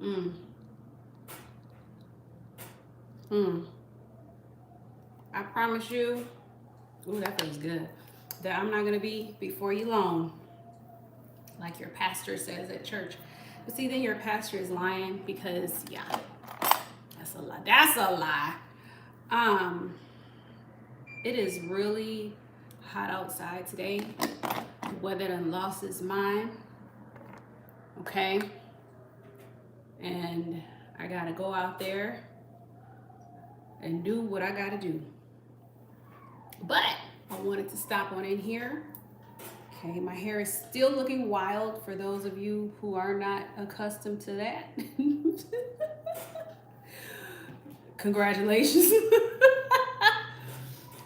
Mm. Mm. I promise you, ooh, that feels good, that I'm not going to be before you long, like your pastor says at church. But see, then your pastor is lying because, yeah, that's a lie. That's a lie. Um, it is really hot outside today. The weather done lost its mind. Okay. And I got to go out there and do what I got to do. But I wanted to stop on in here. Okay, my hair is still looking wild for those of you who are not accustomed to that. Congratulations.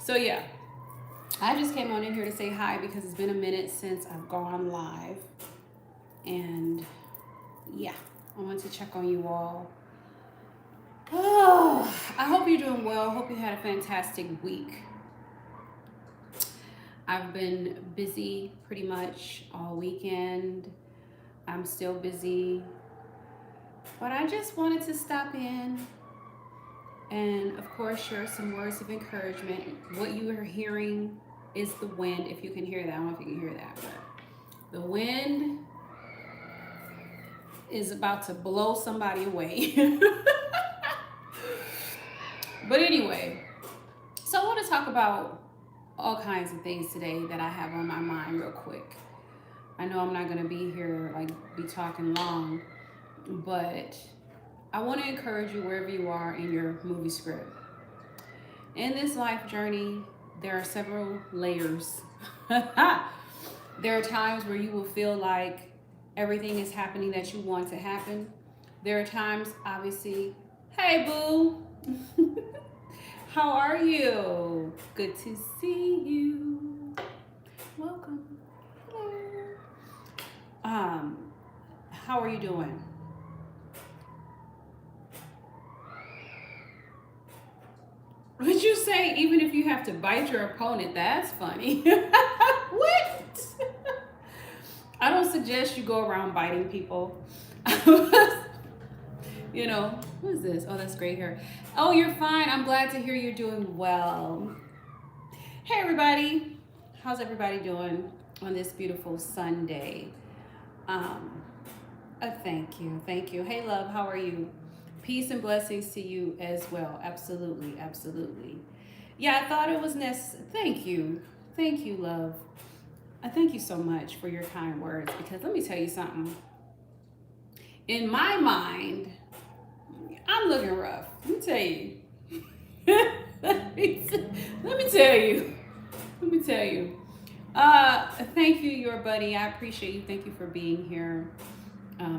So yeah, I just came on in here to say hi because it's been a minute since I've gone live. And yeah, I wanted to check on you all. Oh, I hope you're doing well. Hope you had a fantastic week. I've been busy pretty much all weekend. I'm still busy. But I just wanted to stop in and, of course, share some words of encouragement. What you are hearing is the wind, if you can hear that. I don't know if you can hear that, but the wind is about to blow somebody away. But anyway, so I want to talk about all kinds of things today that I have on my mind real quick. I know I'm not going to be here, like, be talking long, but I want to encourage you wherever you are in your movie script. In this life journey, there are several layers. There are times where you will feel like everything is happening that you want to happen. There are times, obviously, hey boo, how are you? Good to see you. Welcome. Hello. How are you doing? Would you say even if you have to bite your opponent? That's funny. What? I don't suggest you go around biting people. You know, who is this? Oh, that's great hair. Oh, you're fine. I'm glad to hear you're doing well. Hey, everybody. How's everybody doing on this beautiful Sunday? Thank you. Thank you. Hey, love, how are you? Peace and blessings to you as well. Absolutely. Absolutely. Yeah, I thought it was necessary. Thank you. Thank you, love. I thank you so much for your kind words because let me tell you something. In my mind, I'm looking rough. Let me tell you. let me tell you. Let me tell you. Thank you, your buddy. I appreciate you. Thank you for being here.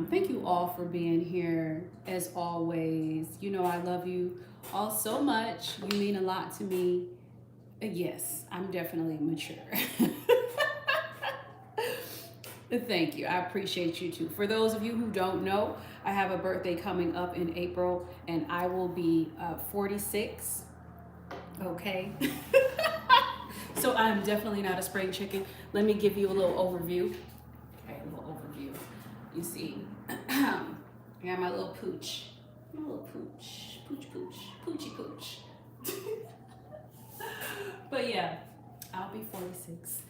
Thank you all for being here as always. You know I love you all so much. You mean a lot to me. Yes, I'm definitely mature. Thank you. I appreciate you too. For those of you who don't know, I have a birthday coming up in April and I will be 46. Okay. So I'm definitely not a spring chicken. Let me give you a little overview. Okay, a little overview. You see, I got my little pooch. My little pooch. Pooch, pooch. Poochy, pooch. But yeah, I'll be 46.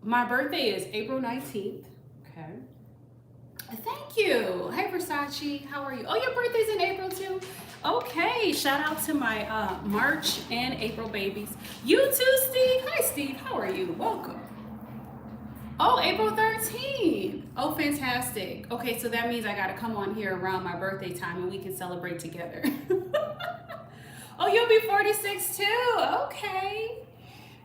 My birthday is April 19th. Okay. Thank you. Hey, Versace. How are you? Oh, your birthday's in April too? Okay. Shout out to my March and April babies. You too, Steve. Hi, Steve. How are you? Welcome. Oh, April 13th. Oh, fantastic. Okay, so that means I got to come on here around my birthday time and we can celebrate together. Oh, you'll be 46 too. Okay.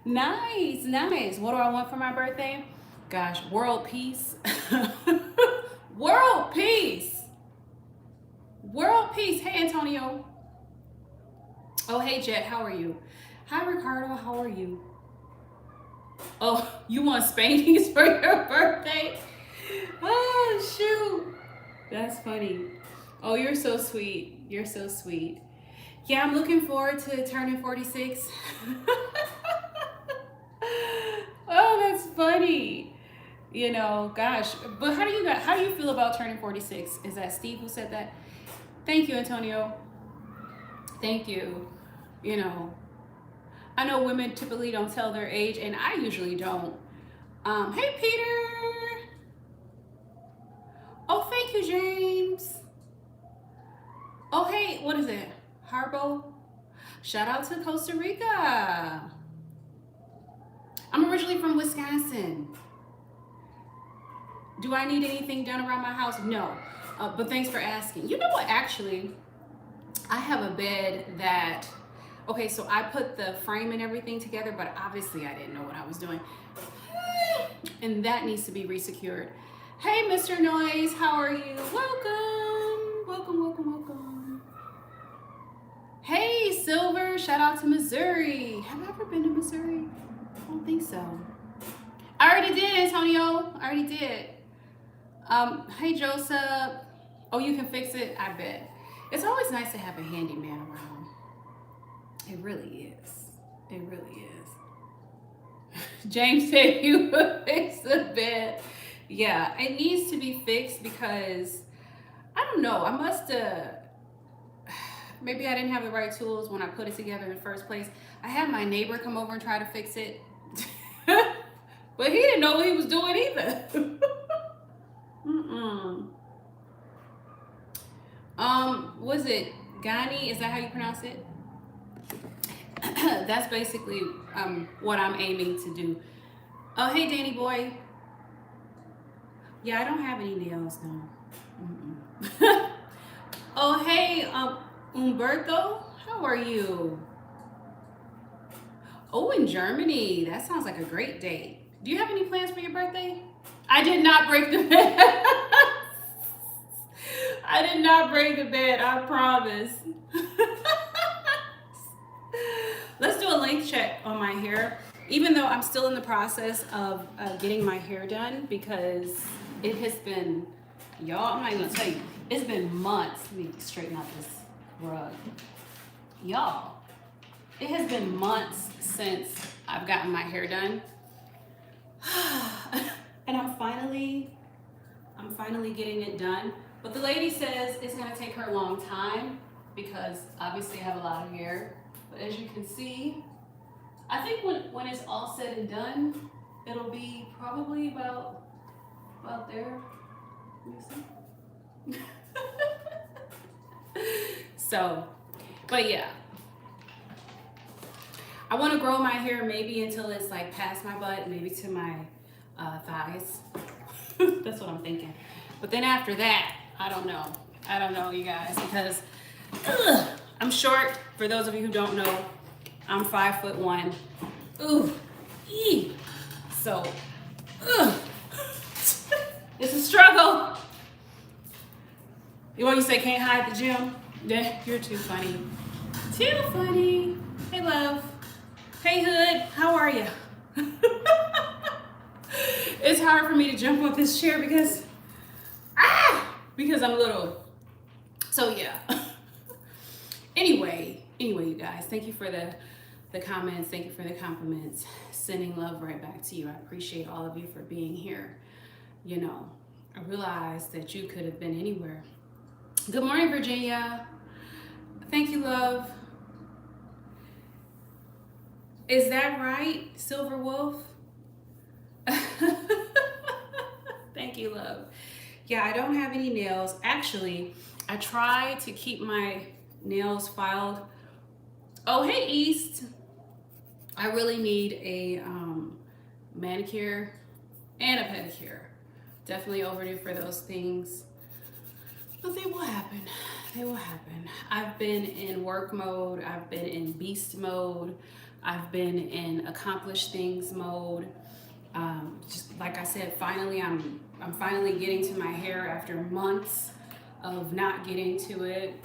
Nice, nice. What do I want for my birthday? Gosh, world peace. World peace. World peace. Hey, Antonio. Oh, hey, Jet. How are you? Hi, Ricardo. How are you? Oh, you want spankings for your birthday? Oh, shoot. That's funny. Oh, you're so sweet. You're so sweet. Yeah, I'm looking forward to turning 46. Oh, that's funny. You know, gosh. But how do you feel about turning 46? Is that Steve who said that? Thank you, Antonio. Thank you. You know, I know women typically don't tell their age, and I usually don't. Hey, Peter. Oh, thank you, James. Oh, hey, what is it? Harbo? Shout out to Costa Rica. I'm originally from Wisconsin. Do I need anything done around my house? No. But thanks for asking. You know what? Actually, I have a bed that, okay, so I put the frame and everything together, but obviously I didn't know what I was doing. And that needs to be resecured. Hey, Mr. Noise, how are you? Welcome. Welcome, welcome, welcome. Hey, Silver, shout out to Missouri. Have I ever been to Missouri? I don't think so. I already did, Antonio. I already did. Hey, Joseph. Oh, you can fix it? I bet. It's always nice to have a handyman around. It really is. It really is. James said you would fix the bed. Yeah, it needs to be fixed because, I don't know, I must have, maybe I didn't have the right tools when I put it together in the first place. I had my neighbor come over and try to fix it. But he didn't know what he was doing either. Was it Ghani? Is that how you pronounce it? That's basically what I'm aiming to do. Oh, hey, Danny boy. Yeah, I don't have any nails, no. Oh, hey, Umberto. How are you? Oh, in Germany. That sounds like a great date. Do you have any plans for your birthday? I did not break the bed. I did not break the bed, I promise. Let's do a length check on my hair, even though I'm still in the process of getting my hair done because it has been, y'all, I'm not even gonna tell you, it's been months. Let me straighten out this rug. Y'all, it has been months since I've gotten my hair done. And I'm finally getting it done. But the lady says it's gonna take her a long time because obviously I have a lot of hair. But as you can see, I think when it's all said and done, it'll be probably about there. Let me see. So, but yeah. I want to grow my hair maybe until it's like past my butt, maybe to my thighs. That's what I'm thinking. But then after that, I don't know, you guys, because I'm short. For those of you who don't know, I'm 5'1". Ooh, so it's a struggle. You want you say can't hide the gym? Yeah, you're too funny. Too funny. Hey, love. Hey, Hood. How are you? It's hard for me to jump off this chair because I'm little. So yeah. Anyway, you guys, thank you for the comments. Thank you for the compliments. Sending love right back to you. I appreciate all of you for being here. You know, I realized that you could have been anywhere. Good morning, Virginia. Thank you, love. Is that right, Silver Wolf? Thank you, love. Yeah, I don't have any nails. Actually, I try to keep my nails filed. Oh, hey, East. I really need a manicure and a pedicure. Definitely overdue for those things. But they will happen. They will happen. I've been in work mode. I've been in beast mode. I've been in accomplish things mode. Just like I said, finally, I'm finally getting to my hair after months of not getting to it.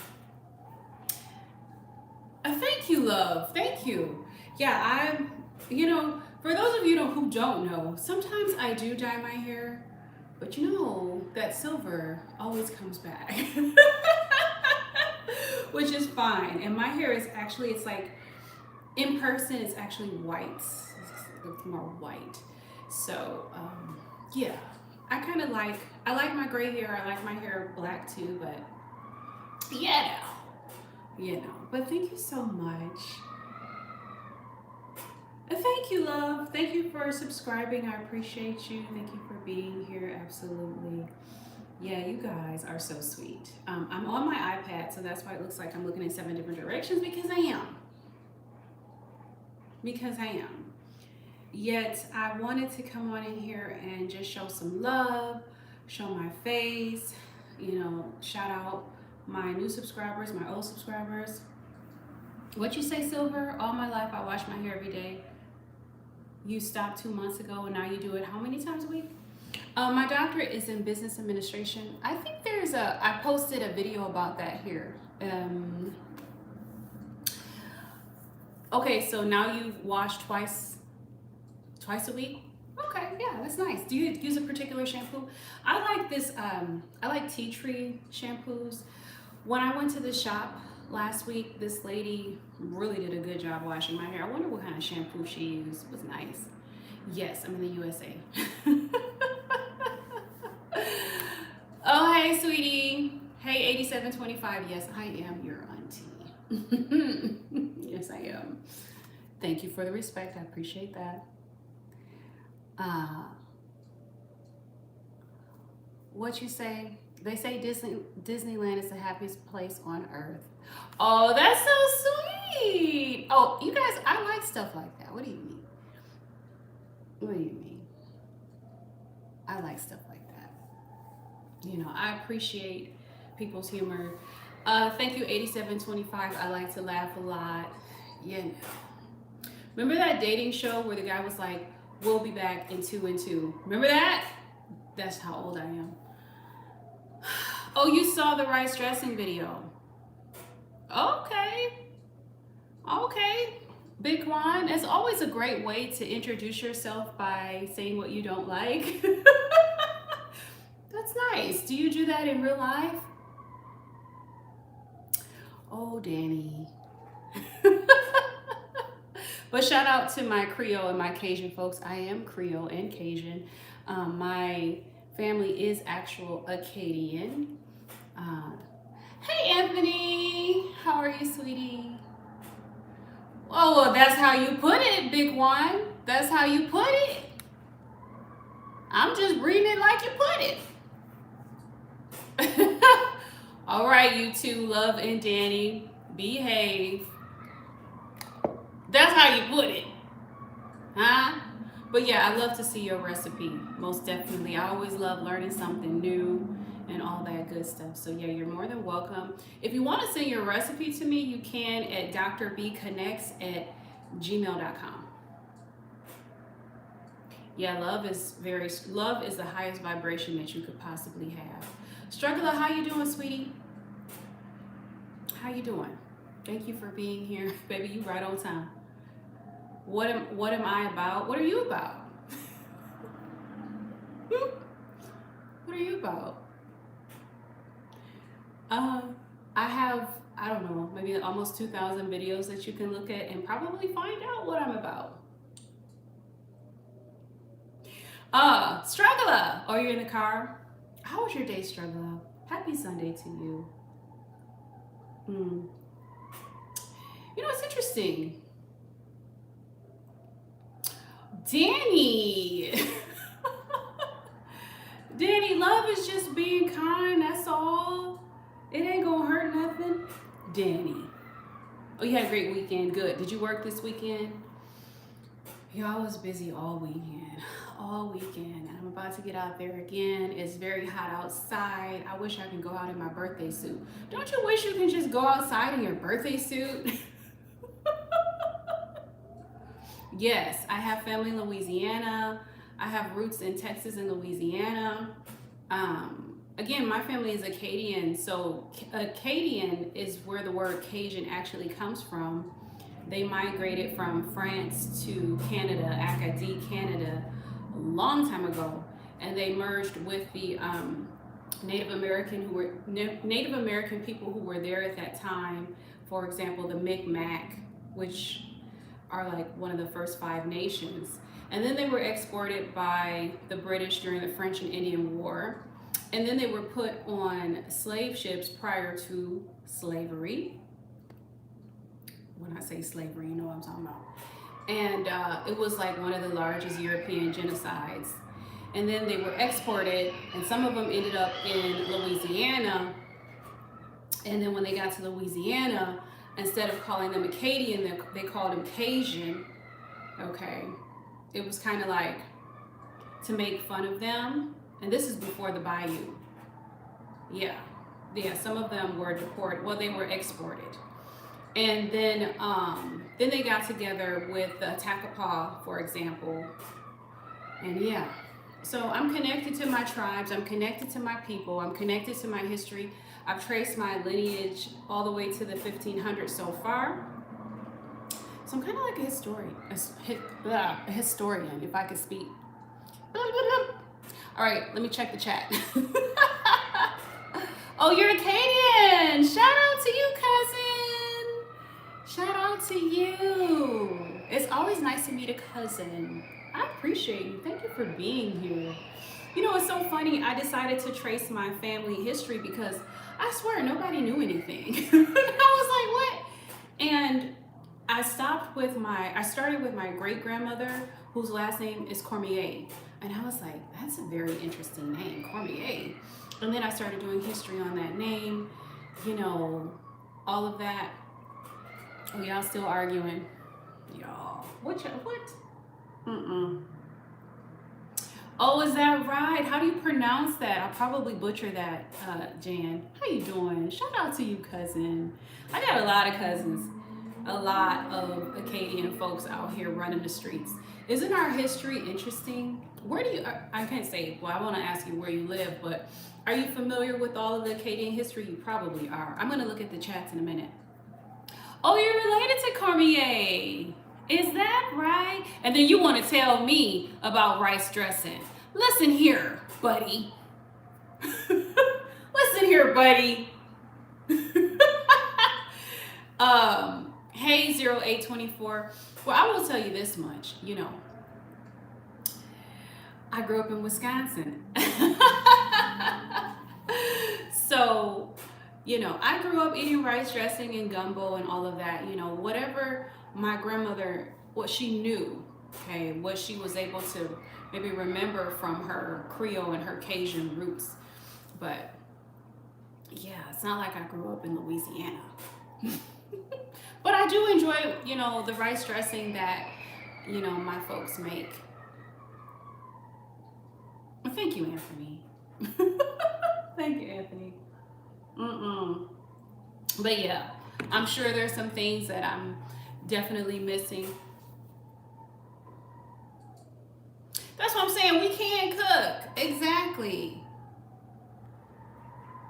Thank you, love. Thank you. Yeah, you know, for those of you who don't know, sometimes I do dye my hair, but you know, that silver always comes back, which is fine. And my hair is actually, it's like, in person, it's actually white. It's more white. So, yeah, I like my gray hair. I like my hair black too, but yeah, but thank you so much. Thank you, love. Thank you for subscribing. I appreciate you. Thank you for being here. Absolutely. Yeah, you guys are so sweet. I'm on my iPad, so that's why it looks like I'm looking in 7 different directions, because I am. Yet I wanted to come on in here and just show some love, show my face, shout out my new subscribers, my old subscribers. What you say, Silver? All my life I wash my hair every day. You stopped 2 months ago and now you do it how many times a week? My doctorate is in business administration. I think I posted a video about that here. Okay, so now you wash twice a week? Okay, yeah, that's nice. Do you use a particular shampoo? I like this, I like tea tree shampoos. When I went to the shop last week, this lady really did a good job washing my hair. I wonder what kind of shampoo she used. It was nice. Yes, I'm in the USA. Oh, hey, sweetie. Hey, 8725. Yes, I am your auntie. Yes, I am. Thank you for the respect. I appreciate that. What you say? They say Disneyland is the happiest place on earth. Oh, that's so sweet. Oh, you guys, I like stuff like that. What do you mean? I like stuff like that. I appreciate people's humor. Thank you, 8725. I like to laugh a lot. Remember that dating show where the guy was like, we'll be back in 2 and 2? Remember that? That's how old I am. Oh, you saw the rice dressing video. Okay. Big Juan, it's always a great way to introduce yourself by saying what you don't like. That's nice. Do you do that in real life? Oh, Danny. But shout out to my Creole and my Cajun folks. I am Creole and Cajun. My family is actual Acadian. Hey, Anthony. How are you, sweetie? Oh, well, that's how you put it, Big One. That's how you put it. I'm just reading it like you put it. All right, you two, Love and Danny, behave. That's how you put it. Huh? But yeah, I love to see your recipe. Most definitely. I always love learning something new and all that good stuff. So yeah, you're more than welcome. If you want to send your recipe to me, you can at drbconnects@gmail.com. Yeah, love is the highest vibration that you could possibly have. Struggler, how you doing, sweetie? How you doing? Thank you for being here. Baby, you right on time. What am I about? What are you about? What are you about? I have, I don't know, maybe almost 2,000 videos that you can look at and probably find out what I'm about. Struggler, are you in the car? How was your day, Struggler? Happy Sunday to you. It's interesting. Danny. Danny, love is just being kind, that's all. It ain't gonna hurt nothing. Danny. Oh, you had a great weekend. Good. Did you work this weekend? Yeah, I was busy all weekend. And I'm about to get out there again. It's very hot outside. I wish I could go out in my birthday suit. Don't you wish you can just go outside in your birthday suit? Yes, I have family in Louisiana. I have roots in Texas and Louisiana. Again, my family is Acadian, so Acadian is where the word Cajun actually comes from. They migrated from France to Canada, Acadie, Canada, a long time ago, and they merged with the Native American people who were there at that time. For example, the Mi'kmaq, which are like one of the first 5 nations. And then they were exported by the British during the French and Indian War. And then they were put on slave ships prior to slavery. When I say slavery, you know what I'm talking about. And it was like one of the largest European genocides. And then they were exported, and some of them ended up in Louisiana. And then when they got to Louisiana, instead of calling them Acadian, they called them Cajun. Okay. It was kind of like to make fun of them. And this is before the Bayou. Yeah. Yeah, some of them were deported. Well, they were exported. And then they got together with the Takapa, for example. And yeah. So I'm connected to my tribes. I'm connected to my people. I'm connected to my history. I've traced my lineage all the way to the 1500s so far. So I'm kind of like a historian, if I could speak. All right, let me check the chat. Oh, you're Acadian. Shout out to you, cousin. Shout out to you. It's always nice to meet a cousin. I appreciate you. Thank you for being here. You know, it's so funny. I decided to trace my family history because I swear nobody knew anything. I was like, what? And I started with my great-grandmother, whose last name is Cormier. And I was like, that's a very interesting name, Cormier. And then I started doing history on that name, you know, all of that. Oh, y'all still arguing? Y'all, what? Oh, is that right? How do you pronounce that? I'll probably butcher that, Jan. How you doing? Shout out to you, cousin. I got a lot of cousins. A lot of Acadian folks out here running the streets. Isn't our history interesting? Where do you, I can't say, well, I want to ask you where you live, but are you familiar with all of the Acadian history? You probably are. I'm going to look at the chats in a minute. Oh, you're related to Cormier. Is that right? And then you want to tell me about rice dressing. Listen here, buddy. Listen here, buddy. Hey, 0824. Well, I will tell you this much. You know, I grew up in Wisconsin. So, you know, I grew up eating rice dressing and gumbo and all of that. You know, whatever my grandmother, what she knew, okay, what she was able to maybe remember from her Creole and her Cajun roots. But yeah, it's not like I grew up in Louisiana. But I do enjoy, you know, the rice dressing that, you know, my folks make. Thank you, Anthony. Thank you, Anthony. But yeah, I'm sure there's some things that I'm definitely missing. That's what I'm saying. We can't cook. Exactly.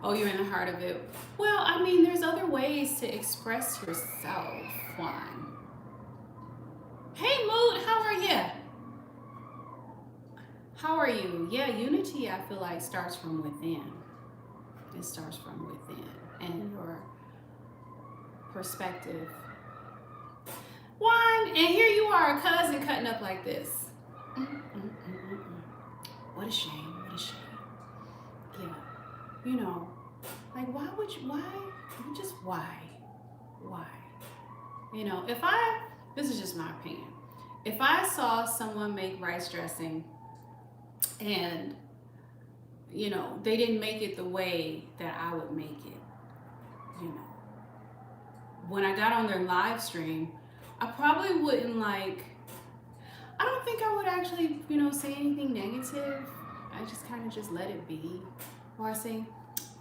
Oh, you're in the heart of it. Well, I mean, there's other ways to express yourself, Juan. Hey, Mood, how are you? How are you? Yeah, unity, I feel like, starts from within. It starts from within. And your perspective. Juan, and here you are, a cousin cutting up like this. What a shame, what a shame. Yeah, you know, like why? You know, this is just my opinion. If I saw someone make rice dressing and, you know, they didn't make it the way that I would make it, you know, when I got on their live stream, I probably wouldn't I don't think I would actually, you know, say anything negative. I just kind of just let it be. Or I say,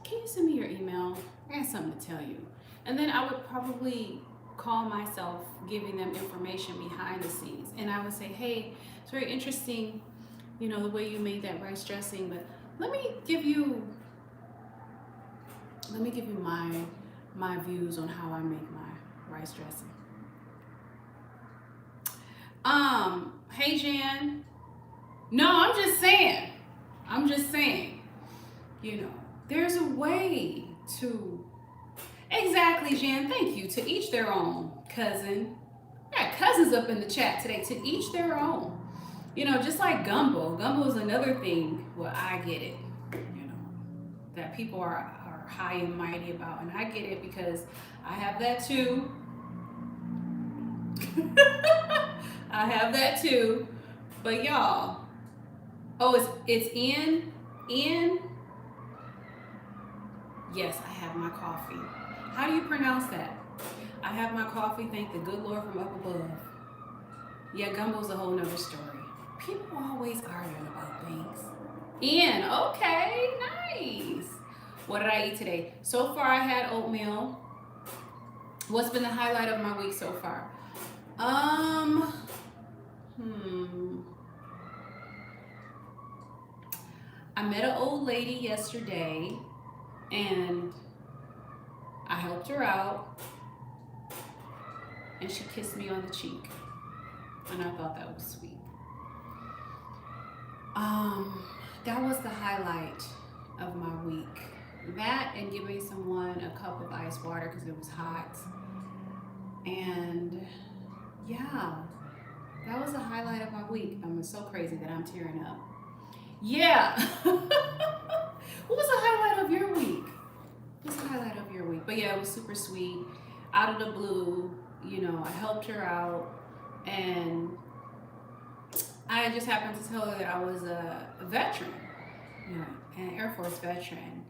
can you send me your email? I got something to tell you. And then I would probably call myself giving them information behind the scenes. And I would say, hey, it's very interesting, you know, the way you made that rice dressing, but let me give you my views on how I make my rice dressing. Hey Jan. No, I'm just saying, you know, there's a way to, exactly, Jan, thank you, to each their own, cousin. I got cousins up in the chat today, to each their own. You know, just like gumbo. Gumbo is another thing where I get it, you know, that people are high and mighty about. And I get it because I have that too. I have that too. But y'all, oh, it's in. Yes, I have my coffee. How do you pronounce that? I have my coffee, thank the good Lord from up above. Yeah, gumbo's a whole nother story. People always arguing about things. Ian, okay, nice. What did I eat today? So far I had oatmeal. What's been the highlight of my week so far? I met an old lady yesterday and I helped her out and she kissed me on the cheek. And I thought that was sweet. That was the highlight of my week. That and giving someone a cup of ice water because it was hot. And yeah, that was the highlight of my week. I'm so crazy that I'm tearing up. Yeah. What was the highlight of your week? What's the highlight of your week? But yeah, it was super sweet. Out of the blue, you know, I helped her out. And I just happened to tell her that I was a veteran, you know, an Air Force veteran.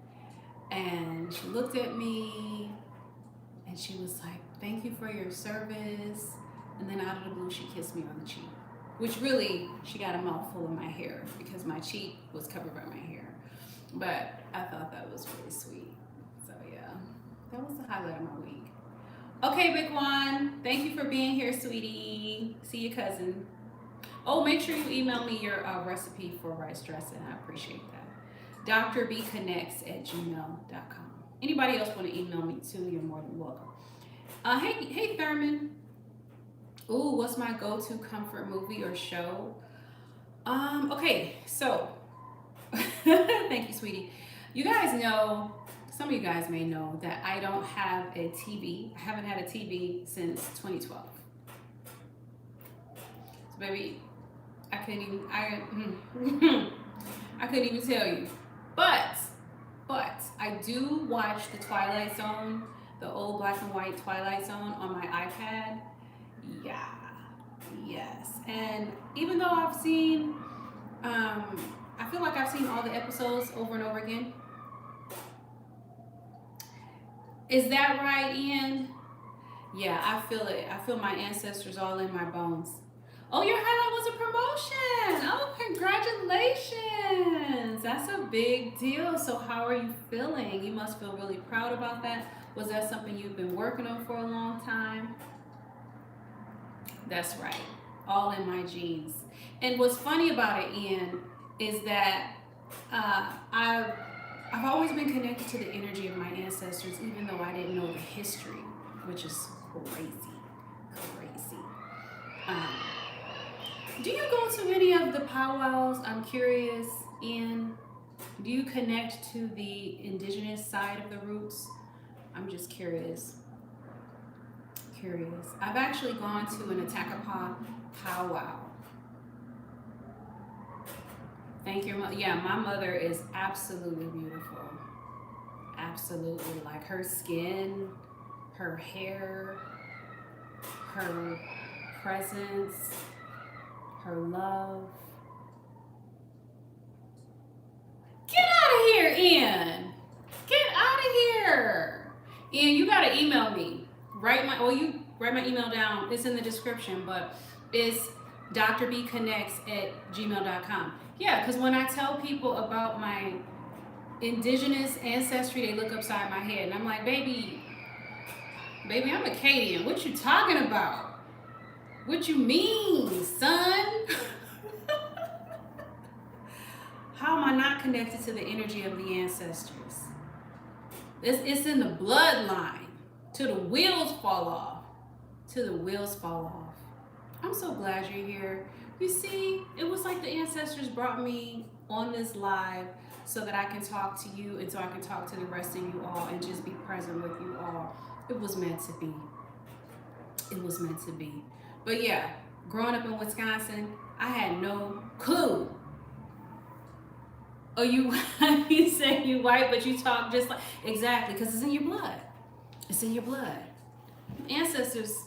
And she looked at me and she was like, thank you for your service. And then out of the blue, she kissed me on the cheek, which really, she got a mouthful of my hair because my cheek was covered by my hair. But I thought that was really sweet. So yeah, that was the highlight of my week. Okay, Big Juan, thank you for being here, sweetie. See you, cousin. Oh, make sure you email me your recipe for rice dressing. I appreciate that. DrBeeConnects@gmail.com. Anybody else want to email me too? You're more than welcome. Hey, Thurman. Ooh, what's my go-to comfort movie or show? Okay, so thank you, sweetie. You guys know. Some of you guys may know that I don't have a TV. I haven't had a TV since 2012. So baby, I couldn't even tell you. But I do watch the Twilight Zone, the old black and white Twilight Zone on my iPad. Yeah, yes. And even though I've seen, I feel like I've seen all the episodes over and over again. Is that right, Ian? Yeah, I feel it. I feel my ancestors all in my bones. Oh, your highlight was a promotion. Oh, congratulations. That's a big deal. So how are you feeling? You must feel really proud about that. Was that something you've been working on for a long time? That's right. All in my genes. And what's funny about it, Ian, is that I've always been connected to the energy of my ancestors, even though I didn't know the history, which is crazy. Do you go to any of the powwows? I'm curious, Ian. Do you connect to the indigenous side of the roots? I'm just curious. I've actually gone to an Atakapa powwow. Thank you. Yeah, my mother is absolutely beautiful. Absolutely. Like her skin, her hair, her presence, her love. Get out of here, Ian. Get out of here. Ian, you gotta email me. You write my email down. It's in the description, but it's DrBeeConnects@gmail.com. Yeah, because when I tell people about my indigenous ancestry, they look upside my head. And I'm like, baby, I'm Acadian. What you talking about? What you mean, son? How am I not connected to the energy of the ancestors? It's in the bloodline. Till the wheels fall off. I'm so glad you're here. You see, it was like the ancestors brought me on this live so that I can talk to you and so I can talk to the rest of you all and just be present with you all. It was meant to be. But yeah, growing up in Wisconsin, I had no clue. Oh, you say you white, but you talk just like, exactly, because it's in your blood. It's in your blood. Ancestors,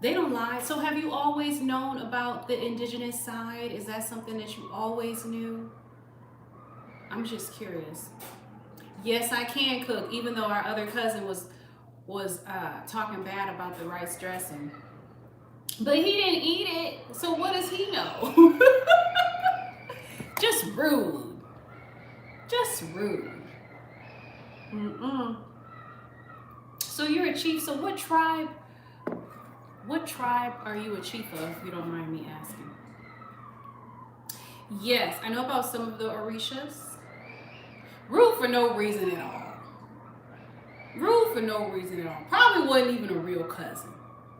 they don't lie. So have you always known about the indigenous side? Is that something that you always knew? I'm just curious. Yes, I can cook, even though our other cousin was talking bad about the rice dressing. But he didn't eat it, so what does he know? Just rude. Just rude. So you're a chief. So what tribe are you a chief of, if you don't mind me asking? Yes, I know about some of the Orishas. Rude for no reason at all. Rude for no reason at all. Probably wasn't even a real cousin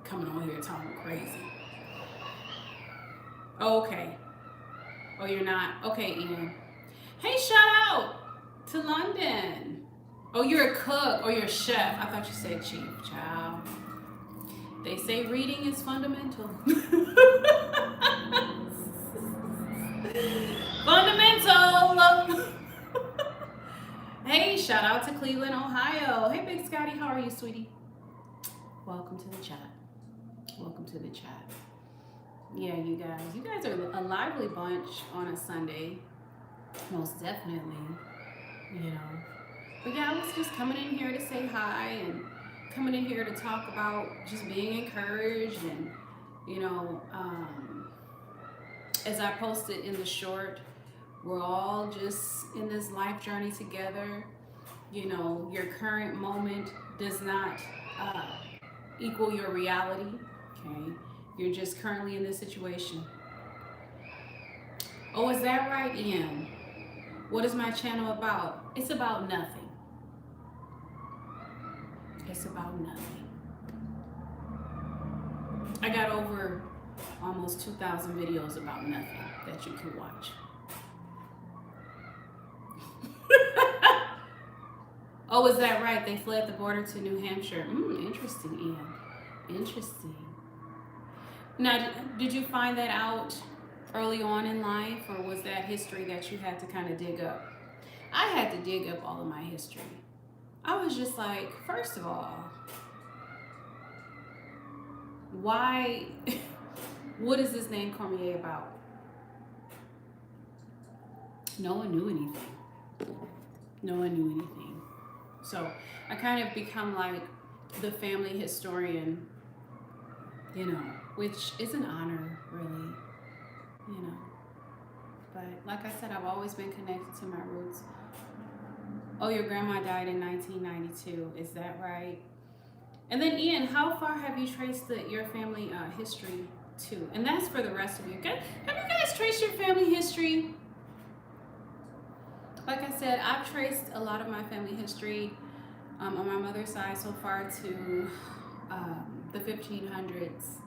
coming on here talking crazy. Okay. Oh, you're not? Okay, Ian. Hey, shout out to London. Oh, you're a cook or you're a chef. I thought you said chief, child. They say reading is fundamental. Fundamental. Hey, shout out to Cleveland, Ohio. Hey, Big Scotty, how are you, sweetie? Welcome to the chat. Welcome to the chat. Yeah, you guys are a lively bunch on a Sunday. Most definitely, you know. But yeah, I was just coming in here to say hi and coming in here to talk about just being encouraged and, you know, as I posted in the short, we're all just in this life journey together. You know, your current moment does not equal your reality, okay? You're just currently in this situation. Oh, is that right, Ian? What is my channel about? It's about nothing. It's about nothing. I got over almost 2,000 videos about nothing that you can watch. Oh, is that right? They fled the border to New Hampshire. Interesting, Ian. Interesting. Now, did you find that out early on in life, or was that history that you had to kind of dig up? I had to dig up all of my history. I was just like, first of all, why, what is this name Cormier about? No one knew anything. No one knew anything. So I kind of become like the family historian, you know, which is an honor, really, you know. But like I said, I've always been connected to my roots. Oh, your grandma died in 1992. Is that right? And then, Ian, how far have you traced your family history to? And that's for the rest of you. Have you guys traced your family history? Like I said, I've traced a lot of my family history on my mother's side so far to the 1500s.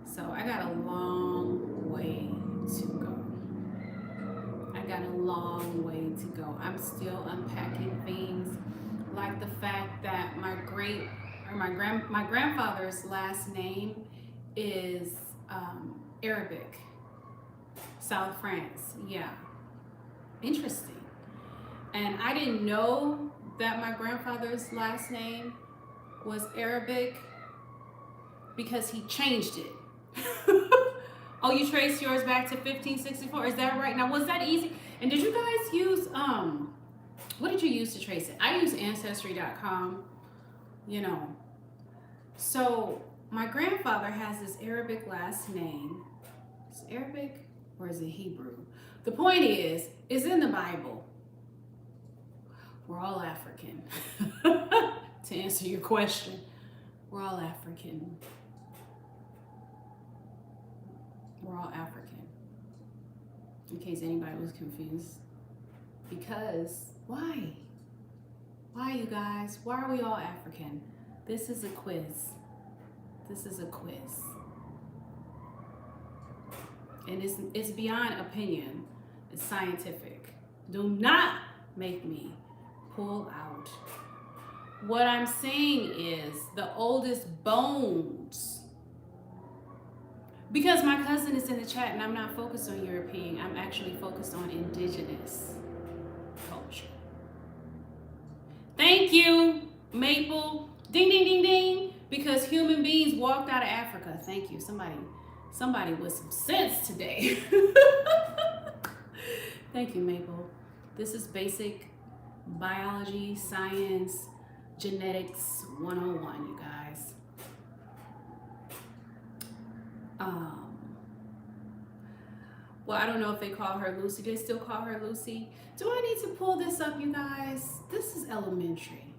So I got a long way to go. I got a long way to go. I'm still unpacking things, like the fact that my grandfather's last name is Arabic, South France. Yeah, interesting. And I didn't know that my grandfather's last name was Arabic because he changed it. Oh, you traced yours back to 1564, is that right? Now, was that easy? And did you guys use, what did you use to trace it? I use Ancestry.com, you know. So my grandfather has this Arabic last name. Is it Arabic or is it Hebrew? The point is, it's in the Bible. We're all African. To answer your question, we're all African. We're all African. In case anybody was confused. Because, why? Why, you guys? Why are we all African? This is a quiz. This is a quiz. And it's beyond opinion. It's scientific. Do not make me pull out. What I'm saying is the oldest bones. Because my cousin is in the chat and I'm not focused on European. I'm actually focused on indigenous culture. Thank you, Maple. Ding, ding, ding, ding. Because human beings walked out of Africa. Thank you. Somebody with some sense today. Thank you, Maple. This is basic biology, science, genetics 101, you guys. Well, I don't know if they call her Lucy. Do they still call her Lucy? Do I need to pull this up, you guys? This is elementary.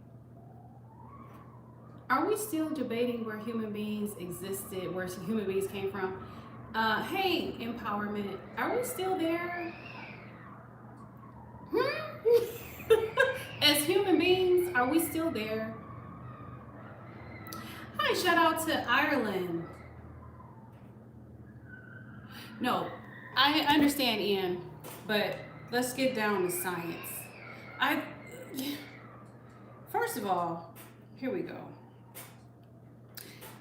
Are we still debating where human beings existed, where human beings came from? Hey, empowerment. Are we still there? As human beings, are we still there? Hi, shout out to Ireland. No, I understand, Ian, but let's get down to science. First of all, here we go.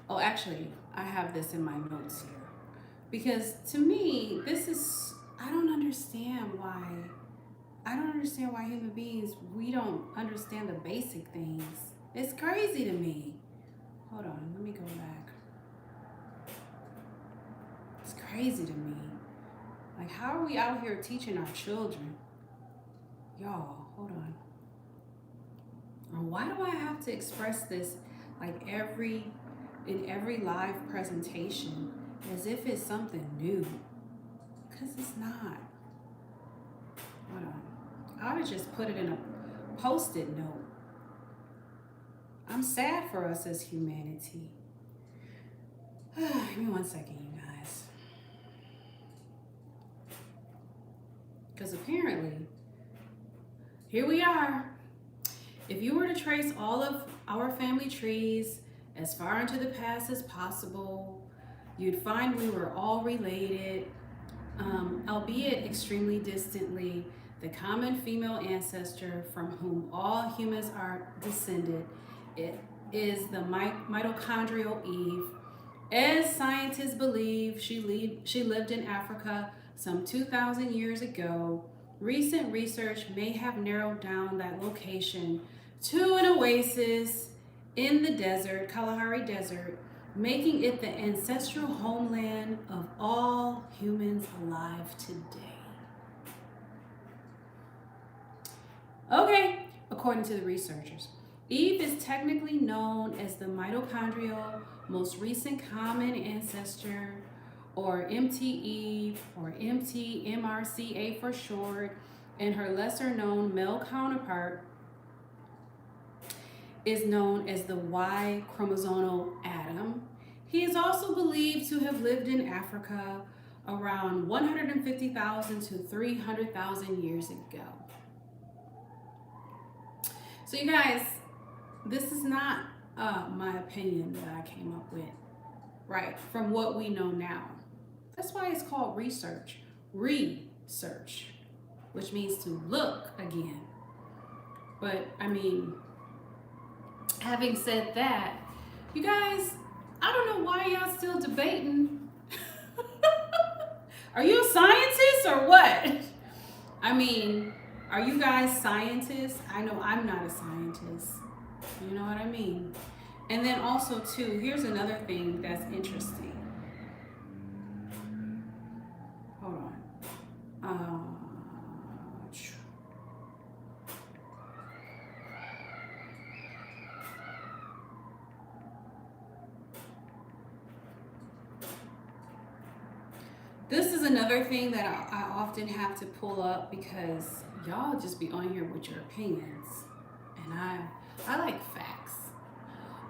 Oh, actually, I have this in my notes here. Because to me, I don't understand why human beings, we don't understand the basic things. It's crazy to me. Hold on, let me go back. It's crazy to me. Like, how are we out here teaching our children? Y'all, hold on. And why do I have to express this like in every live presentation as if it's something new? Because it's not. Hold on. I ought to just put it in a post-it note. I'm sad for us as humanity. Give me 1 second, you guys. Because apparently, here we are. If you were to trace all of our family trees as far into the past as possible, you'd find we were all related, albeit extremely distantly. The common female ancestor from whom all humans are descended is the mitochondrial Eve. As scientists believe, she lived in Africa some 2,000 years ago. Recent research may have narrowed down that location to an oasis in the desert, Kalahari Desert, making it the ancestral homeland of all humans alive today. Okay, according to the researchers, Eve is technically known as the mitochondrial most recent common ancestor, or MTE, or MRCA for short, and her lesser known male counterpart is known as the Y chromosomal Adam. He is also believed to have lived in Africa around 150,000 to 300,000 years ago. So you guys, this is not my opinion that I came up with, right? From what we know now. That's why it's called research, which means to look again. But I mean, having said that, you guys, I don't know why y'all still debating. Are you a scientist or what? I mean, are you guys scientists? I know I'm not a scientist. You know what I mean? And then also too, here's another thing that's interesting. Hold on. This is another thing that I often have to pull up because y'all just be on here with your opinions. And I like facts.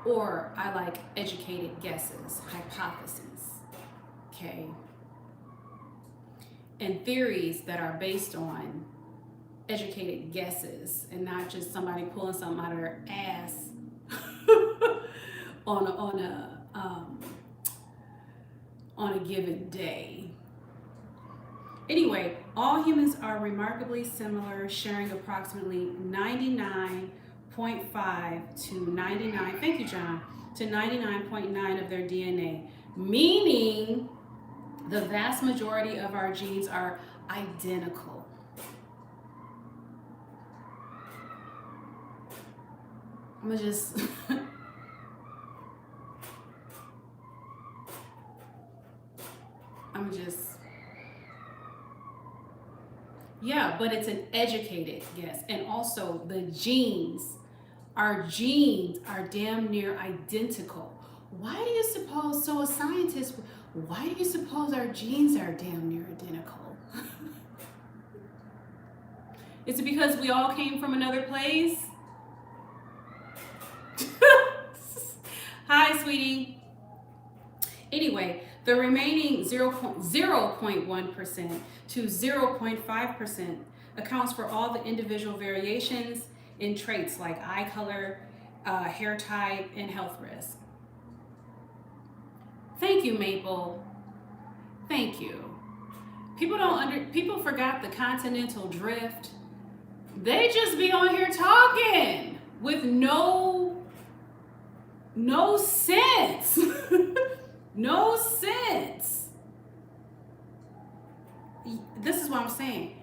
Or I like educated guesses, hypotheses, okay? And theories that are based on educated guesses and not just somebody pulling something out of their ass on a given day. Anyway, all humans are remarkably similar, sharing approximately 99.5 to 99, thank you, John, to 99.9 of their DNA, meaning The vast majority of our genes are identical. I'm gonna just yeah, but it's an educated guess. And also the genes, our genes are damn near identical. Why do you suppose, so a scientist, why do you suppose our genes are damn near identical? Is it because we all came from another place? Hi, sweetie. Anyway, the remaining 0.1% to 0.5% accounts for all the individual variations in traits like eye color, hair type, and health risk. Thank you, Maple. Thank you. People forgot the continental drift. They just be on here talking with no sense. No sense. This is what I'm saying.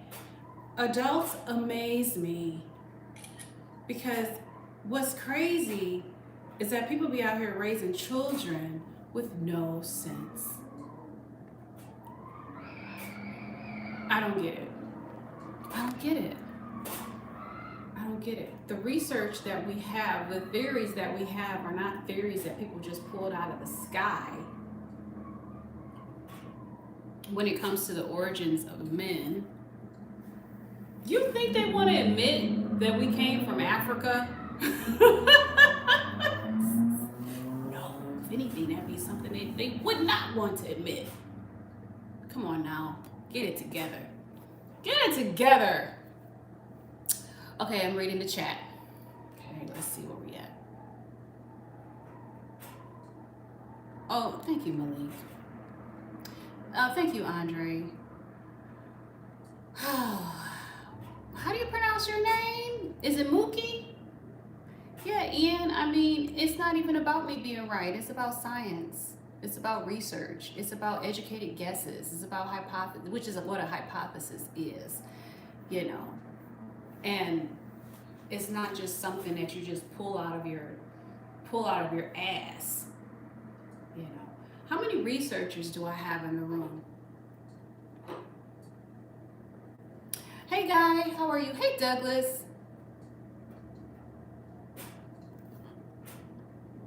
Adults amaze me, because what's crazy is that people be out here raising children with no sense. I don't get it. I don't get it. I don't get it. The research that we have, the theories that we have are not theories that people just pulled out of the sky. When it comes to the origins of men, you think they want to admit that we came from Africa? No, if anything, that'd be something they would not want to admit. Come on now, get it together. Get it together. Okay, I'm reading the chat. Okay, let's see where we at. Oh, thank you, Malik. Thank you, Andre. How do you pronounce your name? Is it Mookie? Yeah, Ian, I mean, it's not even about me being right. It's about science. It's about research. It's about educated guesses. It's about hypothesis, which is what a hypothesis is, you know. And it's not just something that you just pull out of your ass, you know. How many researchers do I have in the room? Hey Guy, how are you? Hey Douglas.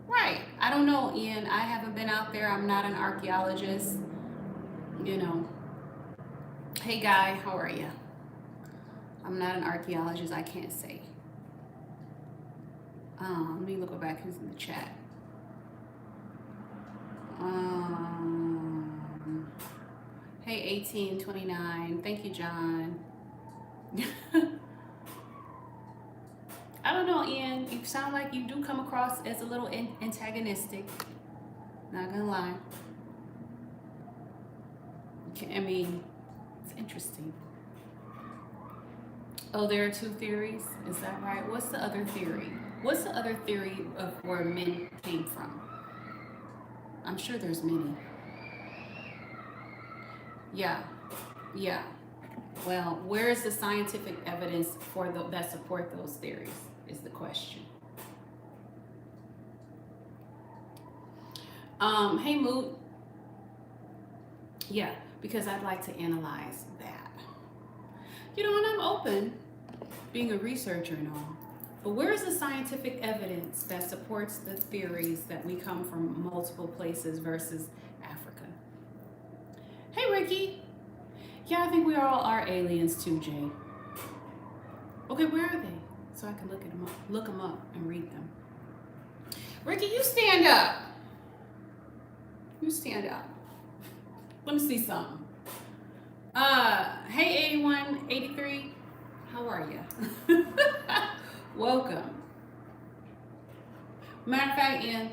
Right, I don't know, Ian. I haven't been out there. I'm not an archaeologist, you know. Hey Guy, how are you? I'm not an archaeologist, I can't say. Let me look back who's in the chat. Hey 1829, thank you, John. I don't know, Ian. You sound like you do come across as a little antagonistic. Not gonna lie. I mean, it's interesting. Oh, there are two theories? Is that right? What's the other theory? What's the other theory of where men came from? I'm sure there's many. Yeah. Well, where is the scientific evidence for that support those theories is the question. Hey Moot. Yeah, because I'd like to analyze that. You know, and I'm open, being a researcher and all, but where is the scientific evidence that supports the theories that we come from multiple places versus Africa? Hey Ricky. Yeah, I think we all are aliens too, Jay. Okay, where are they? So I can look them up and read them. Ricky, you stand up. You stand up. Let me see something. Hey 8183, how are you? Welcome. Matter of fact, Ian,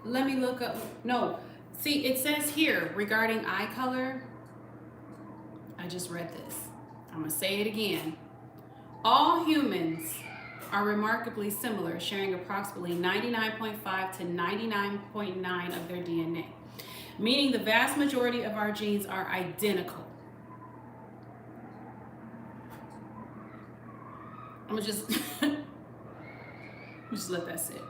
let me look up. No, see, it says here regarding eye color. I just read this. I'm gonna say it again. All humans are remarkably similar, sharing approximately 99.5 to 99.9 of their DNA. meaning the vast majority of our genes are identical. I'm gonna just just let that sit.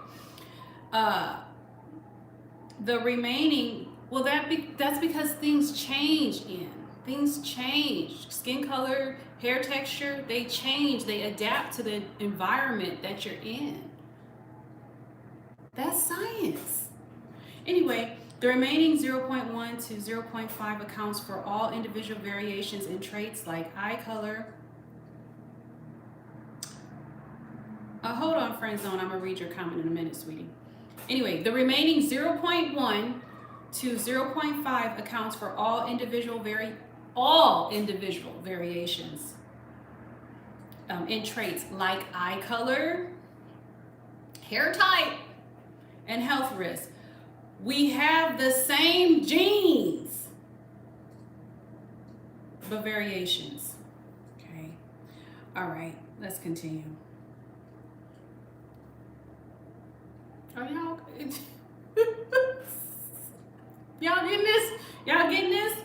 The remaining, well, that's because things change. Things change. Skin color, hair texture, they change. They adapt to the environment that you're in. That's science. Anyway, the remaining 0.1 to 0.5 accounts for all individual variations in traits like eye color. Hold on, friend zone. I'm going to read your comment in a minute, sweetie. Anyway, the remaining 0.1 to 0.5 accounts for all individual variations in traits like eye color, hair type, and health risk. We have the same genes, but variations. Okay. All right, let's continue. Are y'all y'all getting this? Y'all getting this?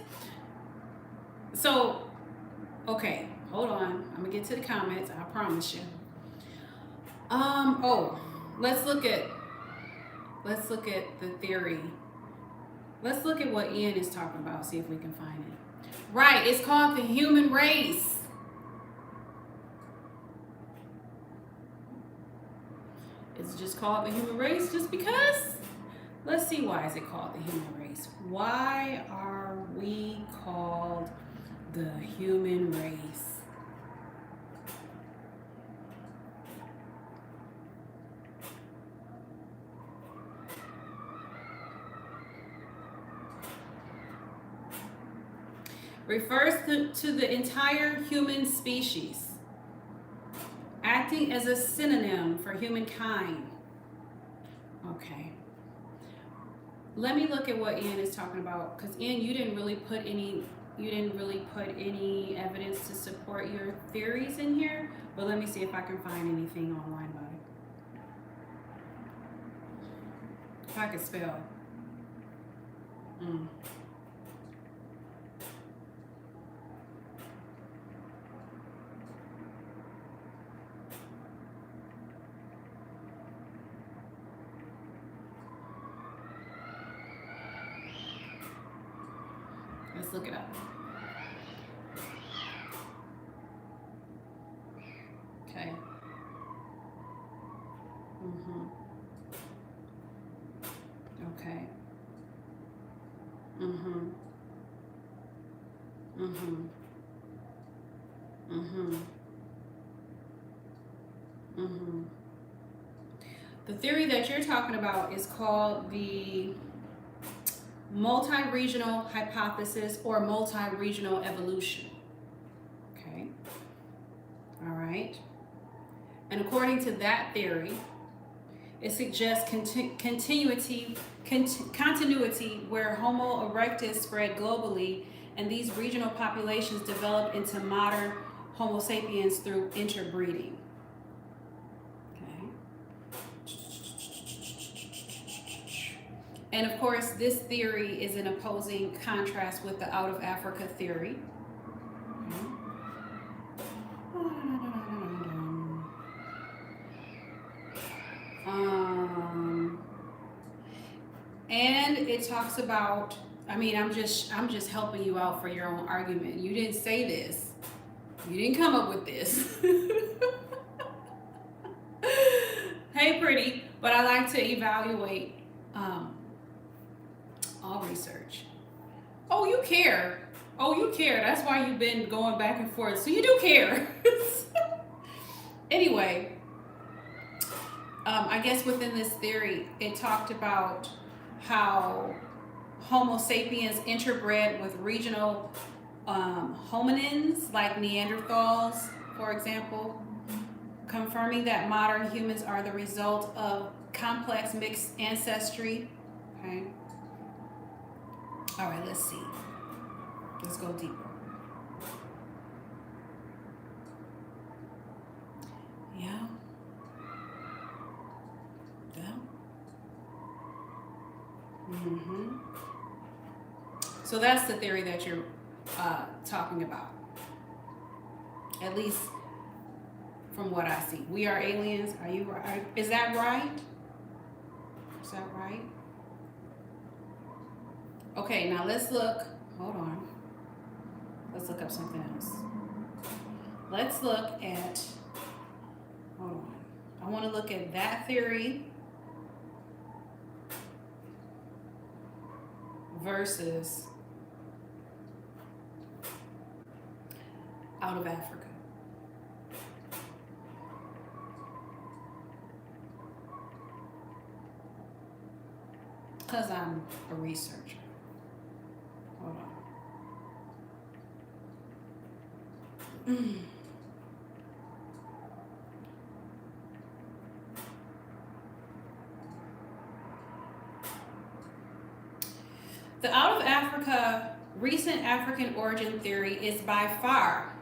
So, okay, hold on. I'm gonna get to the comments. I promise you. Let's look at the theory. Let's look at what Ian is talking about. See if we can find it. Right. It's called the human race. It's just called the human race just because? Let's see, why is it called the human race? Why are we called the human race? Refers to the entire human species, acting as a synonym for humankind. Okay. Let me look at what Ian is talking about, because Ian, you didn't really put any evidence to support your theories in here, but let me see if I can find anything online about it. If I could spell. Let's look it up. Okay. Okay. The theory that you're talking about is called the multi-regional hypothesis or multi-regional evolution. Okay. All right. And according to that theory, it suggests continuity where Homo erectus spread globally, and these regional populations developed into modern Homo sapiens through interbreeding. And of course, this theory is in opposing contrast with the out of Africa theory. And it talks about, I mean, I'm just helping you out for your own argument. You didn't say this. You didn't come up with this. Hey, pretty, but I like to evaluate all research. Oh, you care. That's why you've been going back and forth. So you do care. Anyway, I guess within this theory, it talked about how Homo sapiens interbred with regional hominins like Neanderthals, for example, confirming that modern humans are the result of complex mixed ancestry. Okay. All right, let's see. Let's go deeper. Yeah. So that's the theory that you're talking about. At least from what I see. We are aliens. Are you right? Is that right? Is that right? Okay, now let's look. Hold on. Let's look up something else. Let's look at, hold on. I want to look at that theory versus out of Africa. Because I'm a researcher. Hold on. The out of Africa recent African origin theory is by far,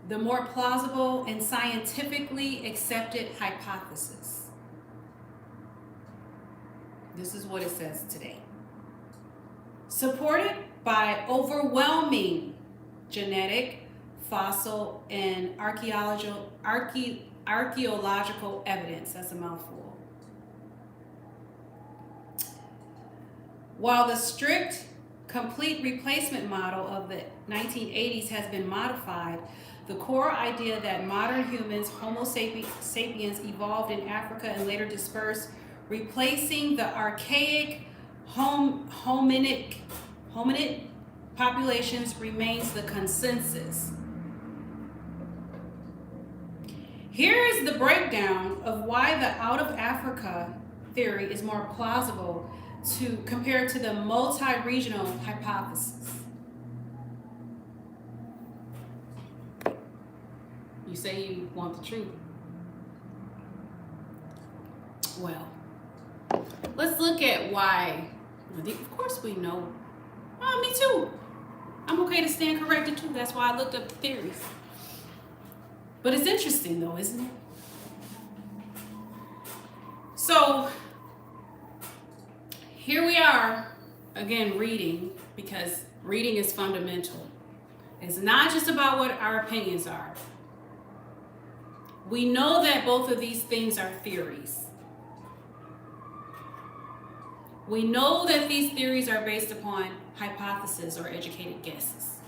the more plausible and scientifically accepted hypothesis. This is what it says today. Supported by overwhelming genetic, fossil, and archaeological evidence. That's a mouthful. While the strict, complete replacement model of the 1980s has been modified, the core idea that modern humans, Homo sapiens, evolved in Africa and later dispersed, replacing the archaic hominid populations remains the consensus. Here is the breakdown of why the out of Africa theory is more plausible compared to the multi-regional hypothesis. You say you want the truth. Well, let's look at why. Of course we know. Oh, me too. I'm okay to stand corrected too. That's why I looked up the theories. But it's interesting though, isn't it? So here we are, again, reading, because reading is fundamental. It's not just about what our opinions are. We know that both of these things are theories. We know that these theories are based upon hypotheses or educated guesses.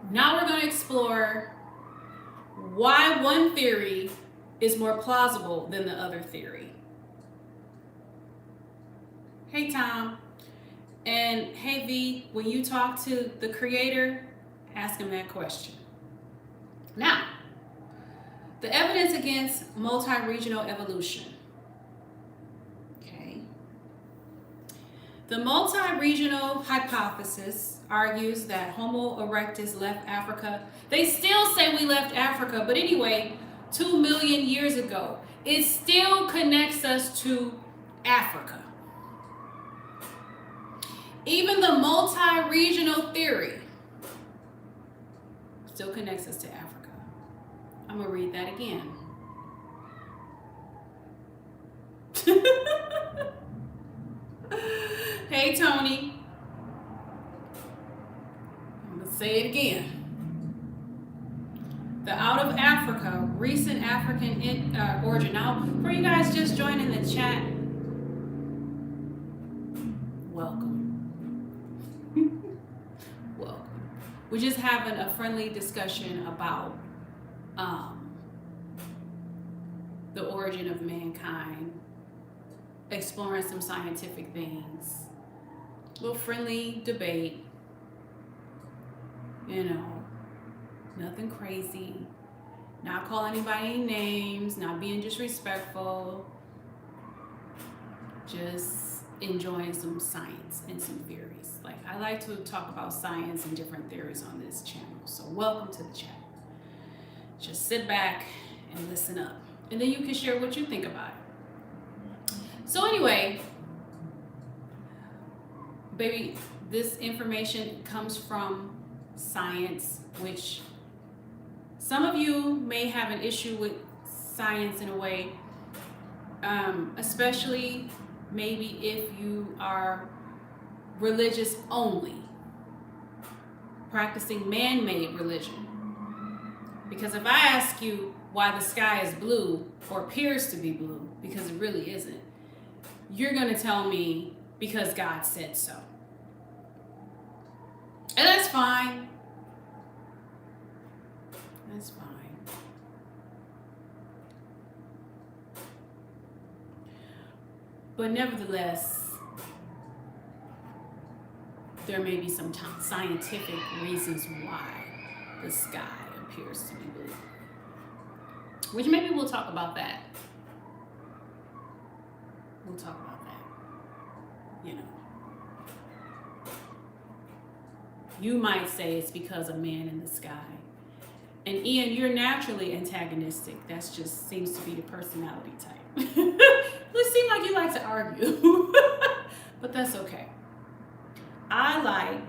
Now we're going to explore why one theory is more plausible than the other theory. Hey, Tom. And hey, V, when you talk to the creator, ask him that question. Now, the evidence against multi-regional evolution. Okay. The multi-regional hypothesis argues that Homo erectus left Africa. They still say we left Africa, but anyway, 2 million years ago. It still connects us to Africa. Even the multi-regional theory still connects us to Africa. I'm going to read that again. Hey, Tony. I'm going to say it again. The out of Africa, recent African origin. Now, for you guys just joining the chat, welcome. Welcome. We're just having a friendly discussion about the origin of mankind, exploring some scientific things, a little friendly debate, you know, nothing crazy, not calling anybody any names, not being disrespectful, just enjoying some science and some theories. Like, I like to talk about science and different theories on this channel, so welcome to the chat. Just sit back and listen up, and then you can share what you think about it. So anyway, baby, this information comes from science, which some of you may have an issue with science in a way, especially maybe if you are religious only, practicing man-made religion. Because if I ask you why the sky is blue or appears to be blue, because it really isn't, you're going to tell me because God said so. And that's fine. That's fine. But nevertheless, there may be some scientific reasons why the sky appears to be blue. Which maybe we'll talk about that. We'll talk about that. You know. You might say it's because of man in the sky. And Ian, you're naturally antagonistic. That just seems to be the personality type. It seems like you like to argue. But that's okay. I like,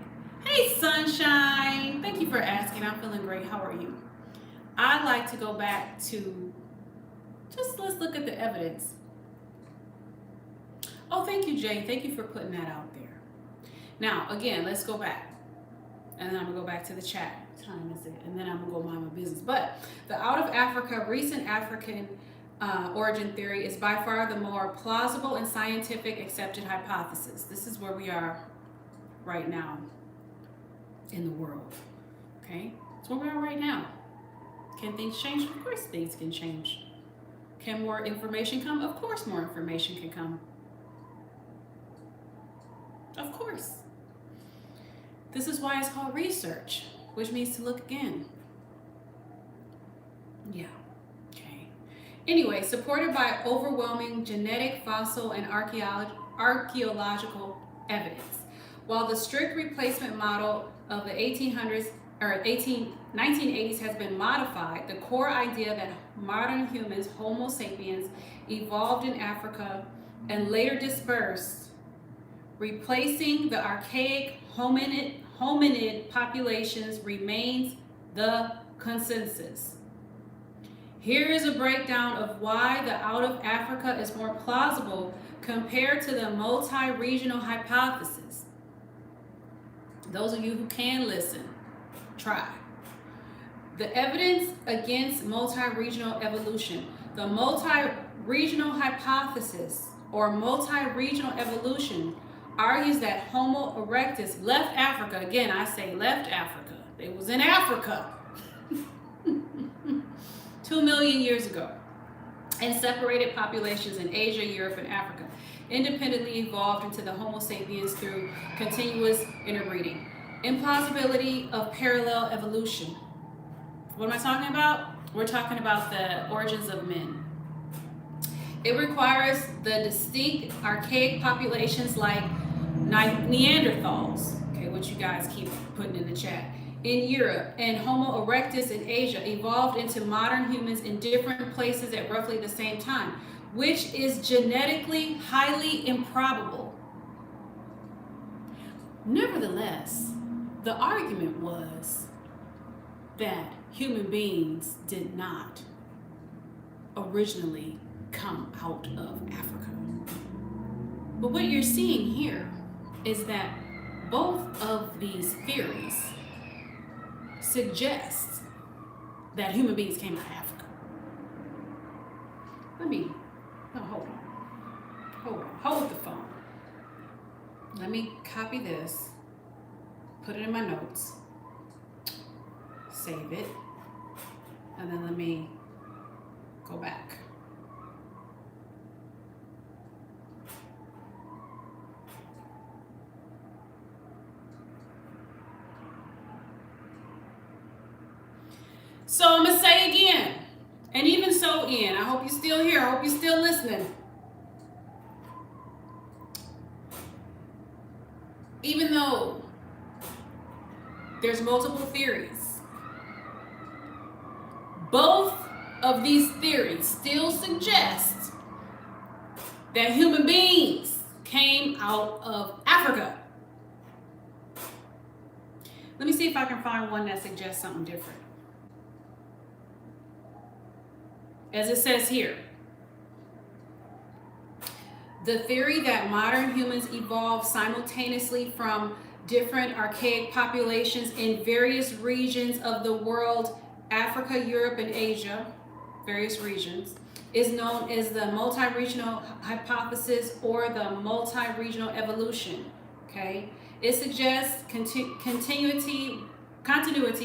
hey sunshine, thank you for asking. I'm feeling great. How are you? I like to go back to, just let's look at the evidence. Oh, thank you, Jay. Thank you for putting that out there. Now, again, let's go back. And then I'm gonna go back to the chat. What time is it? And then I'm gonna go mind my business. But the out of Africa, recent African origin theory is by far the more plausible and scientific accepted hypothesis. This is where we are right now in the world. Okay? It's where we are right now. Can things change? Of course things can change. Can more information come? Of course more information can come. Of course. This is why it's called research, which means to look again. Yeah. Okay. Anyway, supported by overwhelming genetic, fossil, and archaeological evidence. While the strict replacement model of the 1980s has been modified, the core idea that modern humans, Homo sapiens, evolved in Africa and later dispersed, replacing the archaic hominid populations, remains the consensus. Here is a breakdown of why the out of Africa is more plausible compared to the multi-regional hypothesis. Those of you who can listen, try. The evidence against multi-regional evolution. The multi-regional hypothesis or multi-regional evolution argues that Homo erectus left Africa. Again, I say left Africa. It was in Africa 2 million years ago and separated populations in Asia, Europe, and Africa. Independently evolved into the Homo sapiens through continuous interbreeding. Implausibility of parallel evolution. What am I talking about? We're talking about the origins of men. It requires the distinct archaic populations like Neanderthals, okay, which you guys keep putting in the chat, in Europe, and Homo erectus in Asia evolved into modern humans in different places at roughly the same time, which is genetically highly improbable. Nevertheless, the argument was that human beings did not originally come out of Africa. But what you're seeing here is that both of these theories suggest that human beings came out of Africa. Hold the phone. Let me copy this, put it in my notes, save it, and then let me go back. So I'm gonna say again, and even so, Ian, I hope you're still here. I hope you're still listening. Even though there's multiple theories, both of these theories still suggest that human beings came out of Africa. Let me see if I can find one that suggests something different. as it says here, the theory that modern humans evolved simultaneously from different archaic populations in various regions of the world, Africa, Europe, and Asia, various regions, is known as the multi-regional hypothesis or the multi-regional evolution. Okay, it suggests continuity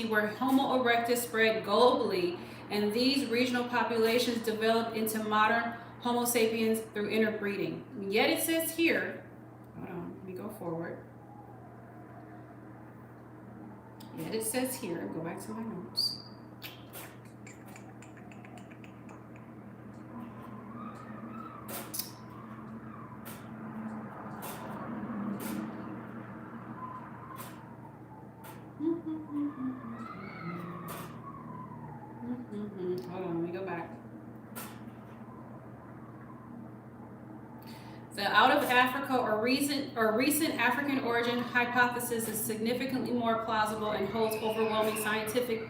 where Homo erectus spread globally, and these regional populations developed into modern Homo sapiens through interbreeding. Yet it says here, hold on, let me go forward. Yet it says here, go back to my notes. Hold on, let me go back. The out of Africa or recent African origin hypothesis is significantly more plausible and holds overwhelming scientific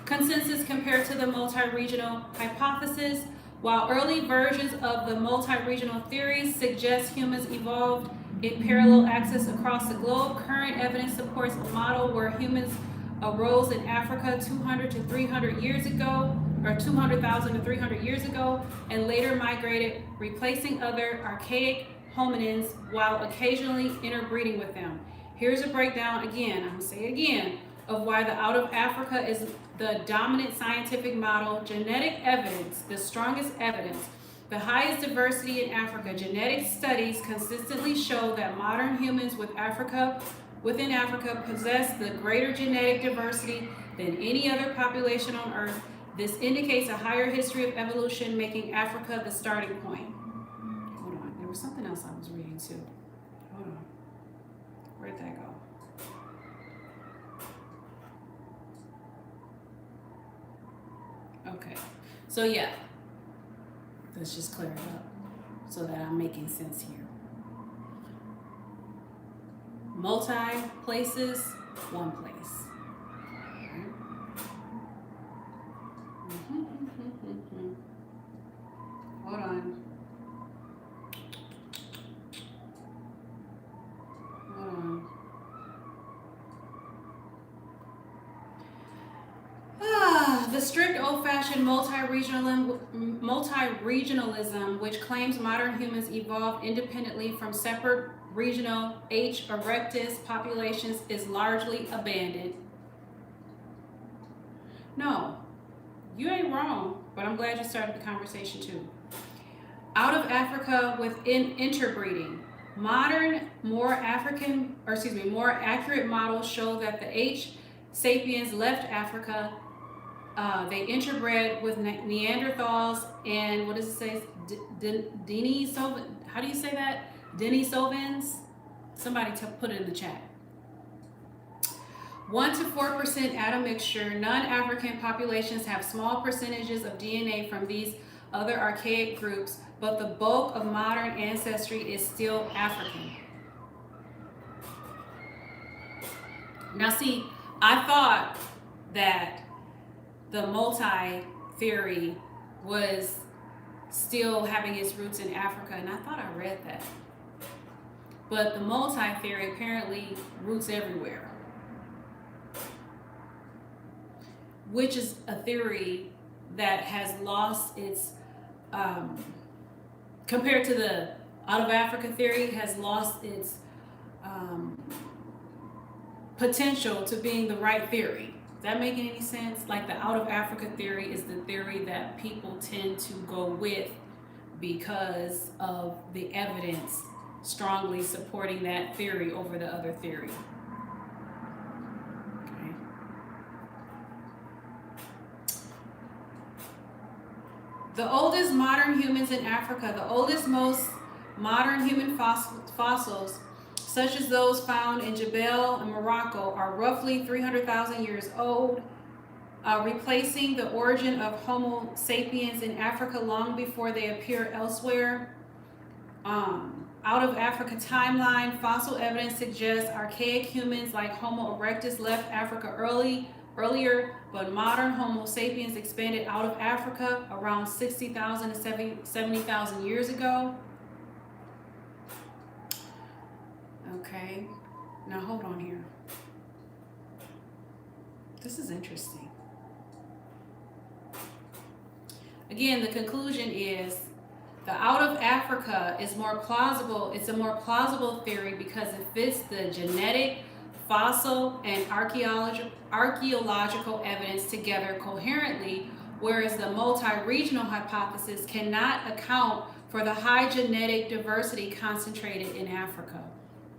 consensus compared to the multi-regional hypothesis. While early versions of the multi-regional theories suggest humans evolved in parallel axis across the globe, current evidence supports a model where humans arose in Africa 200 to 300 years ago, or 200,000 to 300 years ago, and later migrated, replacing other archaic hominins while occasionally interbreeding with them. Here's a breakdown again, I'm gonna say it again, of why the out of Africa is the dominant scientific model. Genetic evidence, the strongest evidence, the highest diversity in Africa. Genetic studies consistently show that modern humans within Africa possess the greater genetic diversity than any other population on Earth. This indicates a higher history of evolution, making Africa the starting point. Hold on, there was something else I was reading too. Hold on, where'd that go? Okay, so yeah, let's just clear it up so that I'm making sense here. Multi places, one place. Hold on. The strict old-fashioned multi-regionalism, which claims modern humans evolved independently from separate regional H. erectus populations, is largely abandoned. No, you ain't wrong, but I'm glad you started the conversation too. Out of Africa within interbreeding. Modern, more accurate models show that the H. sapiens left Africa. They interbred with Neanderthals and what does it say? Denisovans. How do you say that? Denisovans. Somebody put it in the chat. 1 to 4% admixture. Non-African populations have small percentages of DNA from these other archaic groups, but the bulk of modern ancestry is still African. Now see, I thought that the multi-theory was still having its roots in Africa, and I thought I read that. But the multi-theory apparently roots everywhere, which is a theory that has lost its, compared to the out of Africa theory, has lost its potential to being the right theory. Is that making any sense? Like the out of Africa theory is the theory that people tend to go with because of the evidence strongly supporting that theory over the other theory. Okay. The oldest modern humans in Africa, the oldest, most modern human fossils, such as those found in Jebel in Morocco, are roughly 300,000 years old, replacing the origin of Homo sapiens in Africa long before they appear elsewhere. Out of Africa timeline, fossil evidence suggests archaic humans like Homo erectus left Africa earlier, but modern Homo sapiens expanded out of Africa around 60,000 to 70,000 years ago. Okay, now hold on here. This is interesting. Again, the conclusion is the out of Africa is more plausible. It's a more plausible theory because it fits the genetic, fossil, and archaeological evidence together coherently, whereas the multi-regional hypothesis cannot account for the high genetic diversity concentrated in Africa,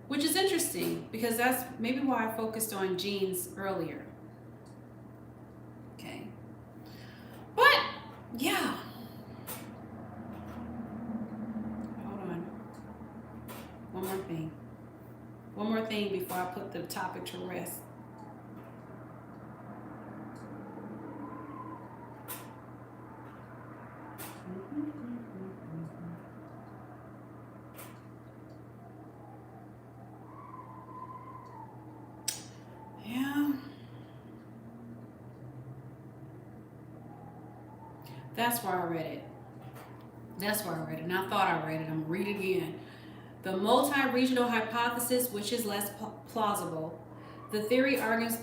which is interesting because that's maybe why I focused on genes earlier. Okay. But, yeah. One more thing before I put the topic to rest. Yeah. That's where I read it. And I thought I read it. I'm going to read it again. The multi-regional hypothesis, which is less plausible. The theory argues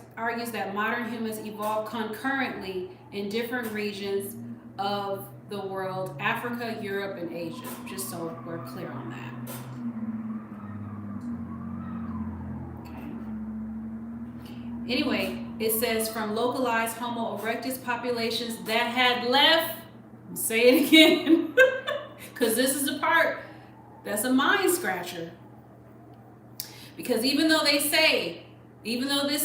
that modern humans evolved concurrently in different regions of the world, Africa, Europe, and Asia, just so we're clear on that. Okay. Anyway, it says from localized Homo erectus populations that had left, I'll say it again, because this is the part that's a mind scratcher. Because even though this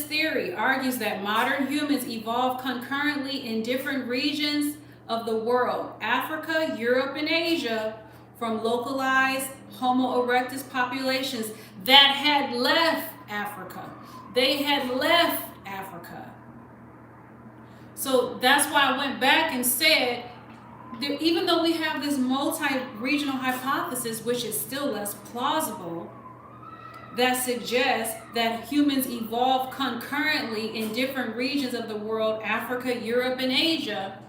theory argues that modern humans evolved concurrently in different regions of the world, Africa, Europe, and Asia, from localized Homo erectus populations that had left Africa. They had left Africa. So that's why I went back and said, even though we have this multi-regional hypothesis, which is still less plausible, that suggests that humans evolved concurrently in different regions of the world, Africa, Europe, and Asia,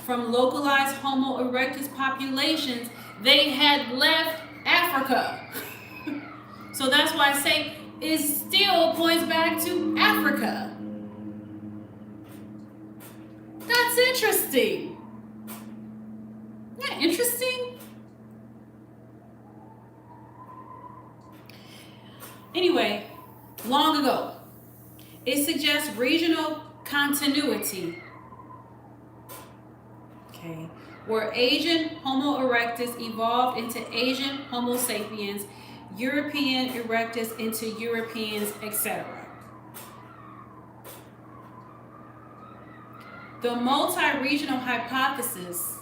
from localized Homo erectus populations, they had left Africa. So that's why I say it still points back to Africa. That's interesting. Isn't that interesting? Anyway, long ago, it suggests regional continuity. Okay, where Asian Homo erectus evolved into Asian Homo sapiens, European erectus into Europeans, etc. The multi-regional hypothesis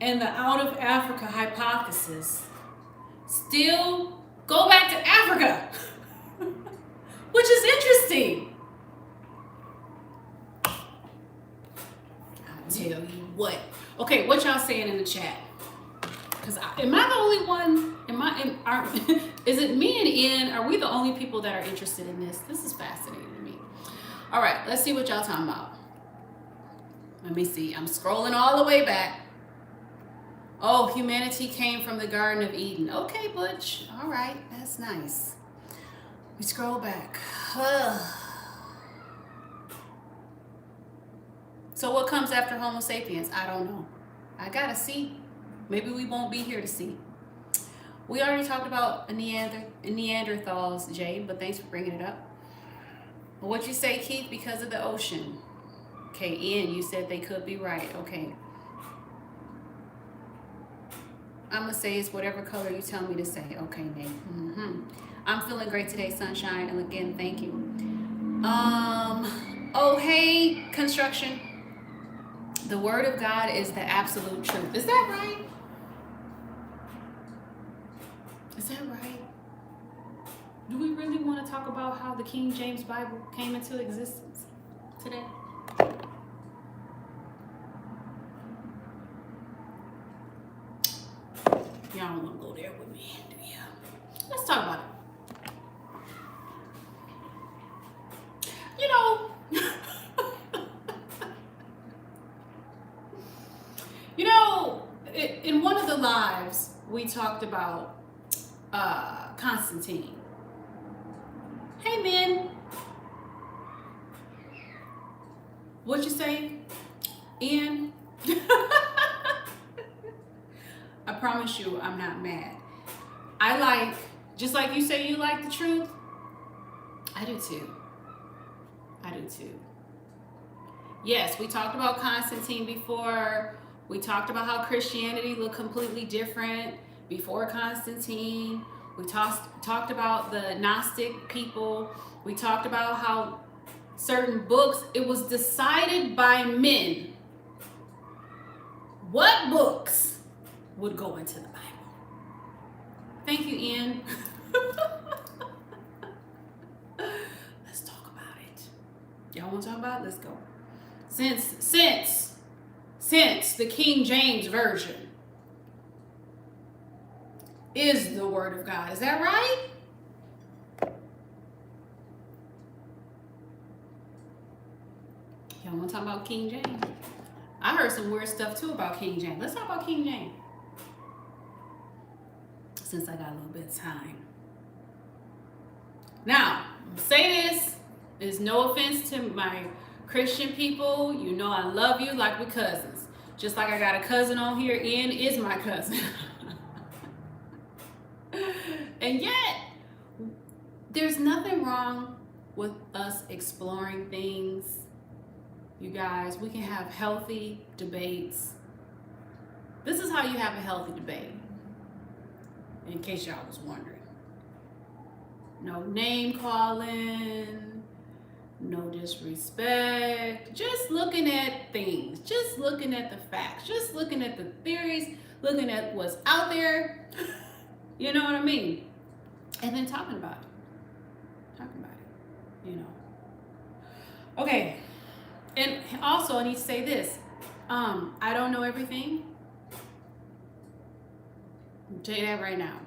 and the out of Africa hypothesis still go back to Africa, which is interesting. I'll tell you what. Okay, what y'all saying in the chat? Because am I the only one? Is it me and Ian? Are we the only people that are interested in this? This is fascinating to me. All right, let's see what y'all talking about. Let me see. I'm scrolling all the way back. Oh, humanity came from the Garden of Eden. Okay, Butch. All right, that's nice. We scroll back. So what comes after Homo sapiens? I don't know. I gotta see. Maybe we won't be here to see. We already talked about Neanderthals, Jay, but thanks for bringing it up. What you say, Keith? Because of the ocean. Okay, Ian, you said they could be right. Okay. I'm going to say it's whatever color you tell me to say. Okay, Nate. I'm feeling great today, sunshine. And again, thank you. Oh, hey, construction. The word of God is the absolute truth. Is that right? Is that right? Do we really want to talk about how the King James Bible came into existence today? Y'all don't want to go there with me, do you? Let's talk about it. You know, in one of the lives, we talked about Constantine. Hey, man. What you say, Ian? I promise you, I'm not mad. I like, just like you say you like the truth, I do too. I do too. Yes, we talked about Constantine before. We talked about how Christianity looked completely different before Constantine. We talked about the Gnostic people. We talked about how certain books, it was decided by men what books would go into the Bible. Thank you, Ian. Let's talk about it. Y'all want to talk about it? Let's go. Since the King James Version is the Word of God. Is that right? Y'all want to talk about King James? I heard some weird stuff too about King James. Let's talk about King James. Since I got a little bit of time. Now, say this is no offense to my Christian people. You know I love you like we're cousins. Just like I got a cousin on here, Ian is my cousin. And yet, there's nothing wrong with us exploring things. You guys, we can have healthy debates. This is how you have a healthy debate, in case y'all was wondering. No name calling, no disrespect, just looking at things, just looking at the facts, just looking at the theories, looking at what's out there, you know what I mean? And then talking about it, you know. Okay, and also I need to say this, I don't know everything. I'll tell you that right now.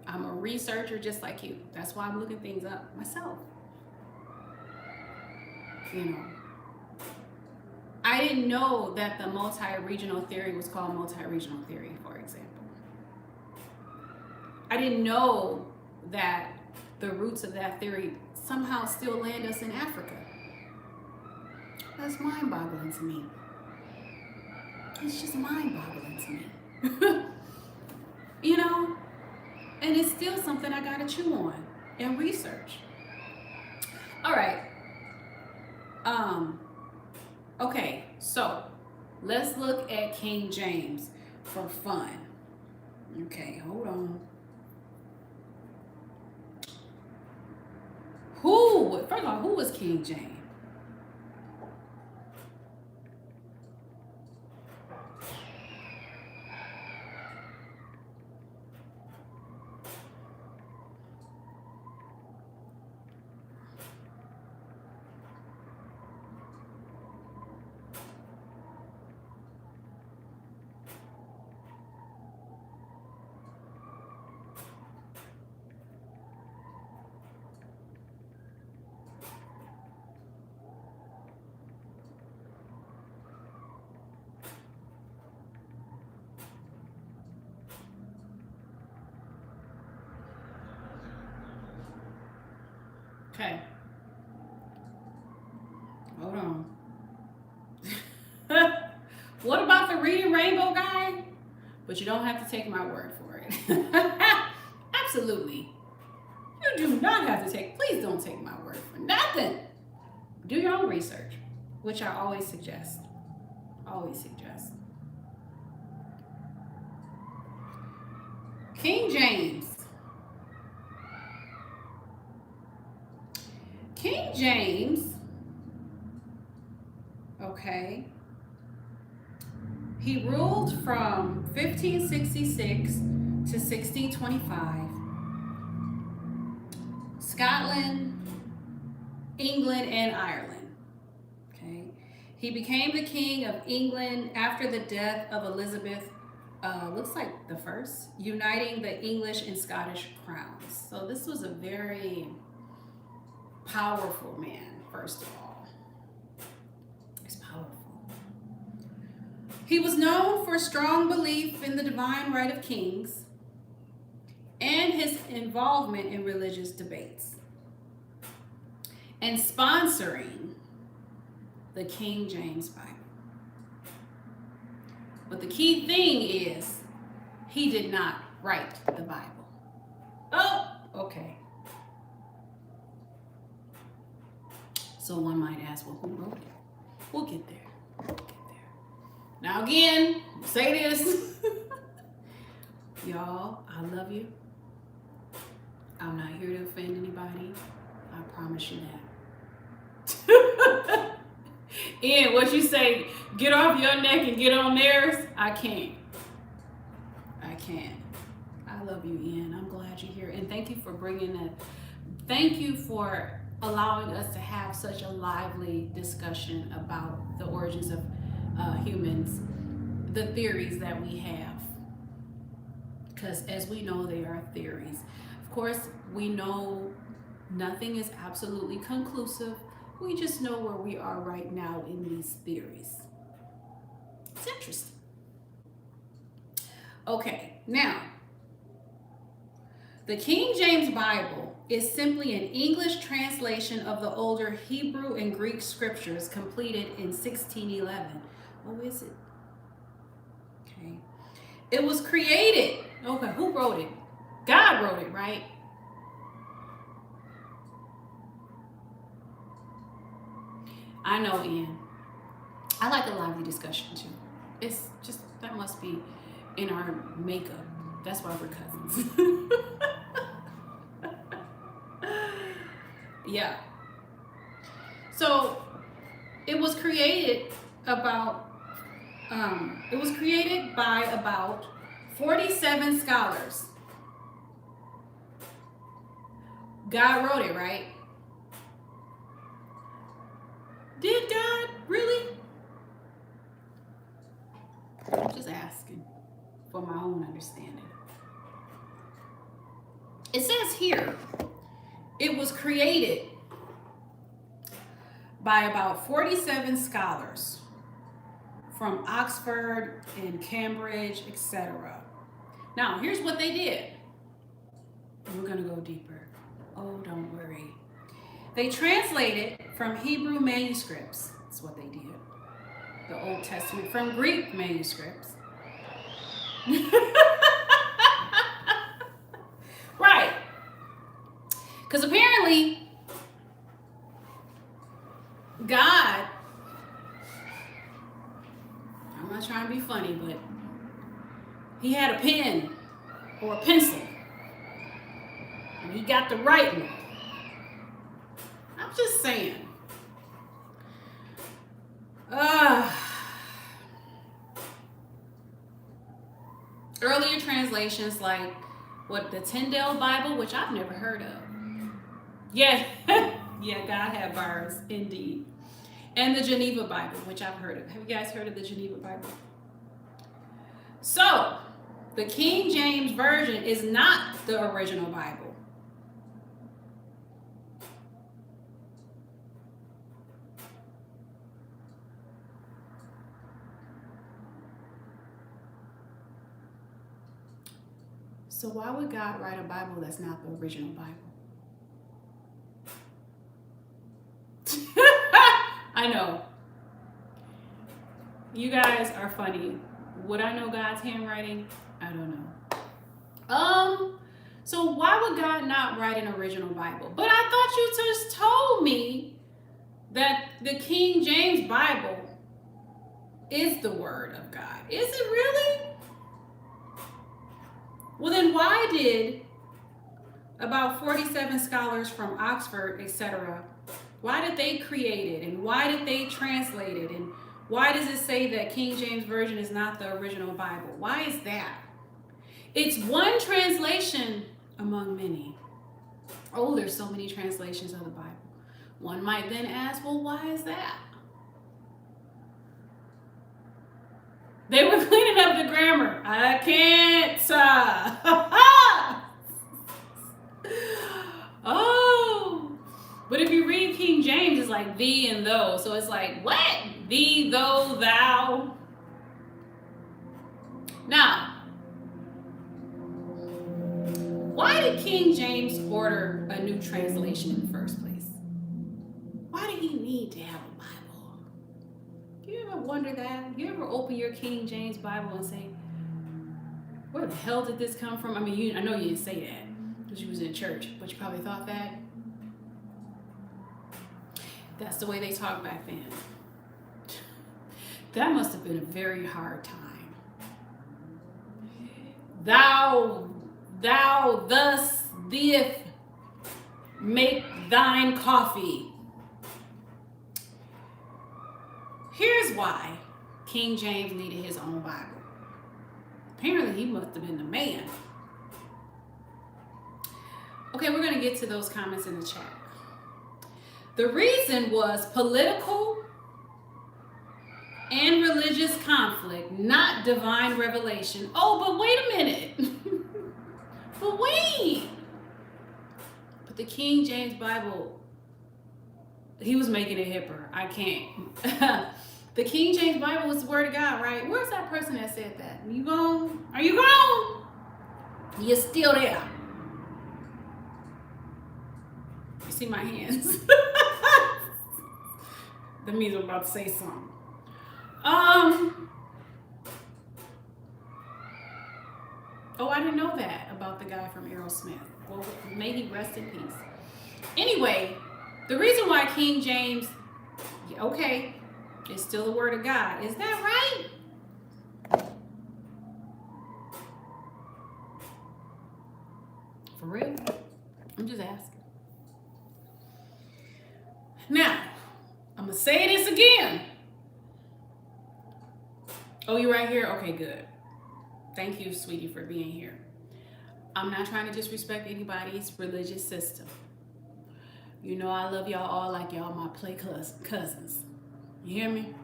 I'm a researcher just like you. That's why I'm looking things up myself. You know, I didn't know that the multi-regional theory was called multi-regional theory, for example. I didn't know that the roots of that theory somehow still land us in Africa. That's mind-boggling to me. It's just mind-boggling to me. You know, and it's still something I gotta chew on and research. All right. Okay, so let's look at King James for fun. Okay, hold on. First of all, who was King James? Okay. Hold on. What about the Reading Rainbow guy? But you don't have to take my word for it. Absolutely. You do not have to please don't take my word for nothing. Do your own research, which I always suggest. Always suggest. King James. King James, okay, he ruled from 1566 to 1625. Scotland, England, and Ireland. Okay, he became the king of England after the death of Elizabeth, looks like the first, uniting the English and Scottish crowns. So this was a very powerful man, first of all. He's powerful. He was known for strong belief in the divine right of kings and his involvement in religious debates and sponsoring the King James Bible. But the key thing is he did not write the Bible. Oh, okay. So one might ask, well, who wrote it? We'll get there. We'll get there. Now again, say this. Y'all, I love you. I'm not here to offend anybody. I promise you that. Ian, what you say, get off your neck and get on theirs? I can't. I can't. I love you, Ian. I'm glad you're here. And thank you for bringing that. Thank you for allowing us to have such a lively discussion about the origins of humans, the theories that we have. Because as we know, they are theories. Of course, we know nothing is absolutely conclusive. We just know where we are right now in these theories. It's interesting. Okay, now, the King James Bible is simply an English translation of the older Hebrew and Greek scriptures completed in 1611. Oh, is it? Okay. It was created. Okay, who wrote it? God wrote it, right? I know, Ian. I like a lively discussion too. It's just, that must be in our makeup. That's why we're cousins. Yeah. So it was created by about 47 scholars. God wrote it, right? Did God really? I'm just asking for my own understanding. It says here, it was created by about 47 scholars from Oxford and Cambridge, etc. Now, here's what they did. We're going to go deeper. Oh, don't worry. They translated from Hebrew manuscripts. That's what they did. The Old Testament from Greek manuscripts. Right. Because apparently, God, I'm not trying to be funny, but he had a pen or a pencil. And he got to writing. I'm just saying. Earlier translations like the Tyndale Bible, which I've never heard of. Yeah, yeah, God had bars, indeed. And the Geneva Bible, which I've heard of. Have you guys heard of the Geneva Bible? So, the King James Version is not the original Bible. So why would God write a Bible that's not the original Bible? I know. You guys are funny. Would I know God's handwriting? I don't know. So why would God not write an original Bible? But I thought you just told me that the King James Bible is the Word of God. Is it really? Well, then why did about 47 scholars from Oxford, etc., why did they create it? And why did they translate it? And why does it say that King James Version is not the original Bible? Why is that? It's one translation among many. Oh, there's so many translations of the Bible. One might then ask, well, why is that? They were cleaning up the grammar. I can't. Oh. But if you read King James, it's like thee and thou. So it's like, what? Thee, thou, thou. Now, why did King James order a new translation in the first place? Why did he need to have a Bible? You ever wonder that? You ever open your King James Bible and say, where the hell did this come from? I mean, I know you didn't say that because you was in church, but you probably thought that. That's the way they talked back then. That must have been a very hard time. Thou thus theeth make thine coffee. Here's why King James needed his own Bible. Apparently he must have been the man. Okay, we're going to get to those comments in the chat. The reason was political and religious conflict, not divine revelation. Oh, but wait a minute. But wait. But the King James Bible, he was making it hipper. I can't. The King James Bible is the word of God, right? Where's that person that said that? You gone? Are you gone? You're still there. You see my hands? That means I'm about to say something. Oh, I didn't know that about the guy from Aerosmith. Well, may he rest in peace. Anyway, the reason why King James, okay, it's still the word of God. Is that right? For real? I'm just asking. Now, I'm going to say this again. Oh, you right here? Okay, good. Thank you, sweetie, for being here. I'm not trying to disrespect anybody's religious system. You know I love y'all all like y'all my play cousins. You hear me?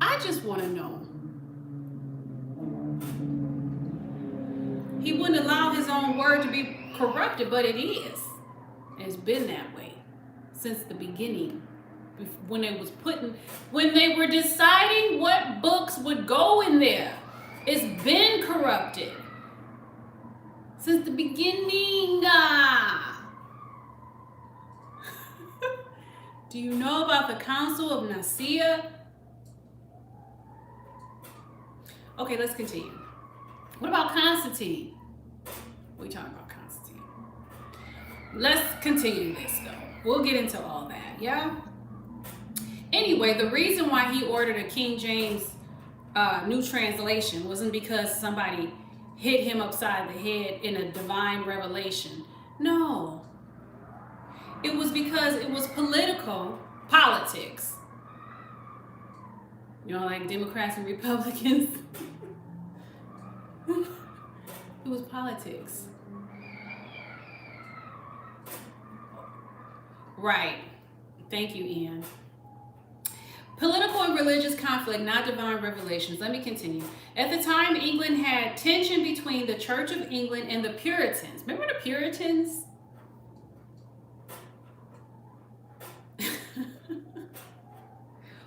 I just want to know. He wouldn't allow his own word to be corrupted, but it is. It's been that way since the beginning. When they were deciding what books would go in there, it's been corrupted since the beginning. Do you know about the Council of Nicaea? Okay, let's continue. What about Constantine? We talking about Constantine. Let's continue this though. We'll get into all that, yeah? Anyway, the reason why he ordered a King James new translation wasn't because somebody hit him upside the head in a divine revelation. No. It was because it was politics. You know, like Democrats and Republicans. It was politics. Right. Thank you, Ian. Political and religious conflict, not divine revelations. Let me continue. At the time, England had tension between the Church of England and the Puritans. Remember the Puritans?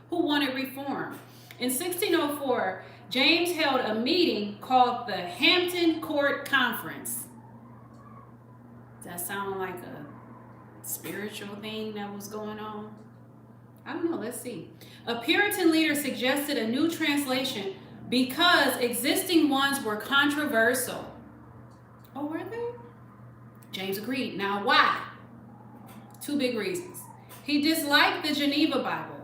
Who wanted reform. In 1604, James held a meeting called the Hampton Court Conference. Does that sound like a spiritual thing that was going on? I don't know, let's see. A Puritan leader suggested a new translation because existing ones were controversial. Oh, were they? James agreed. Now, why? Two big reasons. He disliked the Geneva Bible.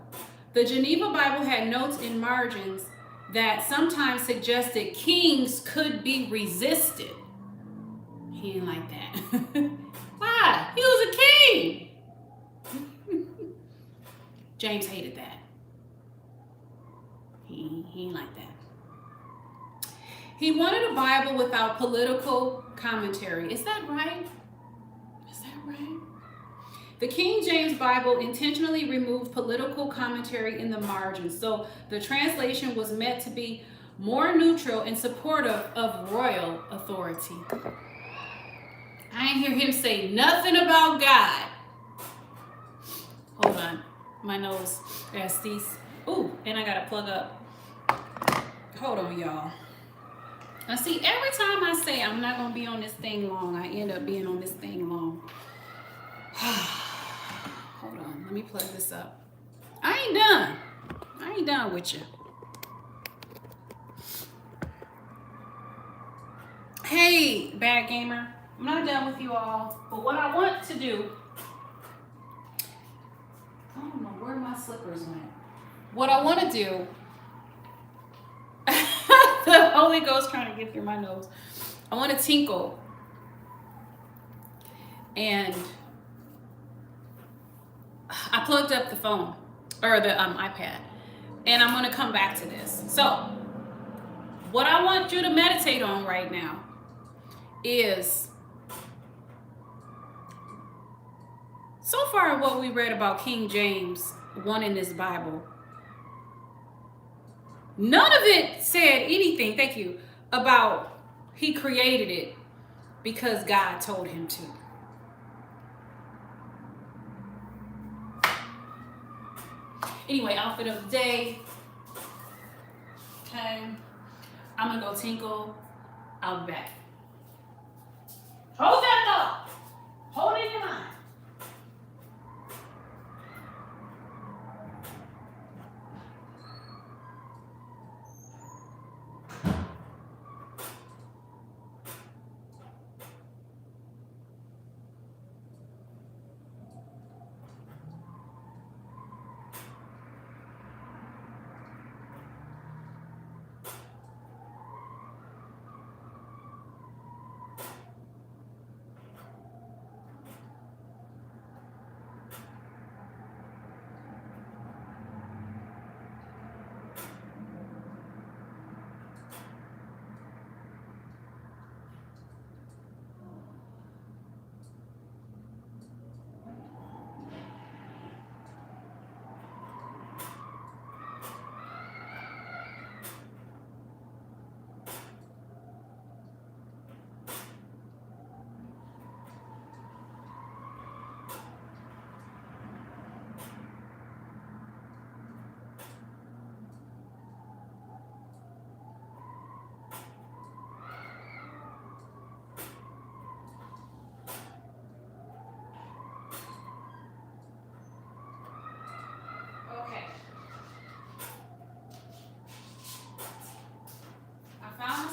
The Geneva Bible had notes in margins that sometimes suggested kings could be resisted. He didn't like that. Why? He was a king. James hated that. He ain't like that. He wanted a Bible without political commentary. Is that right? Is that right? The King James Bible intentionally removed political commentary in the margins, so the translation was meant to be more neutral and supportive of royal authority. I ain't hear him say nothing about God. Hold on. My nose. Ooh, and I gotta plug up. Hold on, y'all. Now, see, every time I say I'm not going to be on this thing long, I end up being on this thing long. Hold on. Let me plug this up. I ain't done. I ain't done with you. Hey, Bad Gamer. I'm not done with you all. But what I want to do... I don't know where my slippers went. What I want to do... The Holy Ghost trying to get through my nose. I want to tinkle. And I plugged up the phone. Or the iPad. And I'm going to come back to this. So, what I want you to meditate on right now is, so far what we read about King James, one in this Bible, none of it said anything, thank you, about he created it because God told him to. Anyway, outfit of the day. Okay. I'm gonna go tinkle. I'll be back. Hold that thought. Hold it in your mind.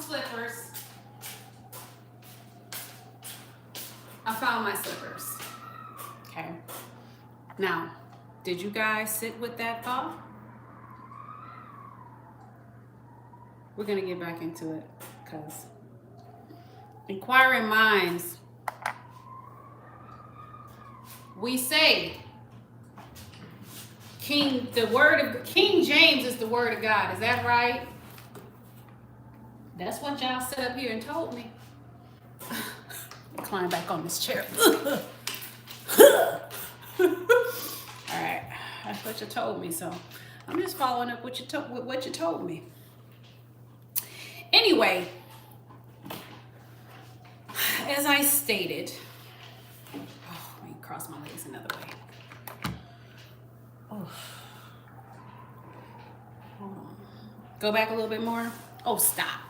Slippers. I found my slippers. Okay. Now, did you guys sit with that thought? We're going to get back into it because inquiring minds, we say King James is the word of God. Is that right? That's what y'all sit up here and told me. Climb back on this chair. All right, that's what you told me. So I'm just following up with what you told me. Anyway, as I stated, let me cross my legs another way. Oh, hold on. Go back a little bit more. Oh, stop.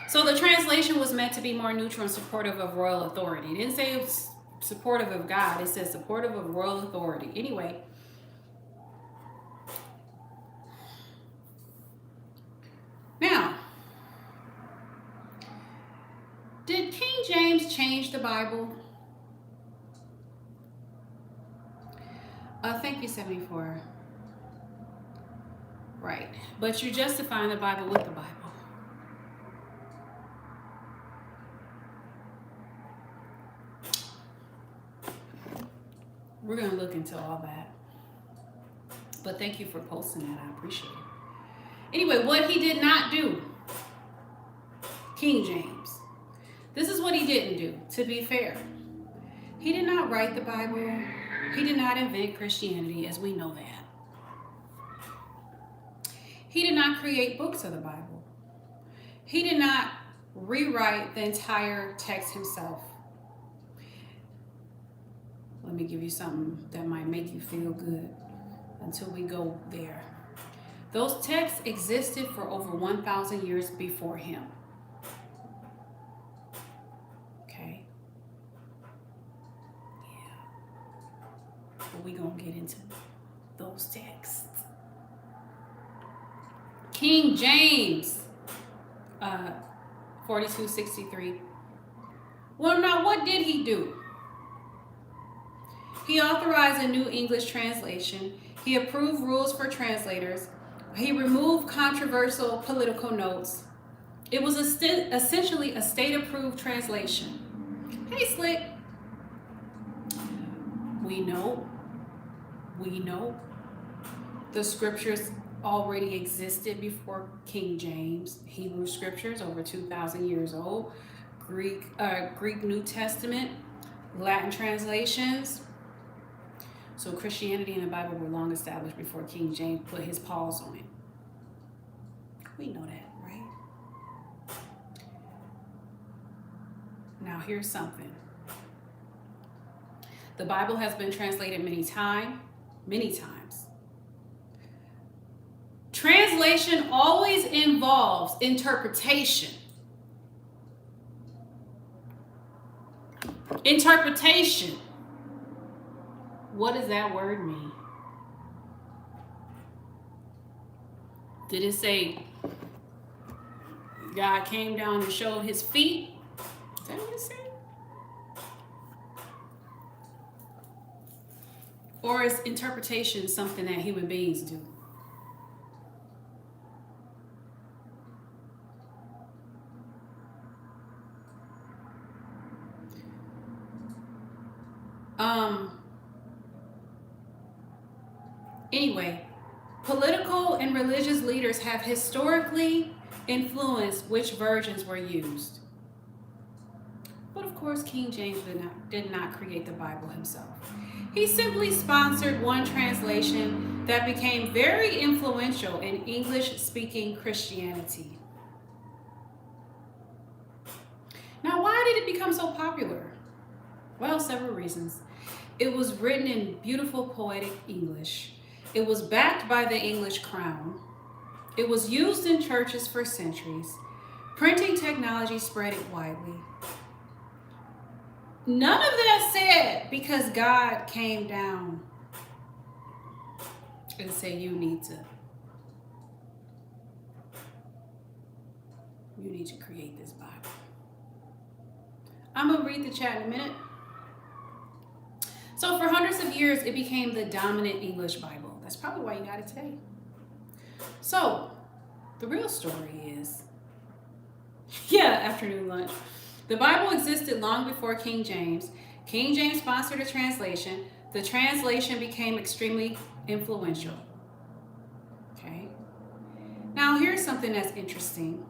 So the translation was meant to be more neutral and supportive of royal authority. It didn't say it was supportive of God. It said supportive of royal authority. Anyway. Now, did King James change the Bible? Thank you, 74. Right. But you're justifying the Bible with the Bible. We're going to look into all that. But thank you for posting that. I appreciate it. Anyway, what he did not do, King James, this is what he didn't do, to be fair. He did not write the Bible. He did not invent Christianity, as we know that. He did not create books of the Bible. He did not rewrite the entire text himself. Let me give you something that might make you feel good until we go there. Those texts existed for over 1,000 years before him. Okay? Yeah. But we're going to get into those texts. King James, 4263. Well, now what did he do? He authorized a new English translation. He approved rules for translators. He removed controversial political notes. It was essentially a state-approved translation. Hey, Slick. We know the scriptures already existed before King James. Hebrew scriptures, over 2,000 years old. Greek New Testament, Latin translations. So Christianity and the Bible were long established before King James put his paws on it. We know that, right? Now here's something. The Bible has been translated many times. Translation always involves interpretation. Interpretation. What does that word mean? Did it say God came down and showed his feet? Is that what it said? Or is interpretation something that human beings do? Anyway, political and religious leaders have historically influenced which versions were used. But of course, King James did not create the Bible himself. He simply sponsored one translation that became very influential in English-speaking Christianity. Now, why did it become so popular? Well, several reasons. It was written in beautiful poetic English. It was backed by the English crown. It was used in churches for centuries. Printing technology spread it widely. None of that said because God came down and said you need to create this Bible. I'm going to read the chat in a minute. So for hundreds of years, it became the dominant English Bible. That's probably why you got it today. So the real story is, afternoon lunch. The Bible existed long before King James. King James sponsored a translation. The translation became extremely influential. Okay. Now here's something that's interesting.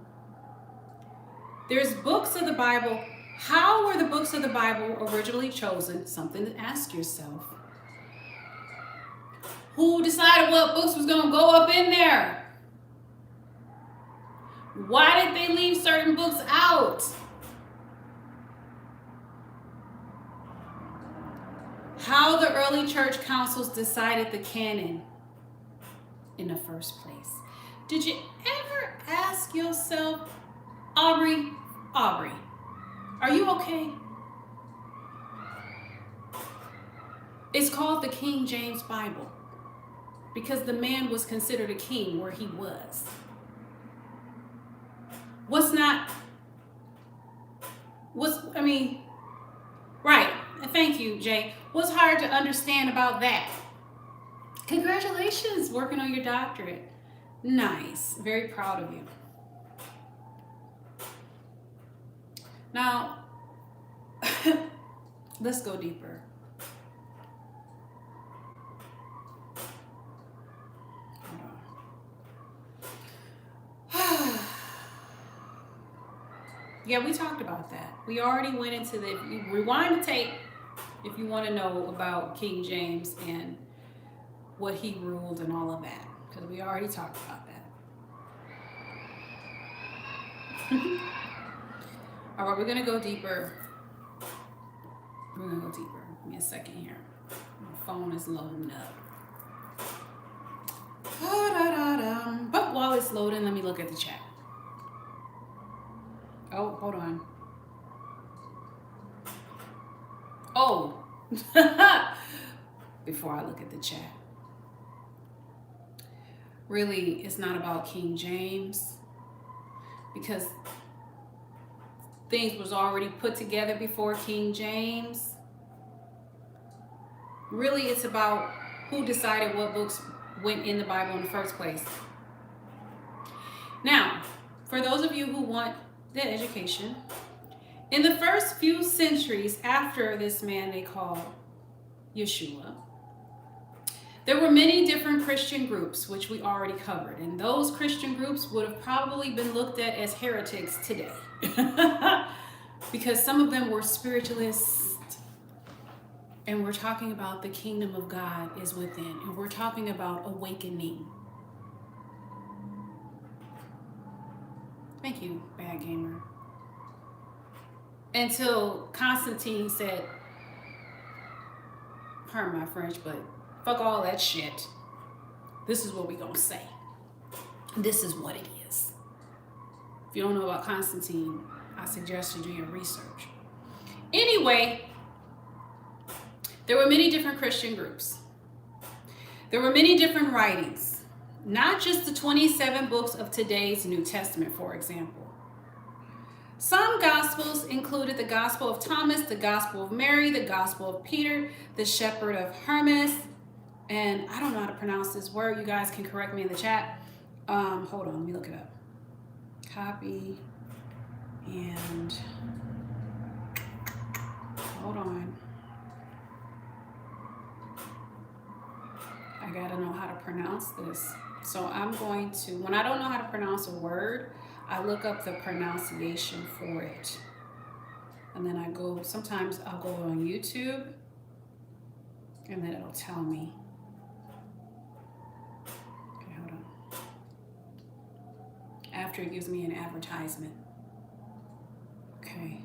There's books of the Bible. How were the books of the Bible originally chosen? Something to ask yourself. Who decided what books was going to go up in there? Why did they leave certain books out? How the early church councils decided the canon in the first place. Did you ever ask yourself, Aubrey, are you okay? It's called the King James Bible because the man was considered a king where he was. Right. Thank you, Jay. What's hard to understand about that? Congratulations, working on your doctorate. Nice. Very proud of you. Now, let's go deeper. Yeah, we talked about that. We already went into the, rewind the tape if you want to know about King James and what he ruled and all of that, because we already talked about that. All right, we're going to go deeper. Give me a second here. My phone is loading up. it's loading, let me look at the chat. Oh, hold on. Oh, before I look at the chat. Really, it's not about King James, because things was already put together before King James. Really, it's about who decided what books went in the Bible in the first place. Now, for those of you who want the education, in the first few centuries after this man they call Yeshua, there were many different Christian groups, which we already covered. And those Christian groups would have probably been looked at as heretics today. Because some of them were spiritualists. And we're talking about the kingdom of God is within. And we're talking about awakening. Thank you, Bad Gamer. Until Constantine said, pardon my French, but fuck all that shit. This is what we gonna say. This is what it is. If you don't know about Constantine, I suggest you do your research. Anyway, there were many different Christian groups. There were many different writings. Not just the 27 books of today's New Testament, for example. Some Gospels included the Gospel of Thomas, the Gospel of Mary, the Gospel of Peter, the Shepherd of Hermas, and I don't know how to pronounce this word. You guys can correct me in the chat. Hold on, let me look it up. Copy and hold on. I gotta know how to pronounce this. So I'm going to, when I don't know how to pronounce a word, I look up the pronunciation for it. And then I go, sometimes I'll go on YouTube and then it'll tell me. Okay, hold on. After it gives me an advertisement. Okay.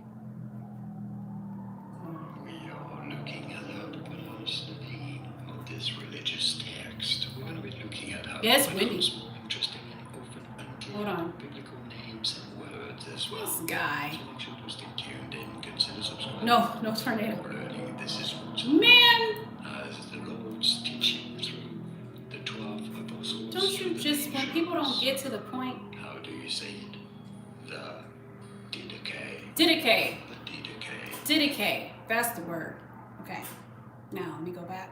We are looking at how to pronounce the name of this religious text. We're going to be looking at how Yes, to Wendy. pronounce more interesting and often Hold on. unclear biblical names and words as well. This guy. So make sure to stay tuned and consider subscribing. No tornado. For learning this is also Man, as the Lord's teaching through the 12 apostles. don't you just, when people don't get to the point. How do you say it? The Didache. Didache. The Didache. Didache. That's the word. Okay. Now, let me go back.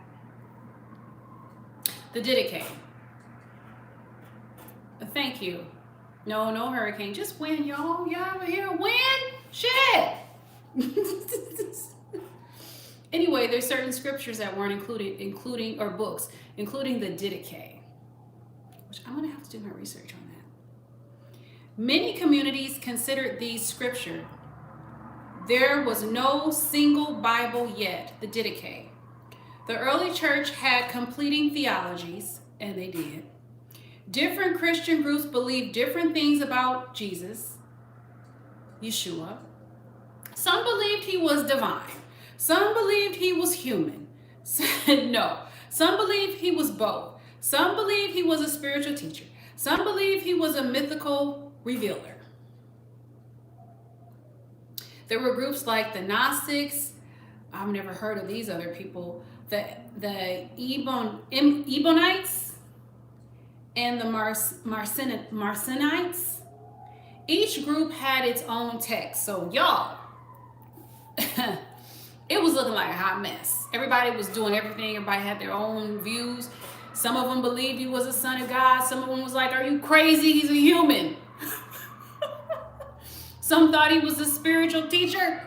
The Didache. Thank you. No hurricane. Just win, y'all. Y'all over here win? Shit. Anyway, there's certain scriptures that weren't including or books, including the Didache, which I'm going to have to do my research on that. Many communities considered these scripture. There was no single Bible yet, the Didache. The early church had completing theologies, and they did. Different Christian groups believed different things about Jesus, Yeshua. Some believed he was divine. Some believed he was human. No. Some believed he was both. Some believed he was a spiritual teacher. Some believed he was a mythical revealer. There were groups like the Gnostics. I've never heard of these other people. The Ebonites and the Marcionites. Each group had its own text. So y'all, it was looking like a hot mess. Everybody was doing everything. Everybody had their own views. Some of them believed he was a son of God. Some of them was like, are you crazy? He's a human. Some thought he was a spiritual teacher.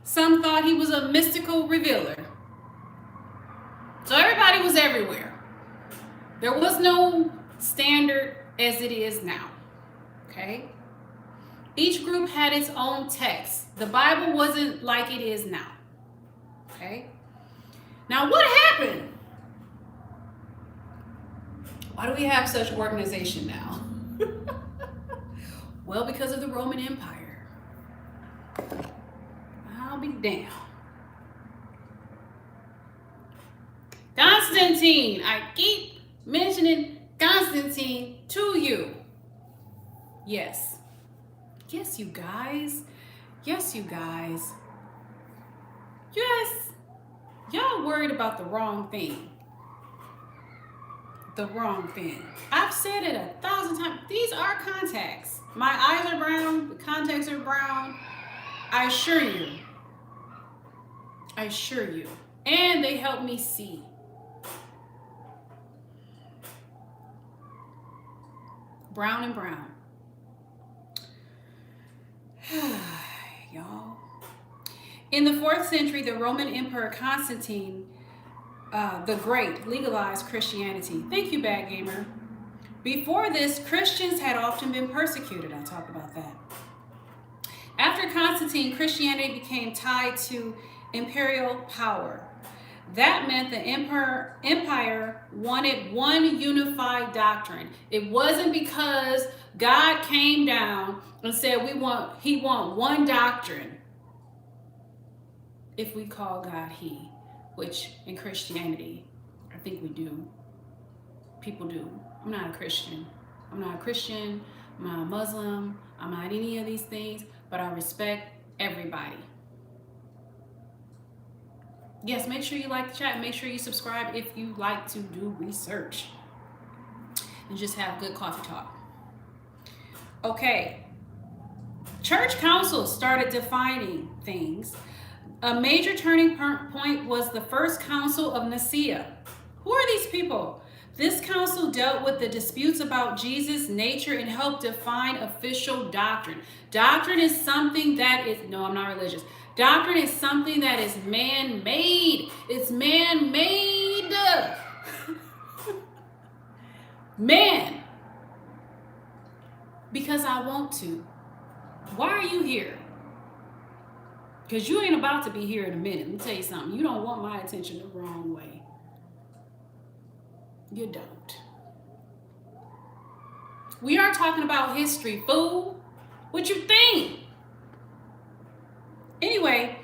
Some thought he was a mystical revealer. So everybody was everywhere. There was no standard as it is now. Okay? Each group had its own text. The Bible wasn't like it is now. Okay? Now, what happened? Why do we have such organization now? Well, because of the Roman Empire. I'll be damned. Constantine. I keep mentioning Constantine to you. Yes. Yes, you guys. Yes, you guys. Yes. Y'all worried about the wrong thing. The wrong thing. I've said it 1,000 times. These are contacts. My eyes are brown. The contacts are brown. I assure you. I assure you. And they help me see. Brown and brown. Y'all. In the 4th century, the Roman Emperor Constantine the Great legalized Christianity. Thank you, Bad Gamer. Before this, Christians had often been persecuted. I'll talk about that. After Constantine, Christianity became tied to imperial power. That meant the empire wanted one unified doctrine. It wasn't because God came down and said he want one doctrine. If we call God he, which in Christianity, I think we do. People do. I'm not a Christian. I'm not a Christian. I'm not a Muslim. I'm not any of these things, but I respect everybody. Yes, make sure you like the chat. Make sure you subscribe if you like to do research and just have good coffee talk. Okay. Church councils started defining things. A major turning point was the First Council of Nicaea. Who are these people? This council dealt with the disputes about Jesus' nature and helped define official doctrine. Doctrine is something that is, no, I'm not religious. Doctrine is something that is man-made. It's man-made. Man. Because I want to. Why are you here? Because you ain't about to be here in a minute. Let me tell you something. You don't want my attention the wrong way. You don't. We are talking about history, fool. What you think? Anyway.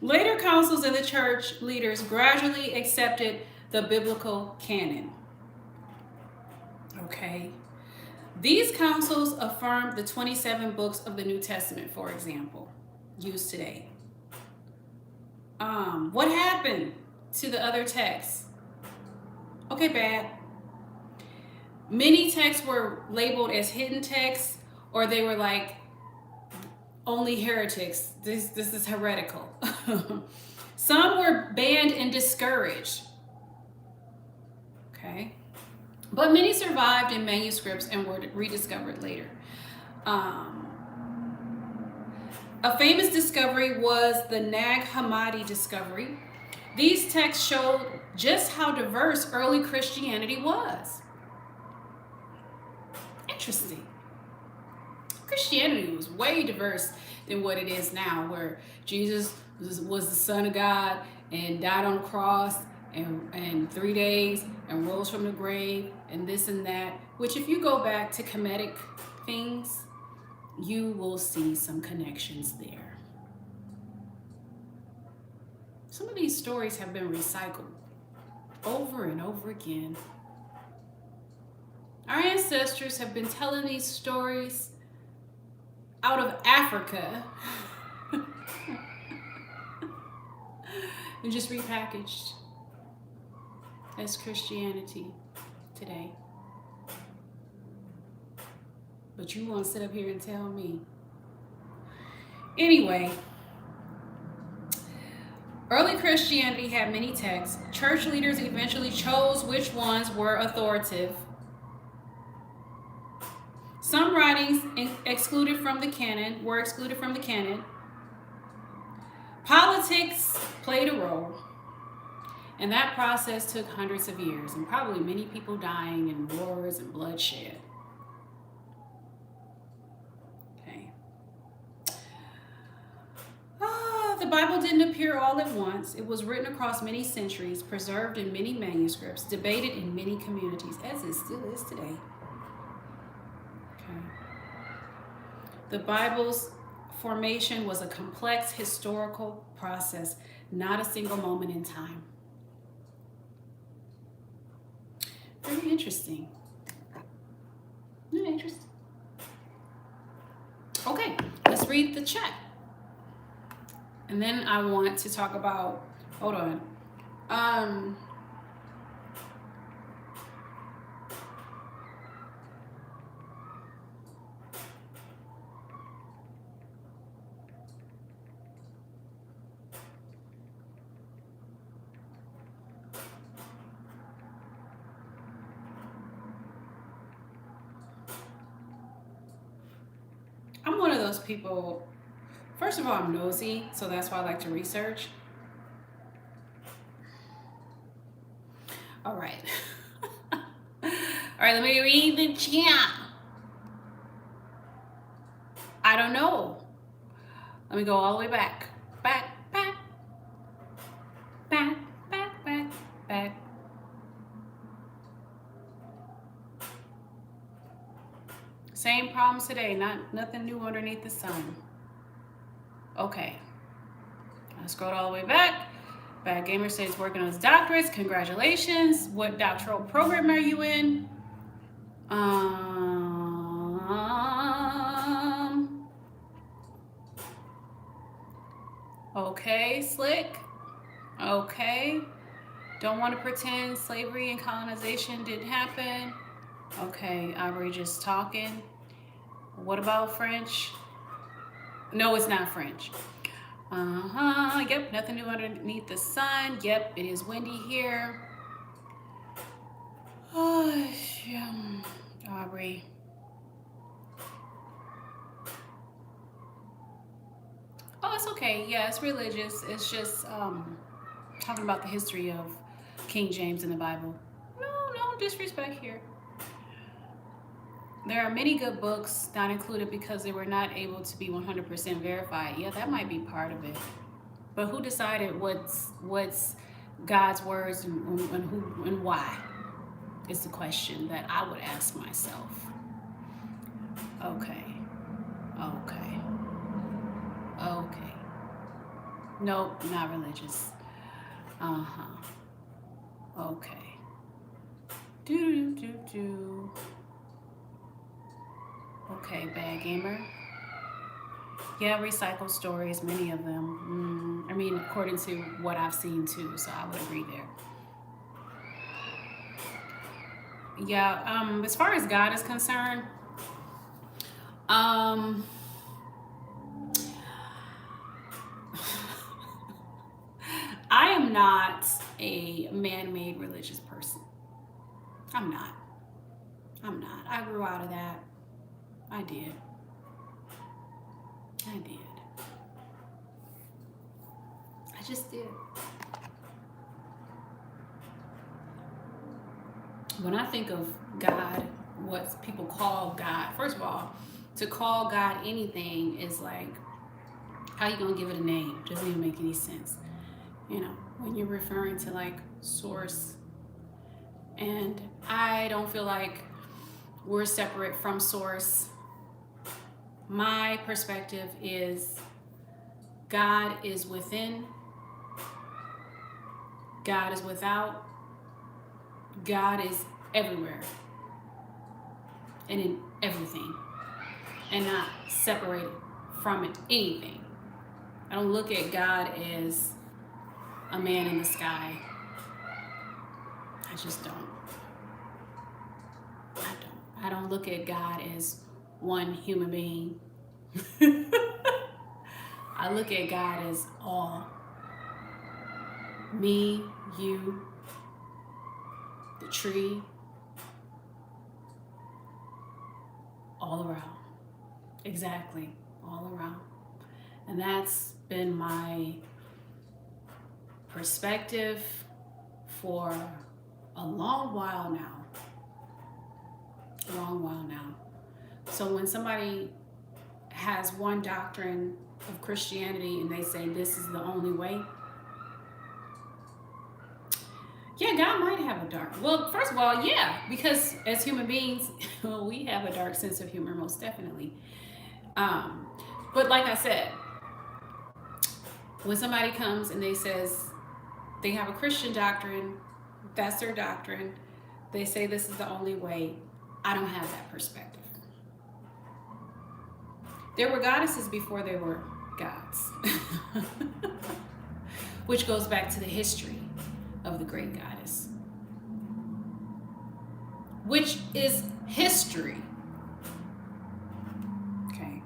Later councils and the church leaders gradually accepted the biblical canon. Okay. These councils affirmed the 27 books of the New Testament, for example, used today. What happened to the other texts? Okay, bad. Many texts were labeled as hidden texts, or they were like only heretics. This is heretical. Some were banned and discouraged. Okay. But many survived in manuscripts and were rediscovered later. A famous discovery was the Nag Hammadi discovery. These texts showed just how diverse early Christianity was. Interesting. Christianity was way diverse than what it is now, where Jesus was the Son of God and died on the cross and 3 days and rose from the grave and this and that, which if you go back to Kemetic things, you will see some connections there. Some of these stories have been recycled over and over again. Our ancestors have been telling these stories out of Africa and just repackaged as Christianity today. But you want to sit up here and tell me. Anyway, early Christianity had many texts. Church leaders eventually chose which ones were authoritative. Some writings were excluded from the canon. Politics played a role. And that process took hundreds of years and probably many people dying in wars and bloodshed. Okay. The Bible didn't appear all at once. It was written across many centuries, preserved in many manuscripts, debated in many communities, as it still is today. Okay. The Bible's formation was a complex historical process, not a single moment in time. Very interesting. Very interesting. Okay, let's read the chat. And then I want to talk about, hold on. I'm one of those people, first of all, I'm nosy, so that's why I like to research. All right. All right, let me read the chat. I don't know. Let me go all the way back. Back. Same problems today, nothing new underneath the sun. Okay. I scrolled all the way back. Bad Gamer says working on his doctorates. Congratulations. What doctoral program are you in? Okay, Slick. Okay. Don't want to pretend slavery and colonization didn't happen. Okay, Aubrey just talking. What about French? No, it's not French. Yep, nothing new underneath the sun. Yep, it is windy here. Oh, yeah. Aubrey. Oh, it's okay. Yeah, it's religious. It's just talking about the history of King James in the Bible. No disrespect here. There are many good books not included because they were not able to be 100% verified. Yeah, that might be part of it. But who decided what's God's words and who and why is the question that I would ask myself. Okay. Nope, not religious. Okay. Okay, Bad Gamer. Yeah, recycle stories, many of them. I mean, according to what I've seen too, so I would agree there. Yeah, as far as God is concerned, I am not a man-made religious person. I'm not. I grew out of that. I did. I just did. When I think of God, what people call God, first of all, to call God anything is like, how you gonna give it a name? Doesn't even make any sense. You know, when you're referring to like source. And I don't feel like we're separate from source. My perspective is God is within, God is without, God is everywhere and in everything and not separated from anything. I don't look at God as a man in the sky. I just don't. I don't look at God as one human being. I look at God as all. Me, you, the tree, all around. Exactly, all around. And that's been my perspective for a long while now. So when somebody has one doctrine of Christianity and they say this is the only way, yeah, God might have a dark. Well, first of all, yeah, because as human beings, we have a dark sense of humor, most definitely. But like I said, when somebody comes and they says they have a Christian doctrine, that's their doctrine, they say this is the only way, I don't have that perspective. There were goddesses before there were gods. Which goes back to the history of the great goddess. Which is history. Okay.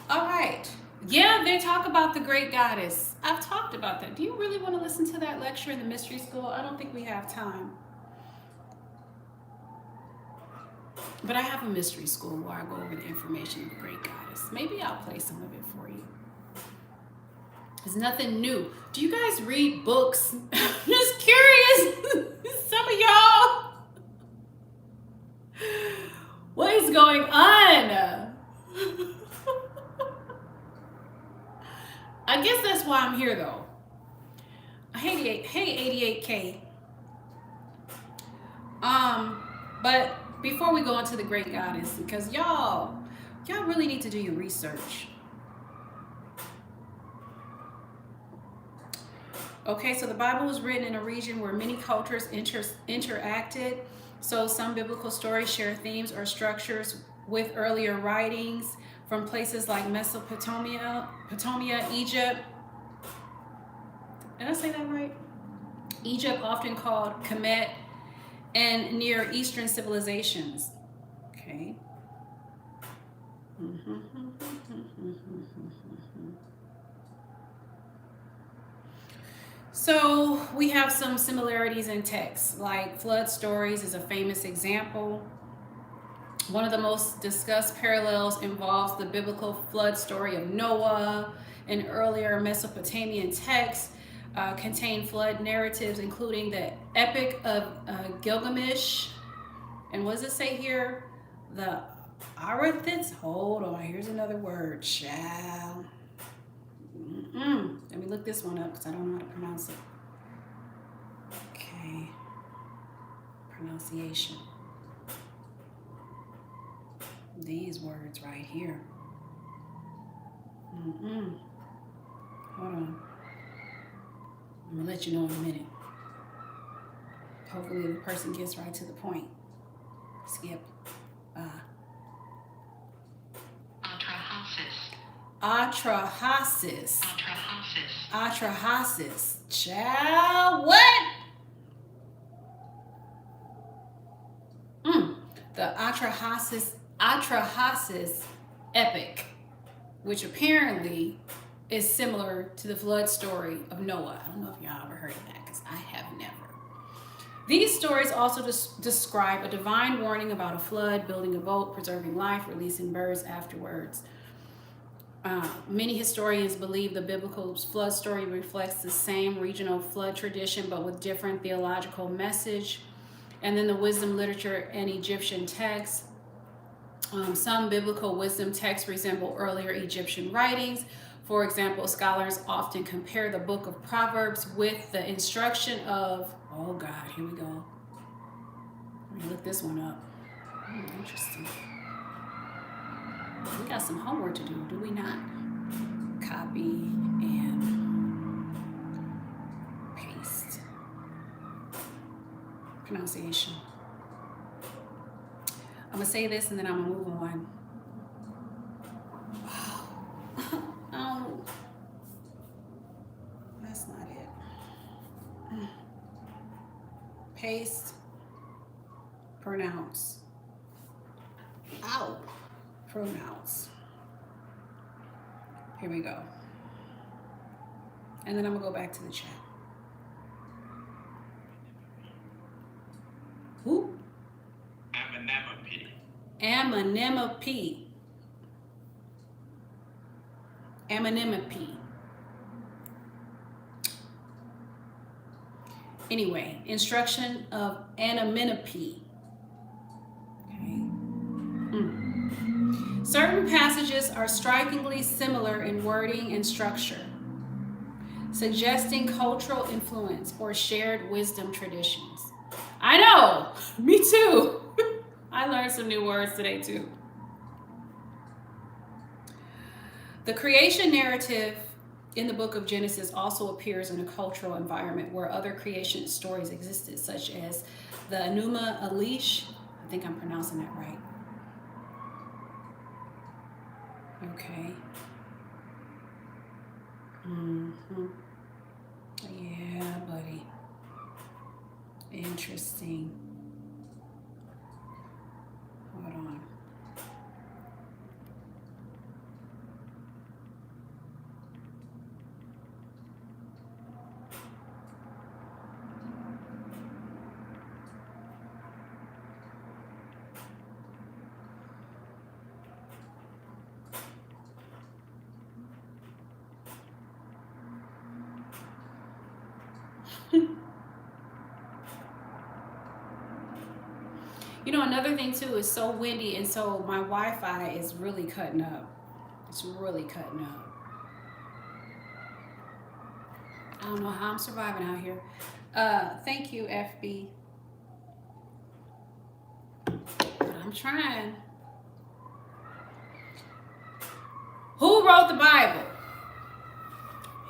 All right. Yeah, they talk about the great goddess. I've talked about that. Do you really want to listen to that lecture in the mystery school? I don't think we have time. But I have a mystery school where I go over the information of the great goddess. Maybe I'll play some of it for you. It's nothing new. Do you guys read books? Just curious. Some of y'all. What is going on? I guess that's why I'm here though. Hey 88K. But before we go into the great goddess, because y'all really need to do your research. Okay, so the Bible was written in a region where many cultures interacted. So some biblical stories share themes or structures with earlier writings from places like Mesopotamia, Egypt. Did I say that right? Egypt, often called Kemet, and Near Eastern civilizations. Okay. So we have some similarities in texts, like flood stories is a famous example. One of the most discussed parallels involves the biblical flood story of Noah. And earlier Mesopotamian texts contain flood narratives, including the Epic of Gilgamesh. And what does it say here? The Arathids. Hold on, here's another word. Shall. Let me look this one up because I don't know how to pronounce it. Okay. Pronunciation. These words right here. Hold on. I'm gonna let you know in a minute. Hopefully the person gets right to the point. Skip. Atrahasis. Child, what? The Atrahasis epic, which apparently is similar to the flood story of Noah. I don't know if y'all ever heard of that, because I have never. These stories also describe a divine warning about a flood, building a boat, preserving life, releasing birds afterwards. Many historians believe the biblical flood story reflects the same regional flood tradition, but with different theological message. And then the wisdom literature and Egyptian texts. Some biblical wisdom texts resemble earlier Egyptian writings. For example, scholars often compare the book of Proverbs with the instruction of, oh God, here we go. Let me look this one up. Interesting. We got some homework to do we not? Copy and paste. Pronunciation. I'm gonna say this and then I'm gonna move on. Oh, that's not it. Paste. Pronounce. Ow. Pronounce. Here we go. And then I'm gonna go back to the chat. Who? Amanemapi. Anyway, instruction of Amenemope. Okay. Certain passages are strikingly similar in wording and structure, suggesting cultural influence or shared wisdom traditions. I know, me too. I learned some new words today too. The creation narrative in the book of Genesis also appears in a cultural environment where other creation stories existed, such as the Enuma Elish. I think I'm pronouncing that right. Okay. Yeah, buddy. Interesting. Hold on. You know, another thing too is so windy, and so my Wi-Fi is really cutting up. It's really cutting up. I don't know how I'm surviving out here. Thank you, FB. But I'm trying. Who wrote the Bible?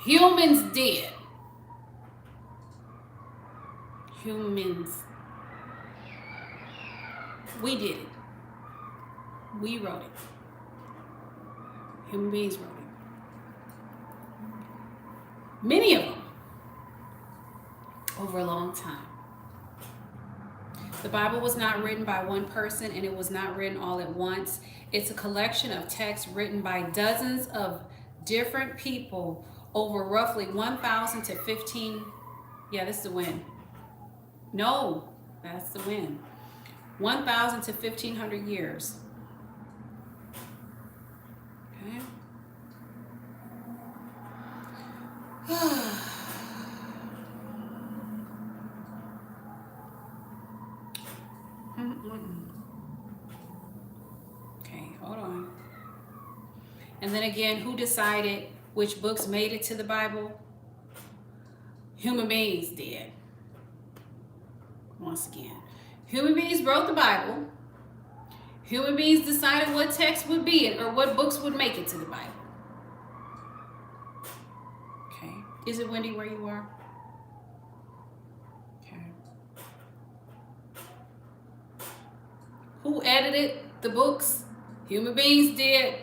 Humans did. Humans. We did it. We wrote it. Human beings wrote it. Many of them. Over a long time. The Bible was not written by one person, and it was not written all at once. It's a collection of texts written by dozens of different people over roughly 1,000 to 15. Yeah, this is the wind. No, that's the wind. 1,000 to 1,500 years. Okay. Okay, hold on. And then again, who decided which books made it to the Bible? Human beings did. Once again, human beings wrote the Bible. Human beings decided what text would be it or what books would make it to the Bible. Okay. Is it windy where you are? Okay. Who edited the books? Human beings did.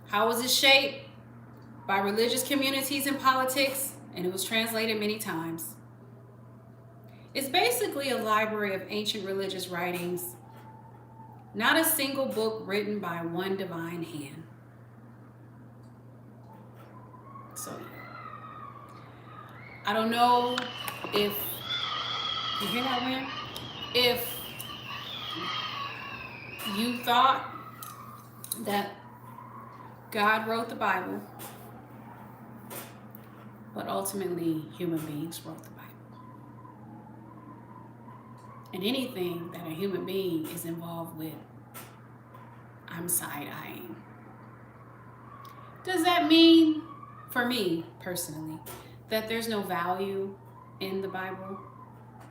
How was it shaped? By religious communities and politics, and it was translated many times. It's basically a library of ancient religious writings, not a single book written by one divine hand. So, I don't know if you hear that wind? If you thought that God wrote the Bible, but ultimately human beings wrote the Bible. And anything that a human being is involved with, I'm side-eyeing. Does that mean, for me personally, that there's no value in the Bible?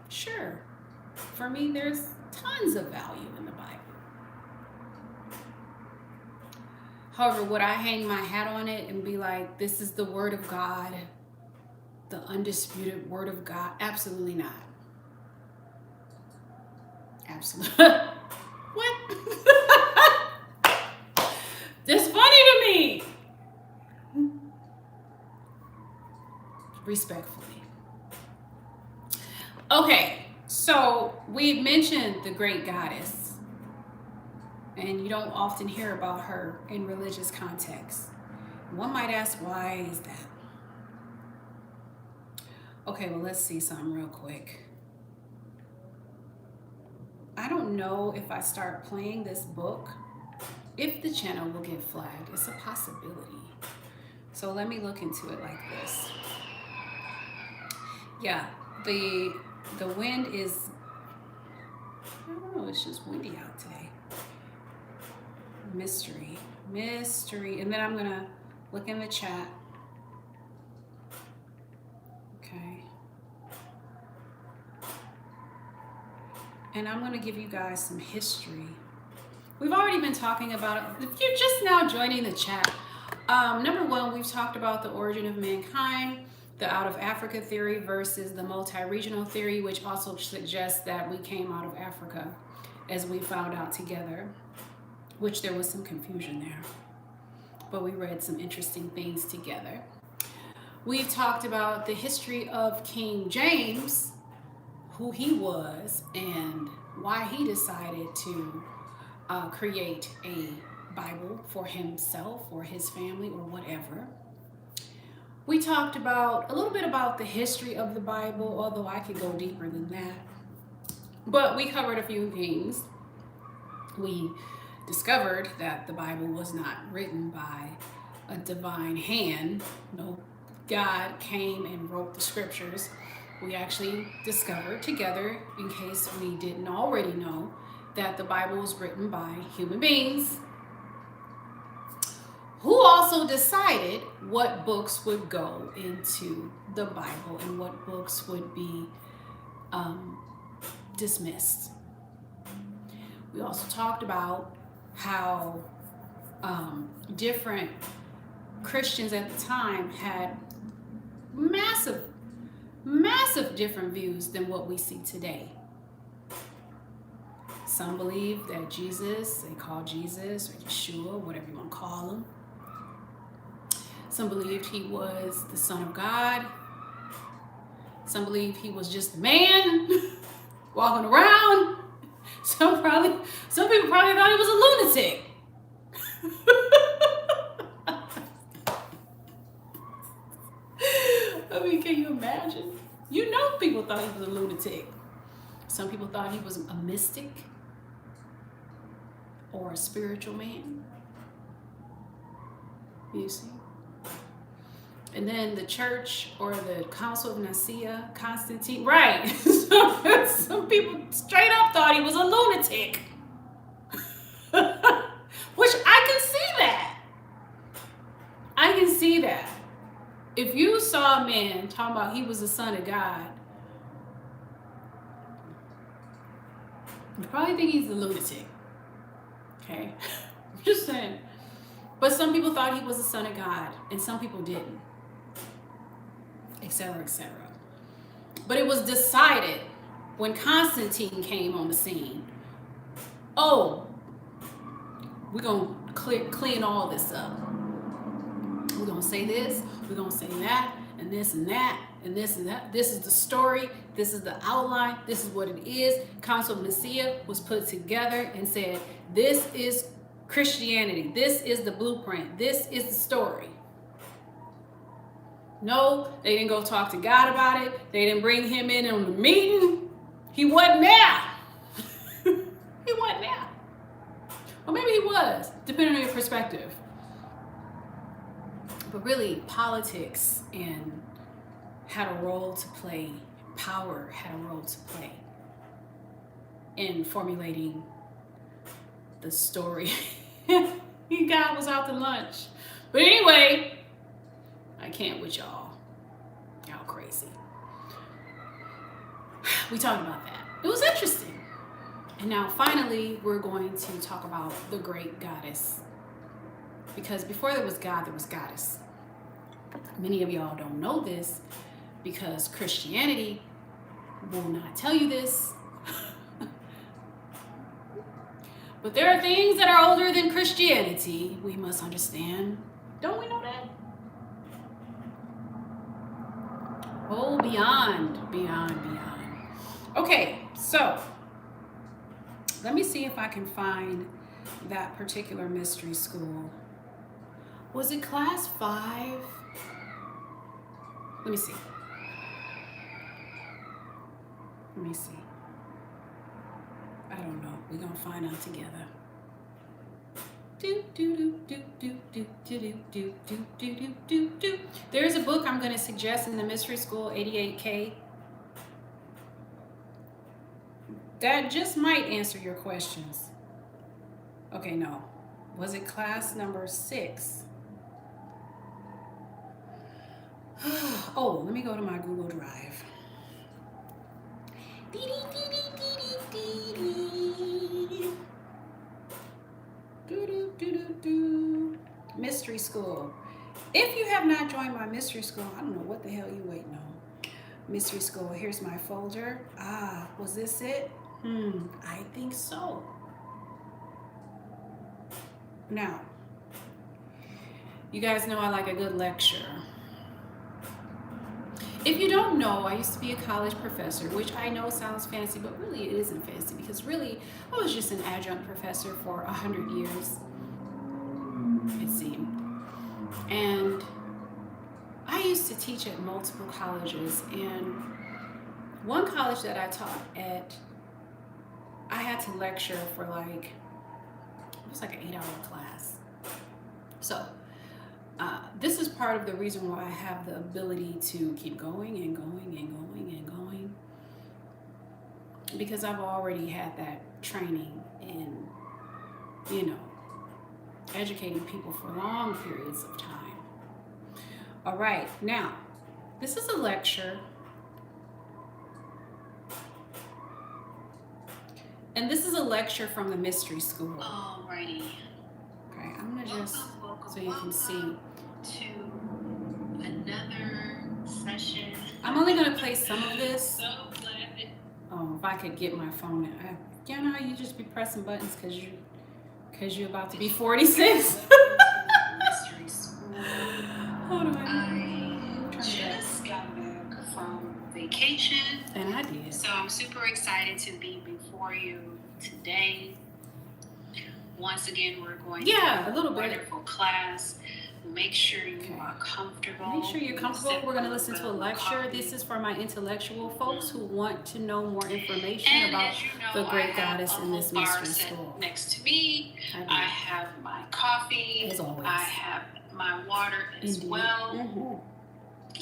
Sure. For me, there's tons of value in the Bible. However, would I hang my hat on it and be like, this is the word of God, the undisputed word of God? Absolutely not. Absolutely. What? That's funny to me. Respectfully. Okay, so we've mentioned the great goddess, and you don't often hear about her in religious context. One might ask, why is that? Okay, well, let's see something real quick. I don't know if I start playing this book, if the channel will get flagged. It's a possibility. So let me look into it like this. Yeah, the wind is, I don't know, it's just windy out today. Mystery. And then I'm gonna look in the chat. Okay. And I'm going to give you guys some history. We've already been talking about it. If you're just now joining the chat, Number one, we've talked about the origin of mankind, the out of Africa theory versus the multi-regional theory, which also suggests that we came out of Africa, as we found out together, which there was some confusion there. But we read some interesting things together. We've talked about the history of King James, who he was, and why he decided to create a Bible for himself or his family or whatever. We talked about a little bit about the history of the Bible, although I could go deeper than that. But we covered a few things. We discovered that the Bible was not written by a divine hand. No, God came and wrote the scriptures. We actually discovered together, in case we didn't already know, that the Bible was written by human beings who also decided what books would go into the Bible and what books would be dismissed. We also talked about how different Christians at the time had massive different views than what we see today. Some believe that Jesus, they call Jesus or Yeshua, whatever you want to call him. Some believed he was the Son of God. Some believed he was just a man walking around. Some people probably thought he was a lunatic. I mean, can you imagine? You know, people thought he was a lunatic. Some people thought he was a mystic or a spiritual man. You see? And then the church or the Council of Nicaea, Constantine, right? Some people straight up thought he was a lunatic. Which I can see that. I can see that. If you saw a man talking about he was the Son of God, you probably think he's a lunatic. Okay? I'm just saying. But some people thought he was the Son of God, and some people didn't. Etc., etc. But it was decided when Constantine came on the scene, oh, we're going to clean all this up. We're going to say this, we're going to say that, and this and that, and this and that. This is the story, this is the outline, this is what it is. Council of Nicaea was put together and said, this is Christianity, this is the blueprint, this is the story. No, they didn't go talk to God about it. They didn't bring him in on the meeting. He wasn't there. He wasn't there. Or maybe he was, depending on your perspective. But really, politics and had a role to play. Power had a role to play in formulating the story. God was out to lunch. But anyway, I can't with y'all. Y'all crazy. We talked about that. It was interesting. And now finally, we're going to talk about the great goddess. Because before there was God, there was goddess. Many of y'all don't know this because Christianity will not tell you this. But there are things that are older than Christianity, we must understand. Don't we know that? Oh, beyond. Okay, so let me see if I can find that particular mystery school. Was it class 5? Let me see. I don't know. We're going to find out together. There's a book I'm going to suggest in the mystery school, 88K. That just might answer your questions. Okay, no. Was it class number 6? Oh, let me go to my Google Drive. mystery school. If you have not joined my mystery school, I don't know what the hell you waiting on. Mystery school, here's my folder. Ah, was this it? I think so. Now, you guys know I like a good lecture. If you don't know, I used to be a college professor, which I know sounds fancy, but really it isn't fancy, because really I was just an adjunct professor for 100 years, it seemed. And I used to teach at multiple colleges, and one college that I taught at, I had to lecture for like, it was like an 8-hour class. So this is part of the reason why I have the ability to keep going and going and going and going, because I've already had that training in, you know, educating people for long periods of time. All right, now, this is a lecture, and this is a lecture from the Mystery School. Alrighty. Okay, I'm gonna just, so you can see. To another session. I'm only gonna play some of this. So glad that If I could get my phone, you know how you just be pressing buttons because you're about to be 46. mystery school. Hold on. I just got back from vacation. And I did. So I'm super excited to be before you today. Once again, we're going to Yeah, a little bit. wonderful class. Make sure you Okay. are comfortable. Make sure you're comfortable. Sit We're going to with listen a to a lecture. coffee. This is for my intellectual folks who want to know more information And about as you know, the great I have goddess a in this whole bar mystery set school. next to me. I do. I have my coffee. As always. I have my water as Indeed. well. Mhm.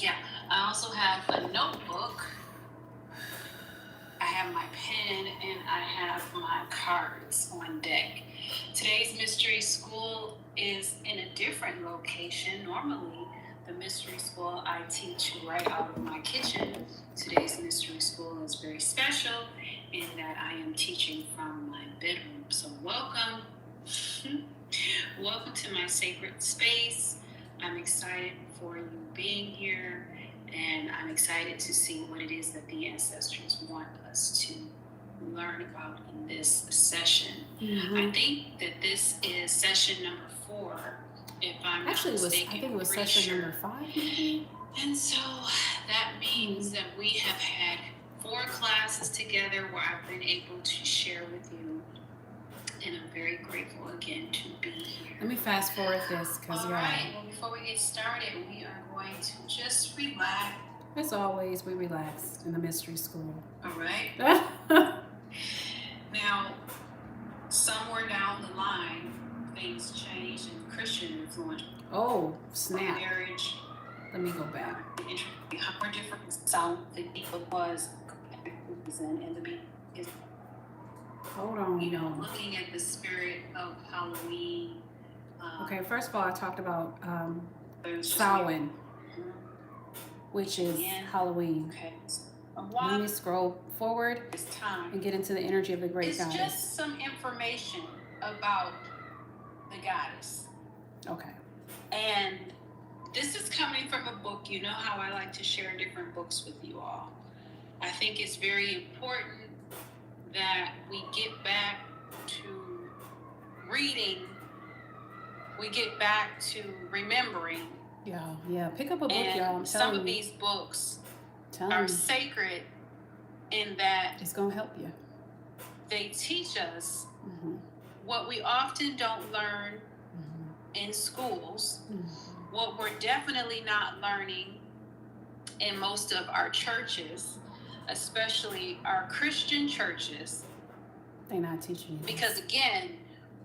Yeah. I also have a notebook. I have my pen and I have my cards on deck. Today's mystery school is in a different location. Normally, the mystery school I teach right out of my kitchen. Today's mystery school is very special in that I am teaching from my bedroom. So welcome. Welcome to my sacred space. I'm excited for you being here, and I'm excited to see what it is that the ancestors want us to learn about in this session. I think that this is session number 4, if I'm Actually, not it was. mistaken. I think it was Pretty session sure. number 5, maybe. And so that means that we have had 4 classes together where I've been able to share with you, and I'm very grateful again to be here. Let me fast forward this because All right, well, before we get started, we are going to just relax. as always, we relax in the mystery school. All right. Now, somewhere down the line, things changed in Christian influence. Oh, snap. Marriage, Let me go back. how different sound the people was in the beginning. Hold on. You know, looking at the spirit of Halloween. Okay, first of all, I talked about there's just- Samhain, which is Yeah. Halloween. Okay. Let me scroll forward It's time. and get into the energy of the great It's goddess. just some information about the goddess. Okay. And this is coming from a book. You know how I like to share different books with you all. I think it's very important that we get back to reading. We get back to remembering. Yeah. Pick up a book, y'all. I'm And some telling of you. these books Telling are you. sacred in that It's gonna help you. they teach us Mm-hmm. what we often don't learn Mm-hmm. in schools, Mm-hmm. what we're definitely not learning in most of our churches, especially our Christian churches, They're not teaching you. because again,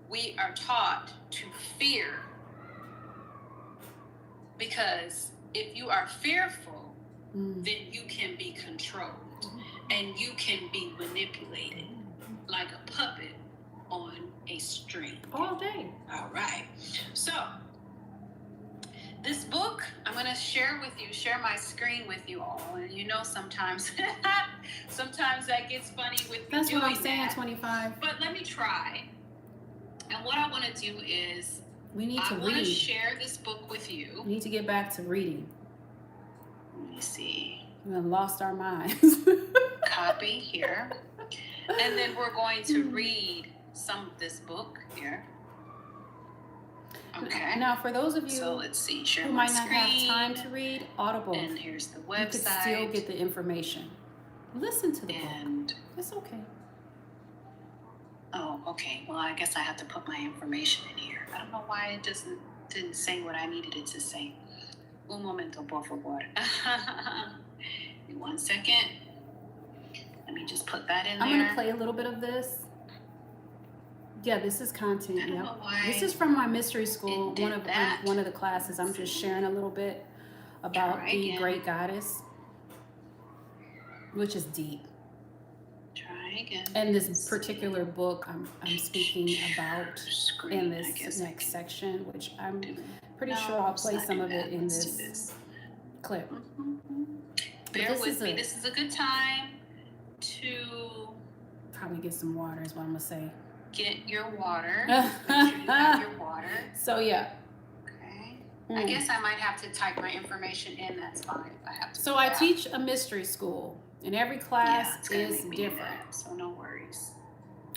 we are taught to fear. Because if you are fearful, Mm-hmm. then you can be controlled and you can be manipulated like a puppet on a string. All day. All right. So, this book, I'm going to share my screen with you all. And you know, sometimes that gets funny with me That's what I'm doing saying, that. 25. But let me try. And what I want to do is We need to I want to read. share this book with you. We need to get back to reading. Let me see. We have lost our minds. Copy here. And then we're going to read some of this book here. Okay. Now, for those of you So let's see. Share who my might not screen. have time to read, Audible. And here's the website. You could still get the information. Listen to the And book. It's okay. oh, okay. Well, I guess I have to put my information in here. I don't know why it didn't say what I needed it to say. Un momento, por favor. In 1 second. Let me just put that in there. I'm going to play a little bit of this. Yeah, this is content. I don't know why This is from my mystery school, it did that. one of the classes. I'm just sharing a little bit about Try the again. great goddess, which is deep. Try again. And this particular book I'm speaking about Screen, in I this guess I next can section, which I'm do. pretty No, sure I'll let's play not some do of it that. in Let's do this clip. Bear this with is me. a- This is a good time to Probably get some water is what I'm gonna say. get your water. Make sure you have your water. So yeah. Okay. I Mm. guess I might have to type my information in. That's fine. If I have to. So do I that. teach a mystery school, and every Yeah, class it's gonna is make me do different. that, so no worries.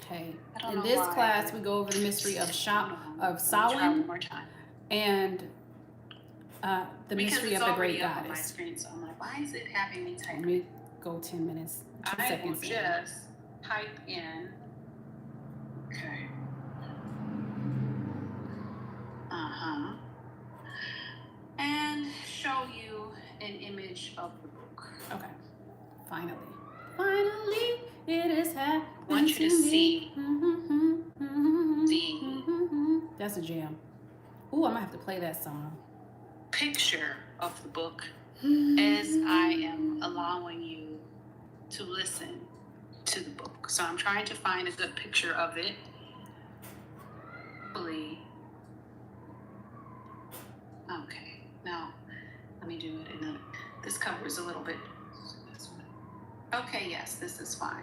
Okay. I don't In know this why, class, but- we go over the mystery of Let me try Samhain one more time. and the Because mystery it's of the already great up on my goddess. screen, so I'm like, why is it having me type? Let me go 10 minutes, 2 I will seconds in. just type in. Okay. And show you an image of the book. Okay. Finally, it is happening. I want you to see That's a jam. Ooh, I'm gonna have to play that song. Picture of the book as I am allowing you to listen to the book. So I'm trying to find a good picture of it. Hopefully. Okay, now let me do it in a, this cover is a little bit. Okay, yes, this is fine.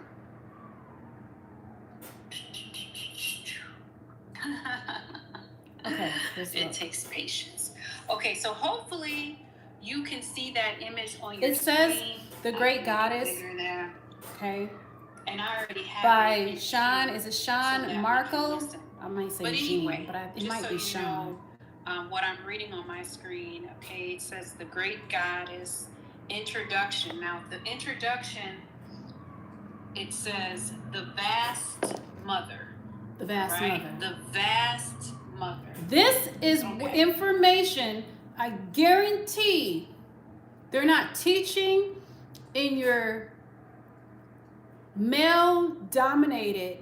Okay, let's It look. takes patience. Okay, so hopefully you can see that image on your It says screen. The Great I can Goddess. make it bigger there. Okay. And I already have By it in Sean, here, is it so Sean that we can Marco? listen. I might say But Jean, anyway, but it just might so be you Sean. know, what I'm reading on my screen, okay, it says The Great Goddess Introduction. Now, the introduction, it says the Vast Mother. The Vast Right? Mother. The Vast Mother. This is Okay. information I guarantee they're not teaching in your male-dominated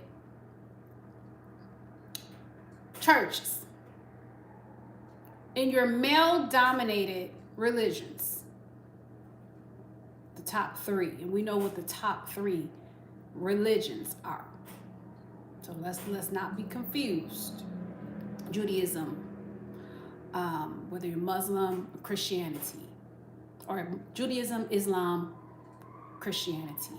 churches, in your male-dominated religions. The top 3, and we know what the top 3 religions are. So let's not be confused. Judaism, whether you're Muslim, or Christianity, or Judaism, Islam, Christianity.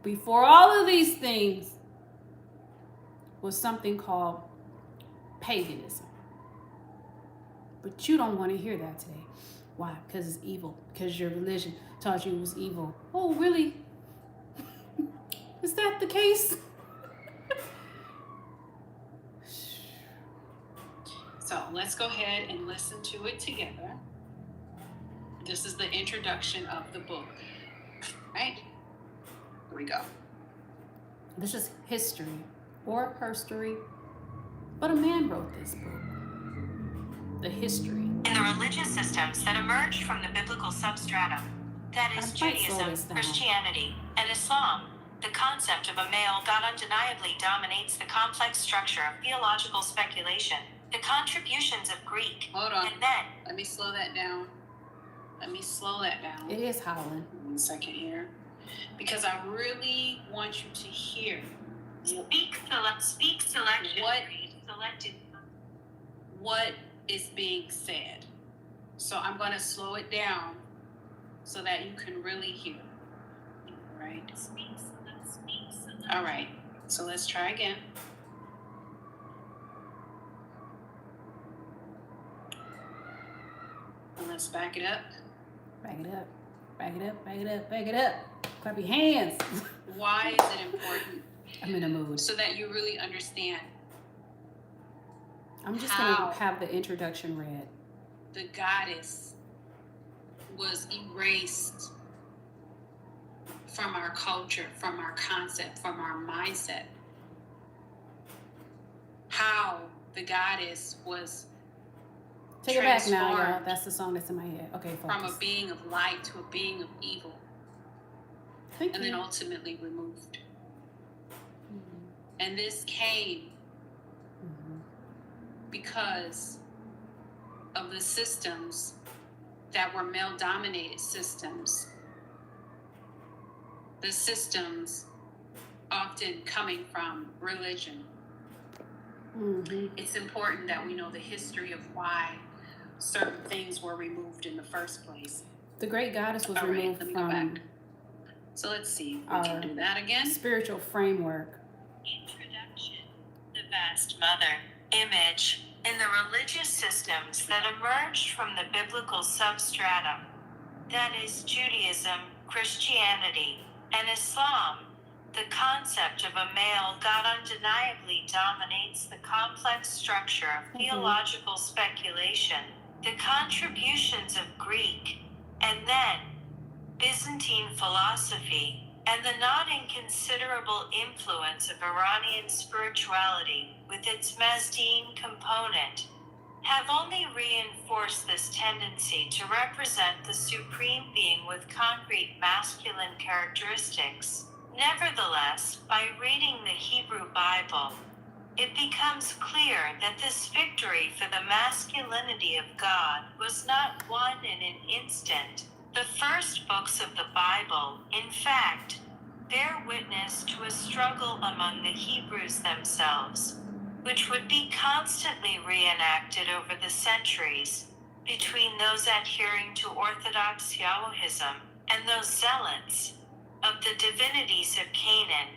Before all of these things was something called paganism. But you don't want to hear that today. Why? Because it's evil. Because your religion taught you it was evil. Oh, really? Is that the case? So let's go ahead and listen to it together. This is the introduction of the book. Right? Here we go. This is history or herstory, but a man wrote this book. The history. In the religious systems that emerged from the biblical substratum, that is I might slow Judaism, this down. Christianity, and Islam, the concept of a male God undeniably dominates the complex structure of theological speculation. The contributions of Greek Hold on. and then Let me slow that down. It is howling. 1 second here. Because I really want you to hear speak selection What? selected. what is being said. So I'm going to slow it down so that you can really hear. All right. Speak selection. All right, so let's try again. And let's back it up. Back it up. Back it up. Back it up. Back it up. Clap your hands. Why is it important? I'm in a mood. So that you really understand. I'm just how going to have the introduction read. The goddess was erased from our culture, from our concept, from our mindset. How the goddess was Take it back now, y'all. transformed That's the song that's in my head. Okay, focus. from a being of light to a being of evil, Thank and you. then ultimately removed. Mhm. And this came Mhm. because of the systems that were male-dominated systems. The systems often coming from religion. Mhm. It's important that we know the history of why certain things were removed in the first place. The great goddess was All right, removed let me go from back. So let's see if we our can do that again. spiritual framework. Introduction. The vast mother image in the religious systems that emerged from the biblical substratum, that is Judaism, Christianity, and Islam. The concept of a male God undeniably dominates the complex structure of theological speculation. The contributions of Greek and then Byzantine philosophy and the not inconsiderable influence of Iranian spirituality with its Mazdine component have only reinforced this tendency to represent the supreme being with concrete masculine characteristics. Nevertheless, by reading the Hebrew Bible, it becomes clear that this victory for the masculinity of God was not won in an instant. The first books of the Bible, in fact, bear witness to a struggle among the Hebrews themselves, which would be constantly reenacted over the centuries between those adhering to Orthodox Yahwism and those zealots of the divinities of Canaan,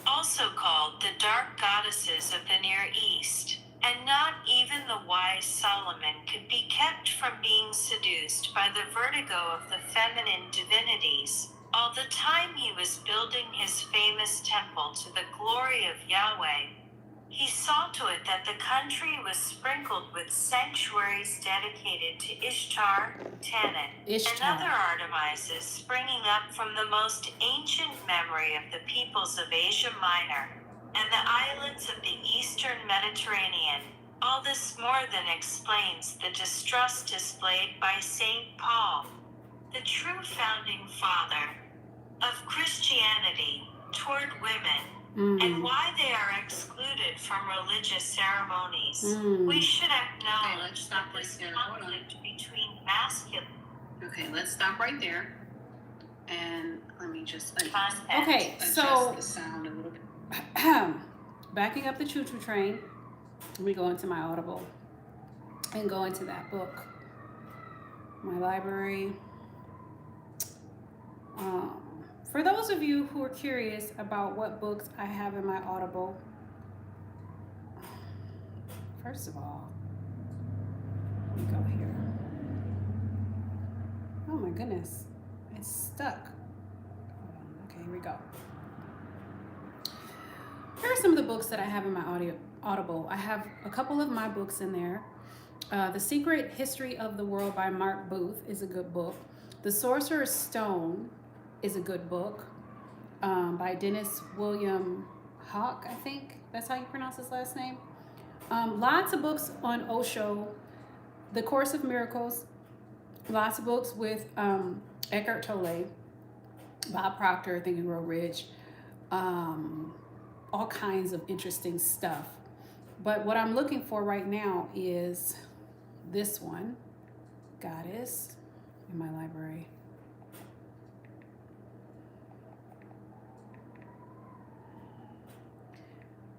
also called the dark goddesses of the Near East. And not even the wise Solomon could be kept from being seduced by the vertigo of the feminine divinities, all the time he was building his famous temple to the glory of Yahweh. He saw to it that the country was sprinkled with sanctuaries dedicated to Ishtar, Tanit, and other Artemises springing up from the most ancient memory of the peoples of Asia Minor and the islands of the eastern Mediterranean. All this more than explains the distrust displayed by St. Paul, the true founding father of Christianity, toward women, and why they are excluded from religious ceremonies. We should acknowledge that this conflict between masculine... Okay, let's stop right there. And let me just Okay, adjust so the sound a little bit. Backing up the choo-choo train, we go into my Audible and go into that book, my library. For those of you who are curious about what books I have in my Audible, first of all, let me go here. Oh my goodness, it's stuck. Hold on. Okay, here we go. Here are some of the books that I have in my Audible. I have a couple of my books in there. The Secret History of the World by Mark Booth is a good book. The Sorcerer's Stone is a good book by Dennis William Hawk, I think that's how you pronounce his last name. Lots of books on Osho, The Course of Miracles, lots of books with Eckhart Tolle, Bob Proctor, Think and Grow Rich, all kinds of interesting stuff. But what I'm looking for right now is this one, Goddess, in my library.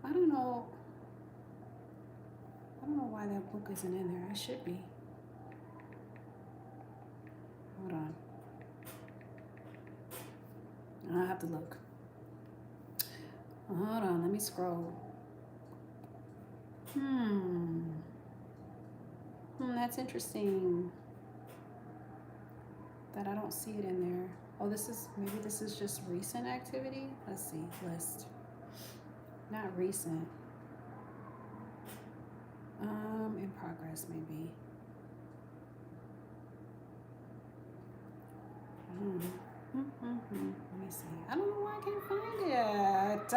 I don't know why that book isn't in there. It should be. Hold on. I'll have to look. Hold on, let me scroll. That's interesting that I don't see it in there. Oh, maybe this is just recent activity. Let's see, list. Not recent. In progress, maybe. Let me see. I don't know why I can't find it.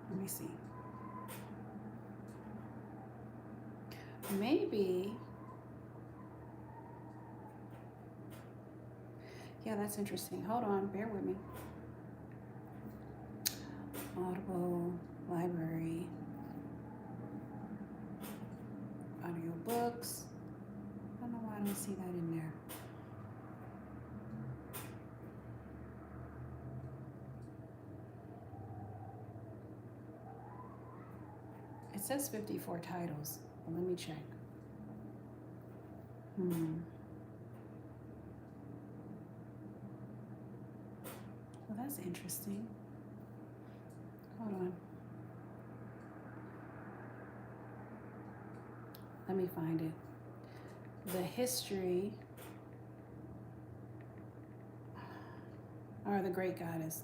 Let me see. Maybe. Yeah, that's interesting. Hold on, bear with me. Audible, library, audiobooks. I don't know why I don't see that in there. It says 54 titles, but let me check. Well, that's interesting. Hold on. Let me find it. The history, or the great goddess,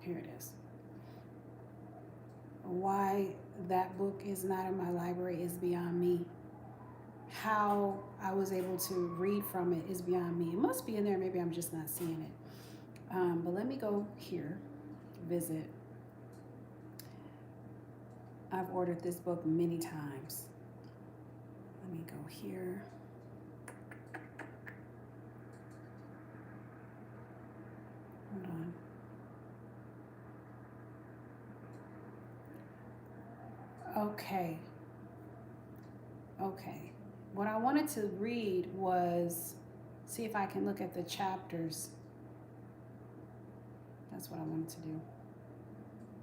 here it is. Why that book is not in my library is beyond me. How I was able to read from it is beyond me. It must be in there. Maybe I'm just not seeing it. But let me go here, visit. I've ordered this book many times. Let me go here. Hold on. Okay. What I wanted to read was, see if I can look at the chapters. That's what I wanted to do.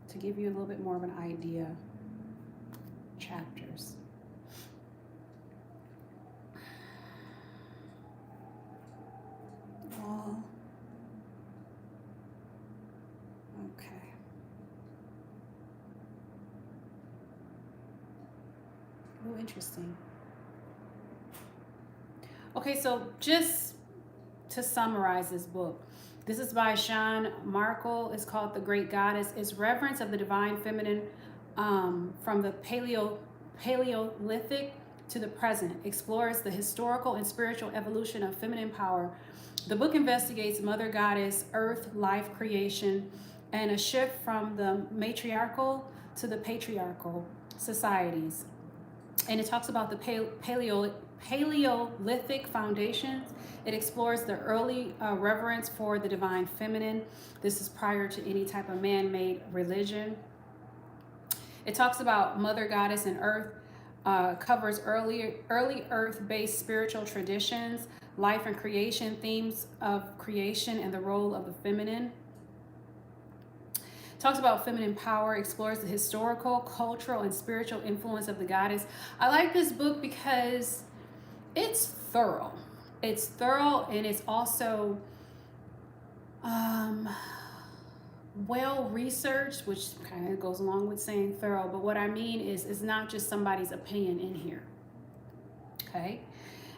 To give you a little bit more of an idea. Chapters. Well, okay. Oh, interesting. Okay, so just to summarize this book, this is by Sean Markle. It's called The Great Goddess. It's reverence of the divine feminine from the Paleolithic to the present. Explores the historical and spiritual evolution of feminine power. The book investigates Mother Goddess, Earth, life, creation, and a shift from the matriarchal to the patriarchal societies. And it talks about the Paleolithic foundations. It explores the early reverence for the divine feminine. This is prior to any type of man-made religion. It talks about Mother Goddess and Earth, covers early Earth-based spiritual traditions, life and creation, themes of creation and the role of the feminine. Talks about feminine power, explores the historical, cultural, and spiritual influence of the goddess. I like this book because it's thorough. It's thorough, and it's also well researched, which kind of goes along with saying thorough. But what I mean is, it's not just somebody's opinion in here. Okay,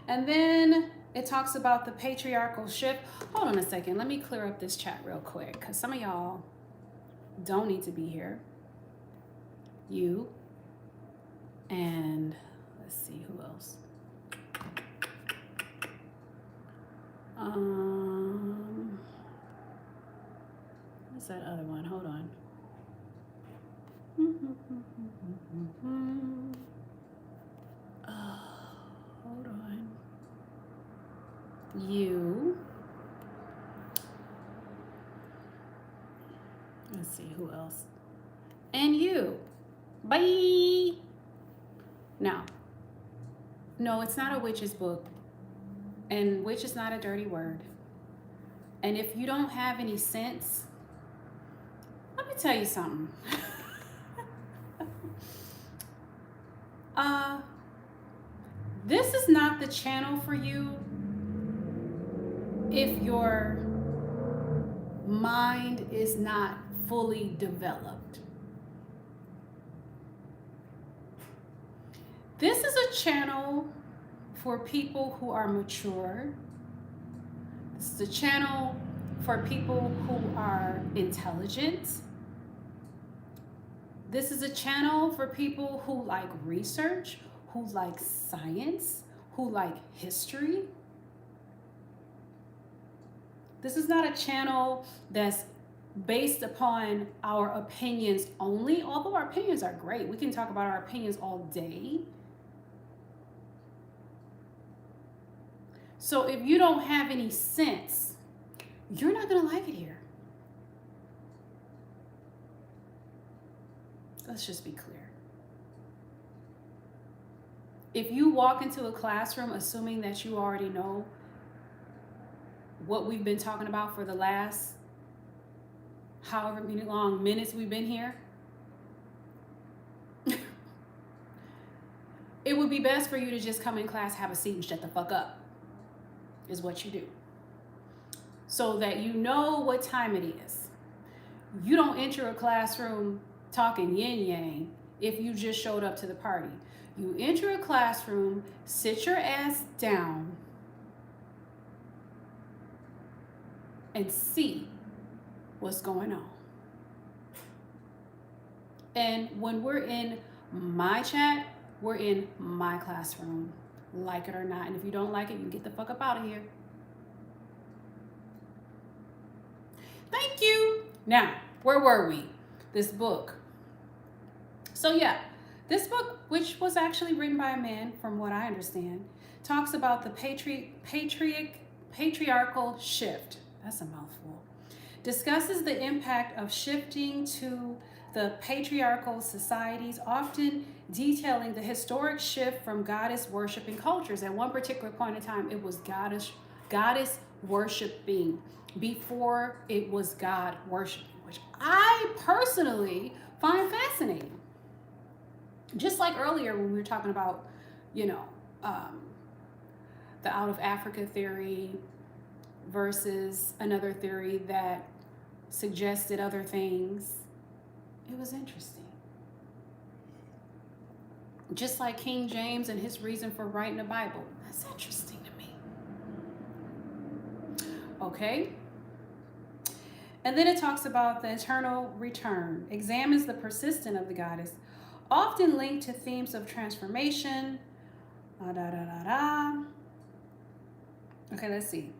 and then it talks about the patriarchal shift. Hold on a second. Let me clear up this chat real quick, because some of y'all don't need to be here. You and let's see who else. What's that other one? Hold on. Hold on. You. Let's see who else. And you. Bye. Now, no, it's not a witch's book. And witch is not a dirty word. And if you don't have any sense, let me tell you something. This is not the channel for you if your mind is not fully developed. This is a channel for people who are mature. This is a channel for people who are intelligent. This is a channel for people who like research, who like science, who like history. This is not a channel that's based upon our opinions only, although our opinions are great. We can talk about our opinions all day. So if you don't have any sense, you're not going to like it here. Let's just be clear. If you walk into a classroom assuming that you already know what we've been talking about for the last however many long minutes we've been here, it would be best for you to just come in class, have a seat, and shut the fuck up, is what you do. So that you know what time it is. You don't enter a classroom talking yin yang if you just showed up to the party. You enter a classroom, sit your ass down, and see what's going on. And when we're in my chat, we're in my classroom, like it or not. And if you don't like it, you can get the fuck up out of here. Thank you. Now, where were we? This book. So yeah, this book, which was actually written by a man, from what I understand, talks about the patriarchal shift. That's a mouthful. Discusses the impact of shifting to the patriarchal societies, often detailing the historic shift from goddess worshiping cultures. At one particular point in time, it was goddess worshiping before it was God worshiping, which I personally find fascinating. Just like earlier when we were talking about, the out of Africa theory versus another theory that suggested other things. It was interesting. Just like King James and his reason for writing the Bible. That's interesting to me. Okay. And then it talks about the eternal return. Examines the persistence of the goddess, often linked to themes of transformation. Okay, let's see.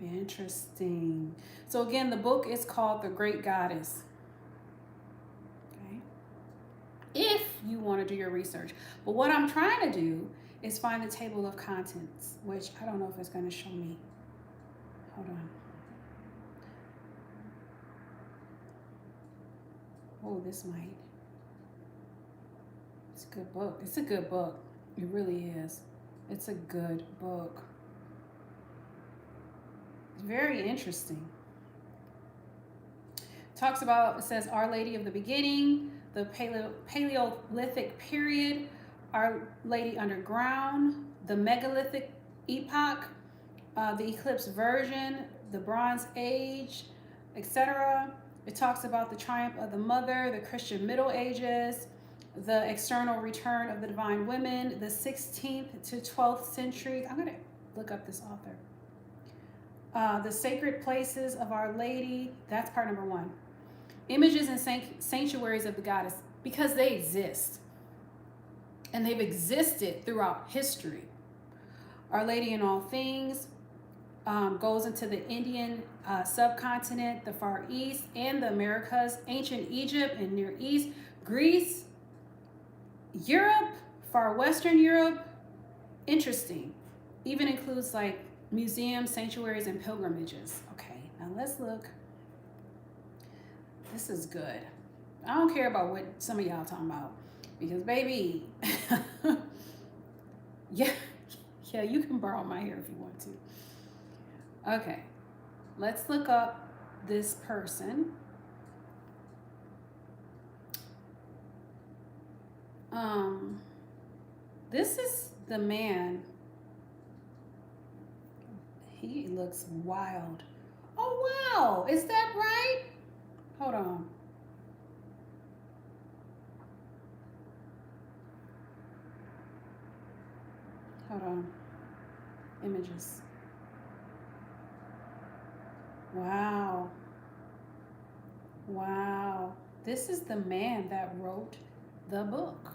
Interesting. So again, the book is called The Great Goddess. Okay. If you want to do your research. But what I'm trying to do is find the table of contents, which I don't know if it's going to show me. Hold on. Oh, this might. It's a good book. It's a good book. It really is. It's a good book. It's very interesting. Talks about, it says, Our Lady of the Beginning, the Paleolithic period, Our Lady Underground, the Megalithic epoch, the Eclipse version, the Bronze Age, etc. It talks about the triumph of the Mother, the Christian Middle Ages, the external return of the divine women, the 16th to 12th century. I'm going to look up this author. The sacred places of Our Lady. That's part number 1. Images and sanctuaries of the goddess, because they exist. And they've existed throughout history. Our Lady in All Things goes into the Indian subcontinent, the Far East, and the Americas, ancient Egypt and Near East, Greece, Europe, far Western Europe. Interesting. Even includes like museums, sanctuaries, and pilgrimages. Okay, now let's look. This is good. I don't care about what some of y'all talking about, because baby, yeah, you can borrow my hair if you want to. Okay, let's look up this person. This is the man. He looks wild. Oh, wow. Is that right? Hold on. Hold on. Images. Wow. Wow. This is the man that wrote the book.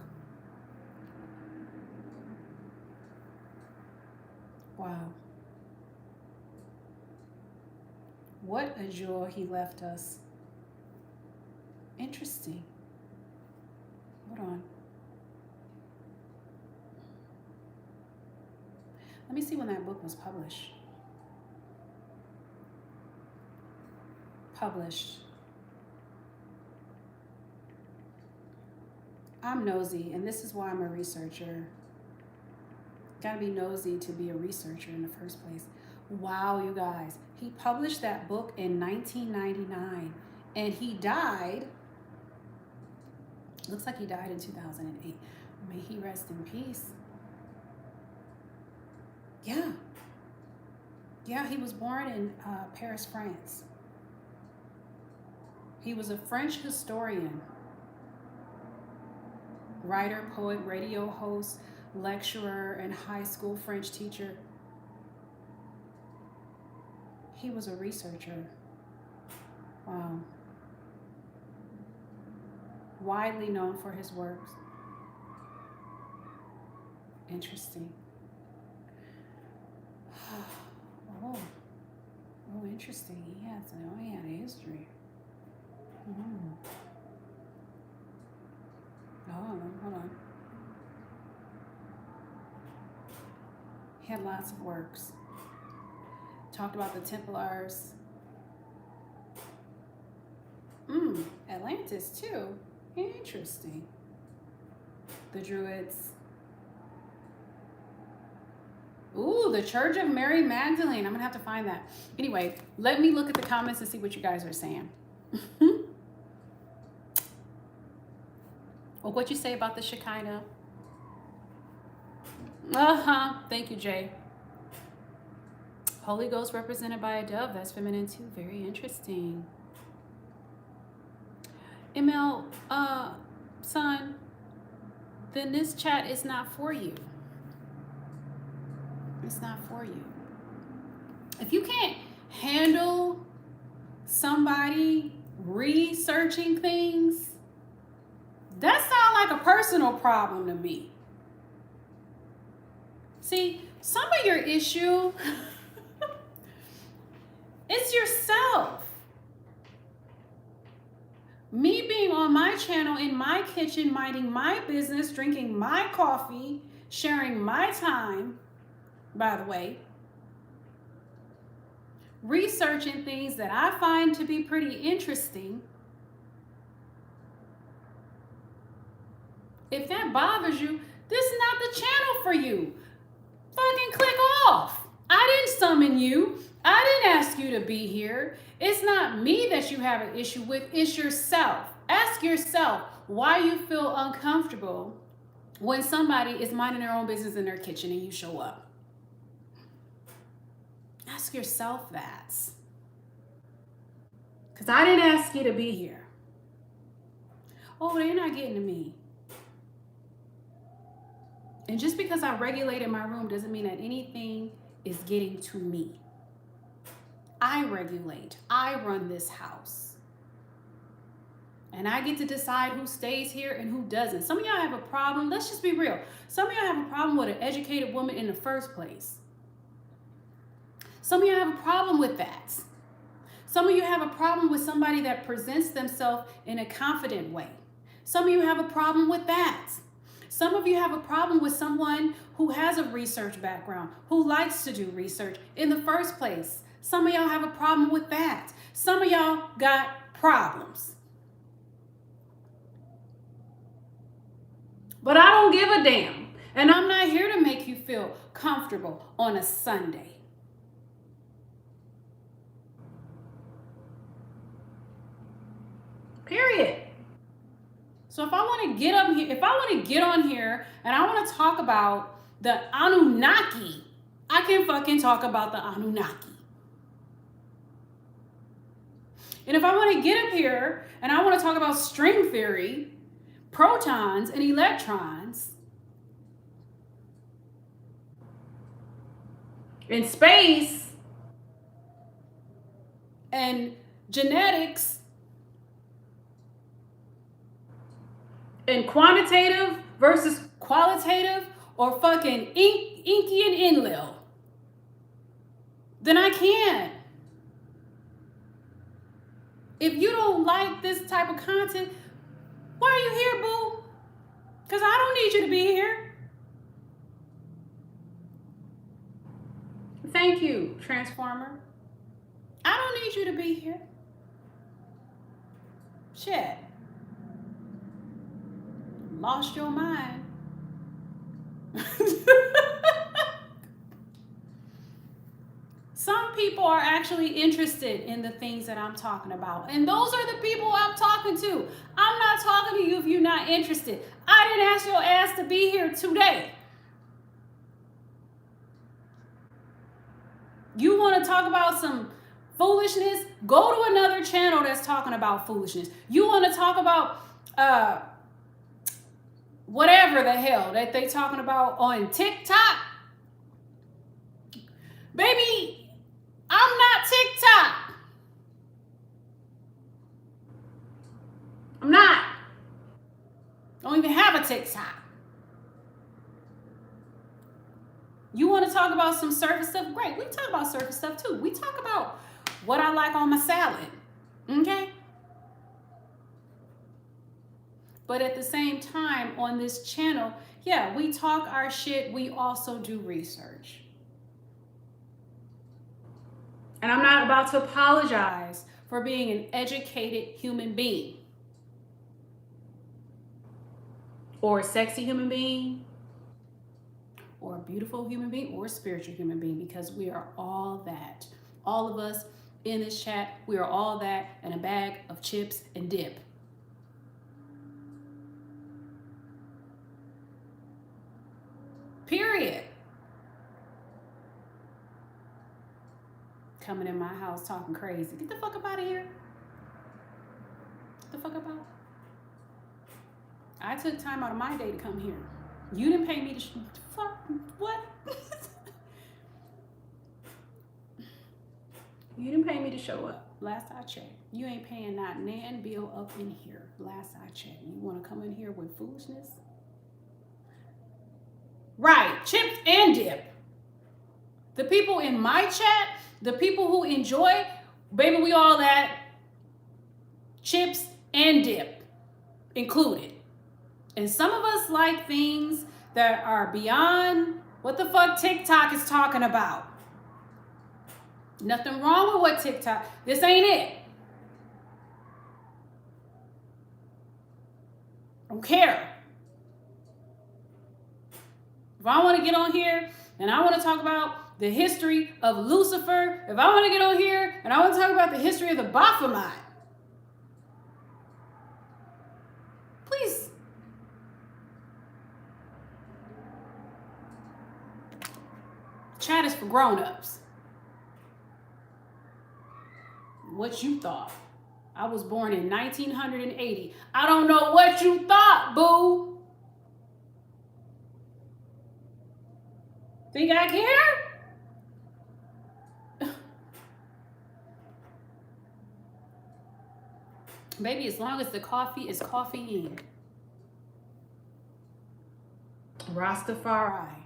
Wow. What a jewel he left us. Interesting. Hold on. Let me see when that book was published. I'm nosy, and this is why I'm a researcher. Gotta be nosy to be a researcher in the first place. Wow, you guys. He published that book in 1999, and he died. Looks like he died in 2008. May he rest in peace. Yeah. Yeah, he was born in Paris, France. He was a French historian, writer, poet, radio host, lecturer, and high school French teacher. He was a researcher. Wow. Widely known for his works. Interesting. Oh, interesting. He had a history. Hold on. He had lots of works. Talked about the Templars. Atlantis too. Interesting. The Druids. Ooh, the Church of Mary Magdalene. I'm gonna have to find that. Anyway, let me look at the comments and see what you guys are saying. Well, what you say about the Shekinah? Thank you, Jay. Holy Ghost represented by a dove. That's feminine too. Very interesting. ML, son, then this chat is not for you. It's not for you. If you can't handle somebody researching things, that sounds like a personal problem to me. See, some of your issue, it's yourself. Me being on my channel, in my kitchen, minding my business, drinking my coffee, sharing my time, by the way, researching things that I find to be pretty interesting. If that bothers you, this is not the channel for you. Fucking click off. I didn't summon you. I didn't ask you to be here. It's not me that you have an issue with. It's yourself. Ask yourself why you feel uncomfortable when somebody is minding their own business in their kitchen and you show up. Ask yourself that. Because I didn't ask you to be here. Oh, they're not getting to me. And just because I regulated my room doesn't mean that anything is getting to me. I regulate. I run this house. And I get to decide who stays here and who doesn't. Some of y'all have a problem. Let's just be real. Some of y'all have a problem with an educated woman in the first place. Some of you have a problem with that. Some of you have a problem with somebody that presents themselves in a confident way. Some of you have a problem with that. Some of you have a problem with someone who has a research background, who likes to do research in the first place. Some of y'all have a problem with that. Some of y'all got problems. But I don't give a damn. And I'm not here to make you feel comfortable on a Sunday. Period. So if I want to get up here, if I want to get on here and I want to talk about the Anunnaki, I can fucking talk about the Anunnaki. And if I want to get up here and I want to talk about string theory, protons and electrons, in space, and genetics, and quantitative versus qualitative, or fucking Inky and Enlil, then I can. If you don't like this type of content, why are you here, boo? Because I don't need you to be here. Thank you, Transformer. I don't need you to be here. Shit. Lost your mind. Some people are actually interested in the things that I'm talking about. And those are the people I'm talking to. I'm not talking to you if you're not interested. I didn't ask your ass to be here today. You want to talk about some foolishness? Go to another channel that's talking about foolishness. You want to talk about whatever the hell that they talking about on TikTok? Baby, I'm not TikTok. I'm not. Don't even have a TikTok. You want to talk about some surface stuff? Great. We talk about surface stuff too. We talk about what I like on my salad. Okay? But at the same time, on this channel, yeah, we talk our shit. We also do research. And I'm not about to apologize for being an educated human being. Or a sexy human being. Or a beautiful human being. Or a spiritual human being. Because we are all that. All of us in this chat, we are all that and a bag of chips and dip. Period. Coming in my house talking crazy. Get the fuck up out of here. Get the fuck up out. I took time out of my day to come here. You didn't pay me to fuck. What? You didn't pay me to show up. Last I checked. You ain't paying not nan bill up in here. Last I checked. You want to come in here with foolishness? Right. Chips and dip. The people in my chat, the people who enjoy, baby, we all that. Chips and dip included. And some of us like things that are beyond what the fuck TikTok is talking about. Nothing wrong with what TikTok, this ain't it. I don't care. If I want to get on here and I want to talk about the history of Lucifer, if I want to get on here and I want to talk about the history of the Baphomet, please. Chat is for grown-ups. What you thought? I was born in 1980. I don't know what you thought, boo. Think I care? Baby, as long as the coffee is coffeeing. Rastafari.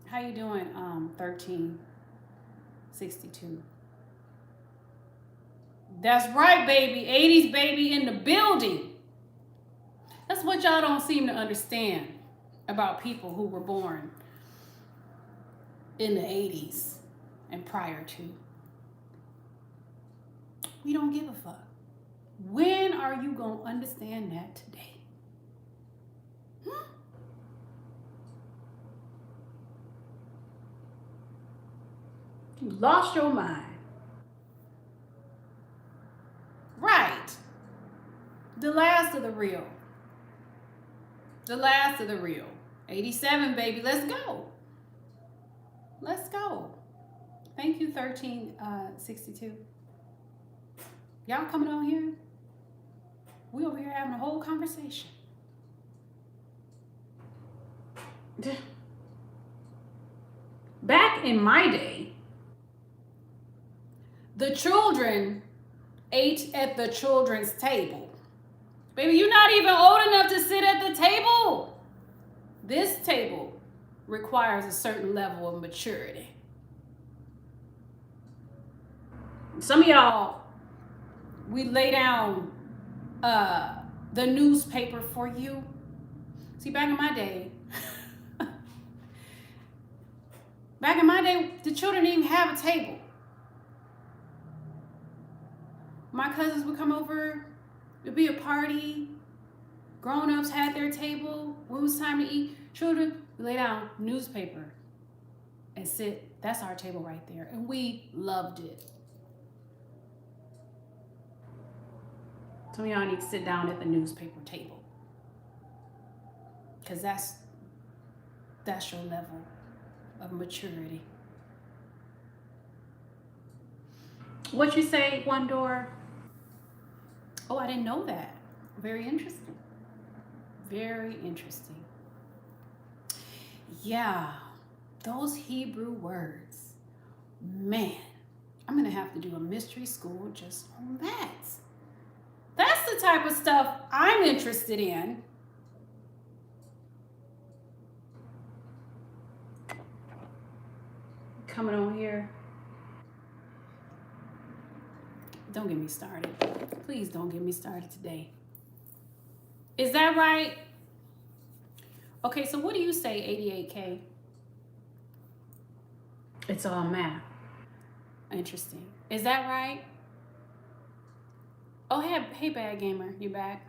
How you doing, 1362? That's right, baby. 80s baby in the building. That's what y'all don't seem to understand about people who were born in the 80s and prior to. We don't give a fuck. When are you going to understand that today? You lost your mind. Right. The last of the real. The last of the real. 87, baby. Let's go. Let's go. Thank you, 1362. Y'all coming on here? We over here having a whole conversation. Back in my day, the children ate at the children's table. Baby, you're not even old enough to sit at the table. This table requires a certain level of maturity. Some of y'all, we lay down the newspaper for you. See, back in my day, the children didn't even have a table. My cousins would come over, it'd be a party, grown-ups had their table, when it was time to eat, children, we lay down newspaper and sit. That's our table right there, and we loved it. Some of y'all need to sit down at the newspaper table, because that's your level of maturity. What you say, One Door? Oh, I didn't know that. Very interesting. Very interesting. Yeah, those Hebrew words. Man, I'm going to have to do a mystery school just on that. That's the type of stuff I'm interested in. Coming on here. Don't get me started. Please don't get me started today. Is that right? Okay, so what do you say, 88K? It's all math. Interesting. Is that right? Oh, hey, Bad Gamer, you back?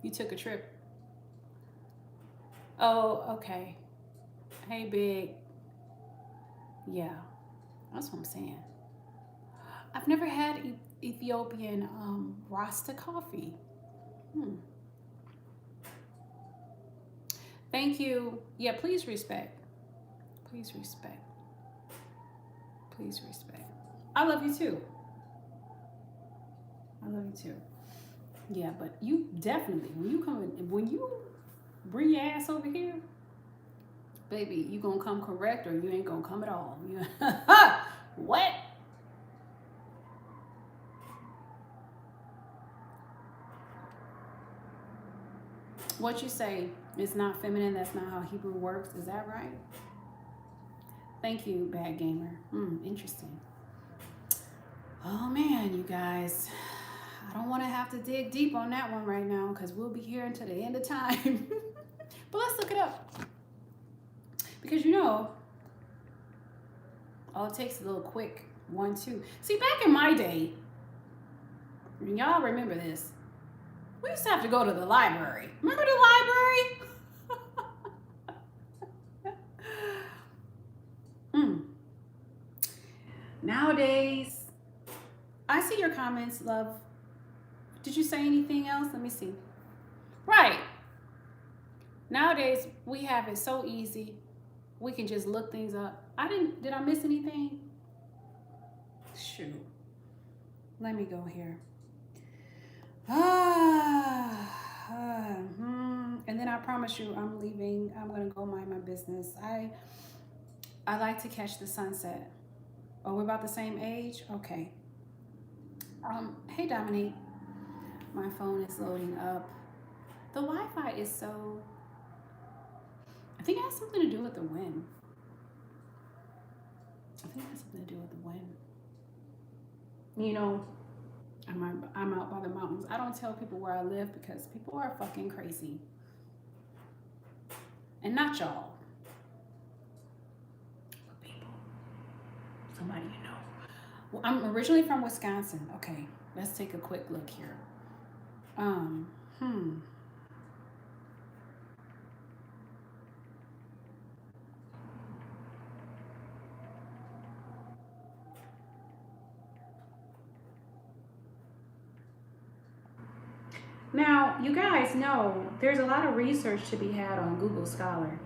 You took a trip. Oh, okay. Hey, Big. Yeah, that's what I'm saying. I've never had Ethiopian Rasta coffee. Thank you. Yeah, please respect. Please respect. Please respect. I love you too. I love you too. Yeah, but you definitely, when you bring your ass over here, baby, you gonna come correct or you ain't gonna come at all. What? What you say is not feminine. That's not how Hebrew works. Is that right? Thank you, Bad Gamer. Interesting. Oh man, you guys. I don't want to have to dig deep on that one right now because we'll be here until the end of time. But let's look it up. Because all it takes is a little quick 1-2. See, back in my day, and y'all remember this, we used to have to go to the library. Remember the library? Nowadays, I see your comments, love. Did you say anything else? Let me see. Right. Nowadays, we have it so easy. We can just look things up. Did I miss anything? Shoot. Let me go here. And then I promise you, I'm leaving. I'm going to go mind my business. I like to catch the sunset. Oh, we're about the same age? Okay. Hey, Dominique. My phone is loading up. The Wi-Fi is so... I think it has something to do with the wind. I'm out by the mountains. I don't tell people where I live because people are fucking crazy. And not y'all. But people. Somebody you know. Well, I'm originally from Wisconsin. Okay, let's take a quick look here. Now, you guys know there's a lot of research to be had on Google Scholar.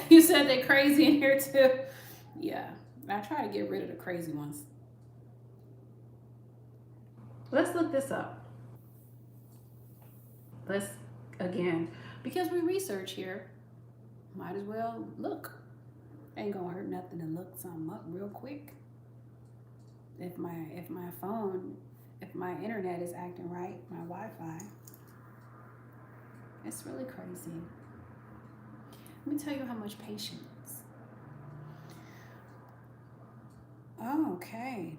You said they're crazy in here too. Yeah, I try to get rid of the crazy ones. Let's look this up. Let's, again, because we research here, might as well look. Ain't gonna hurt nothing to look something up real quick. If my phone, if my internet is acting right, my Wi-Fi, it's really crazy. Let me tell you how much patience. Okay.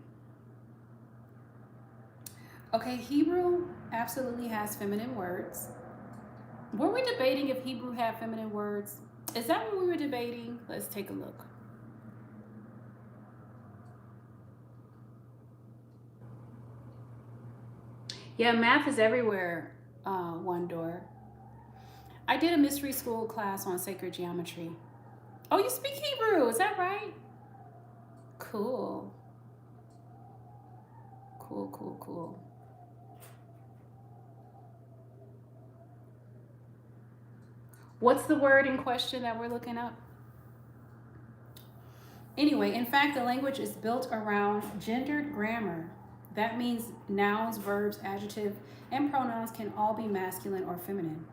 Okay, Hebrew absolutely has feminine words. Were we debating if Hebrew had feminine words? Is that what we were debating? Let's take a look. Yeah, math is everywhere, One Door. I did a mystery school class on sacred geometry. Oh, you speak Hebrew, is that right? Cool. Cool, cool, cool. What's the word in question that we're looking up? Anyway, in fact, the language is built around gendered grammar. That means nouns, verbs, adjective, and pronouns can all be masculine or feminine.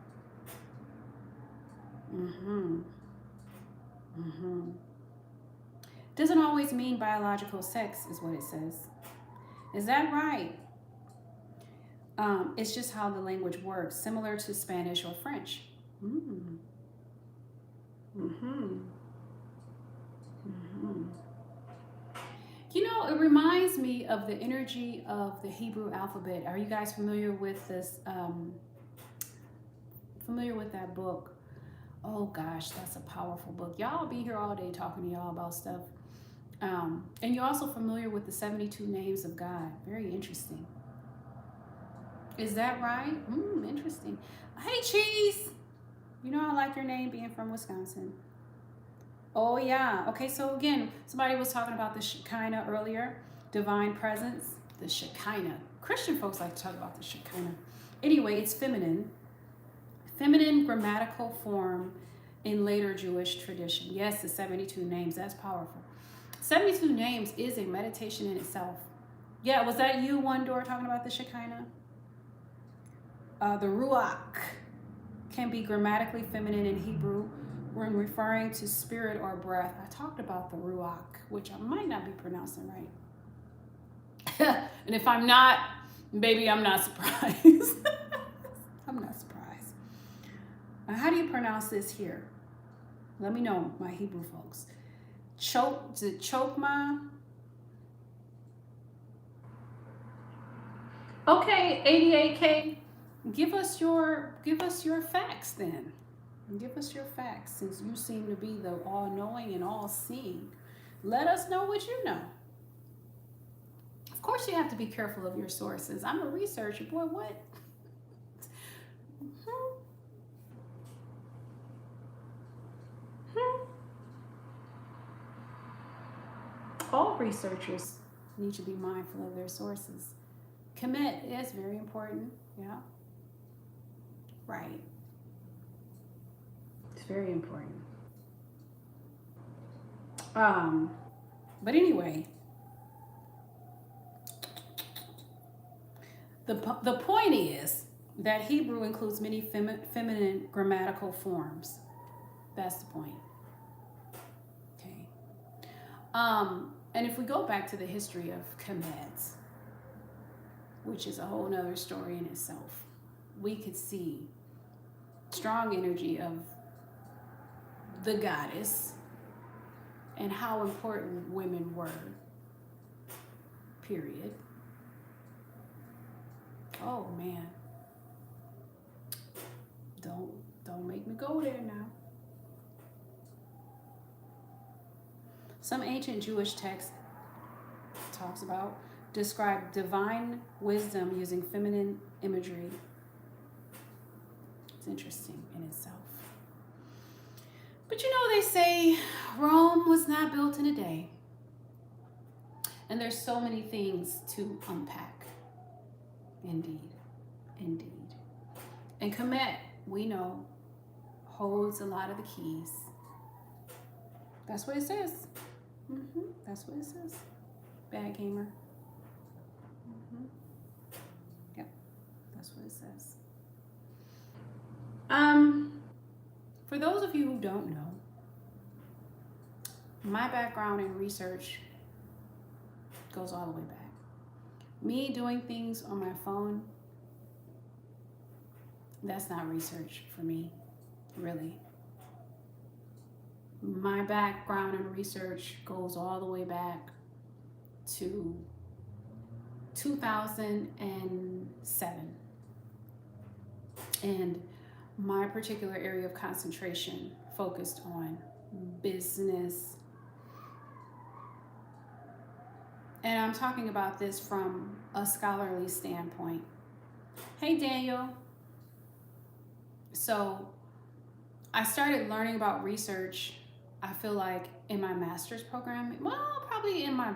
Doesn't always mean biological sex is what it says. Is that right? It's just how the language works, similar to Spanish or French. You know, it reminds me of the energy of the Hebrew alphabet. Are you guys familiar with this? Familiar with that book? Oh gosh, that's a powerful book. Y'all be here all day talking to y'all about stuff. And you're also familiar with the 72 names of God. Very interesting. Is that right? Interesting. Hey, Cheese. You know I like your name being from Wisconsin. Oh, yeah. Okay, so again, somebody was talking about the Shekinah earlier. Divine presence. The Shekinah. Christian folks like to talk about the Shekinah. Anyway, it's feminine. Feminine grammatical form in later Jewish tradition. Yes, the 72 names. That's powerful. 72 names is a meditation in itself. Yeah, was that you, One Door, talking about the Shekinah? The Ruach can be grammatically feminine in Hebrew when referring to spirit or breath. I talked about the Ruach, which I might not be pronouncing right. And if I'm not, baby, I'm not surprised. I'm not surprised. How do you pronounce this here? Let me know, my Hebrew folks. Chokma? Okay, 88K. Give us your facts then. Give us your facts, since you seem to be the all-knowing and all-seeing. Let us know what you know. Of course, you have to be careful of your sources. I'm a researcher, boy. What? All researchers need to be mindful of their sources. Commit is very important. Yeah. Right. It's very important. But anyway, the point is that Hebrew includes many feminine grammatical forms. That's the point. Okay. And if we go back to the history of Kemet, which is a whole nother story in itself, we could see strong energy of the goddess and how important women were, period. Oh man, don't make me go there now. Some ancient Jewish text talks about describe divine wisdom using feminine imagery. It's interesting in itself. But you know, they say Rome was not built in a day. And there's so many things to unpack. Indeed. Indeed. And Kemet, we know, holds a lot of the keys. That's what it says. That's what it says. Bad gamer. Yep, that's what it says. For those of you who don't know, my background in research goes all the way back. Me doing things on my phone, that's not research for me, really. My background in research goes all the way back to 2007. And my particular area of concentration focused on business. And I'm talking about this from a scholarly standpoint. Hey, Daniel. So I started learning about research, I feel like, in my master's program. Well, probably in my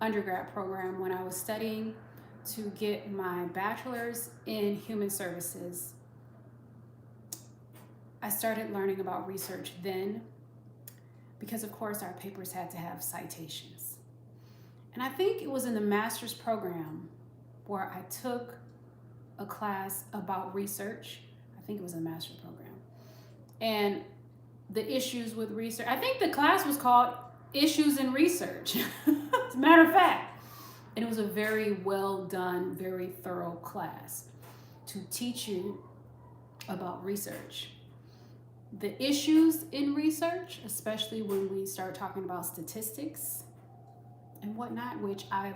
undergrad program when I was studying to get my bachelor's in human services. I started learning about research then because, of course, our papers had to have citations. And I think it was in the master's program where I took a class about research. I think it was a master's program. And the issues with research, I think the class was called Issues in Research, as a matter of fact. And it was a very well done, very thorough class to teach you about research. The issues in research, especially when we start talking about statistics and whatnot, which I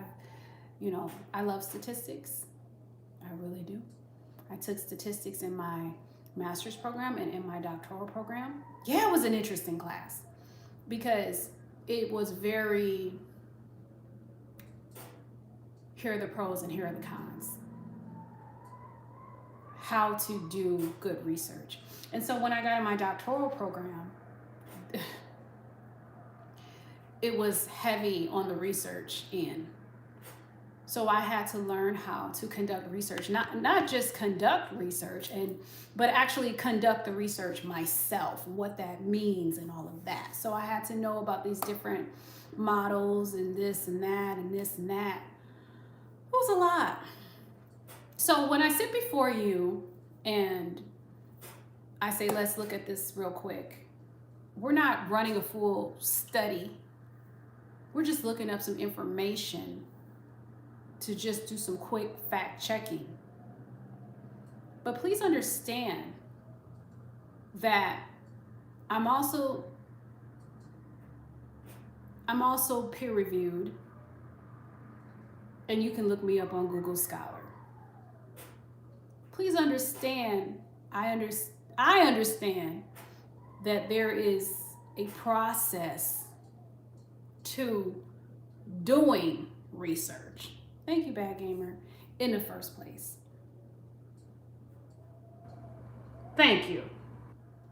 love statistics. I really do. I took statistics in my master's program and in my doctoral program. Yeah, it was an interesting class because it was very, here are the pros and here are the cons. How to do good research. And so when I got in my doctoral program, it was heavy on the research end. So I had to learn how to conduct research, not just conduct research, but actually conduct the research myself, what that means and all of that. So I had to know about these different models and this and that and this and that. It was a lot. So when I sit before you and I say, let's look at this real quick, we're not running a full study. We're just looking up some information to just do some quick fact checking. But please understand that I'm also peer reviewed, and you can look me up on Google Scholar. Please understand, I understand that there is a process to doing research. Thank you, Bad Gamer, in the first place. Thank you.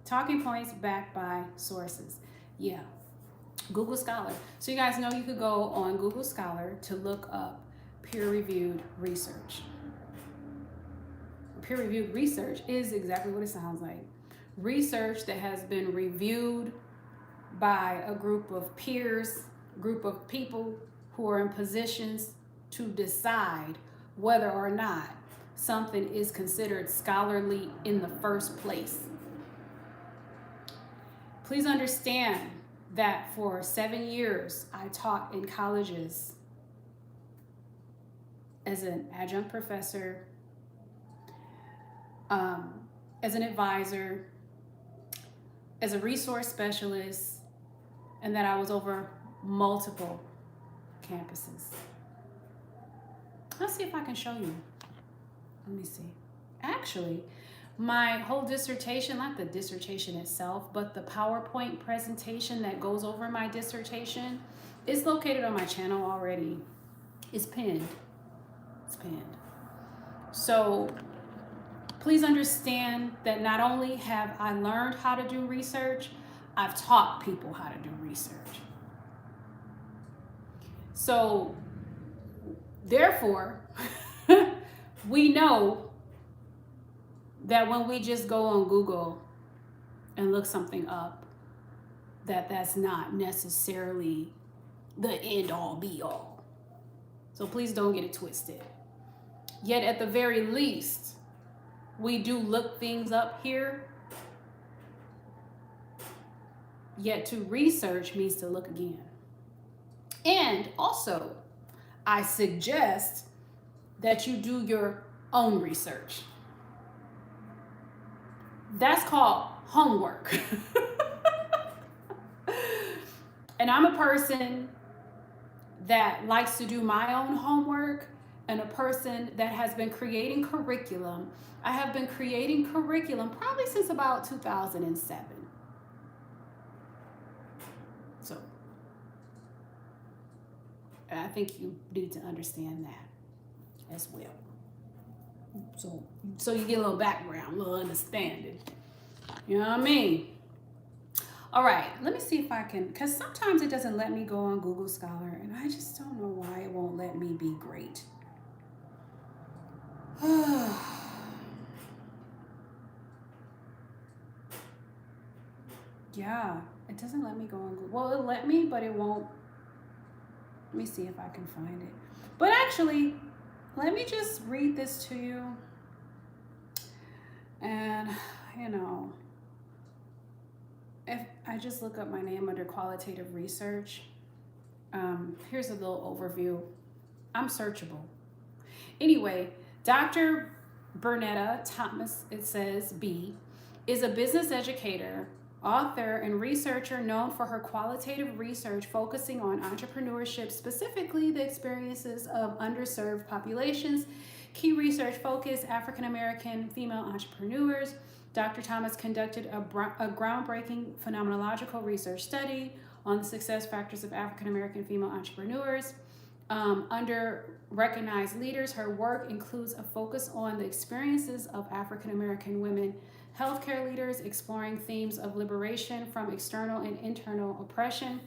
Talking points backed by sources. Yeah, Google Scholar. So you guys know you could go on Google Scholar to look up peer-reviewed research. Peer-reviewed research is exactly what it sounds like. Research that has been reviewed by a group of peers, group of people who are in positions to decide whether or not something is considered scholarly in the first place. Please understand that for 7 years, I taught in colleges as an adjunct professor, as an advisor, as a resource specialist, and that I was over multiple campuses. Let's see if I can show you. Let me see. Actually, my whole dissertation, not the dissertation itself, but the PowerPoint presentation that goes over my dissertation is located on my channel already. It's pinned. It's pinned. So please understand that not only have I learned how to do research, I've taught people how to do research. So therefore, we know that when we just go on Google and look something up, that's not necessarily the end all be all. So please don't get it twisted. Yet at the very least, we do look things up here. Yet to research means to look again. And also, I suggest that you do your own research. That's called homework. And I'm a person that likes to do my own homework, and a person that has been creating curriculum. I have been creating curriculum probably since about 2007. So I think you need to understand that as well. So you get a little background, a little understanding. You know what I mean? All right, let me see if I can, because sometimes it doesn't let me go on Google Scholar, and I just don't know why it won't let me be great. Yeah, it doesn't let me go on Google. Well, it'll let me, but it won't. Let me see if I can find it. But actually, let me just read this to you. And, you know, if I just look up my name under qualitative research, here's a little overview. I'm searchable. Anyway, Dr. Bernetta Thomas, it says B, is a business educator, author, and researcher known for her qualitative research focusing on entrepreneurship, specifically the experiences of underserved populations. Key research focus, African American female entrepreneurs. Dr. Thomas conducted a groundbreaking phenomenological research study on the success factors of African American female entrepreneurs. Under recognized leaders, her work includes a focus on the experiences of African American women healthcare leaders, exploring themes of liberation from external and internal oppression.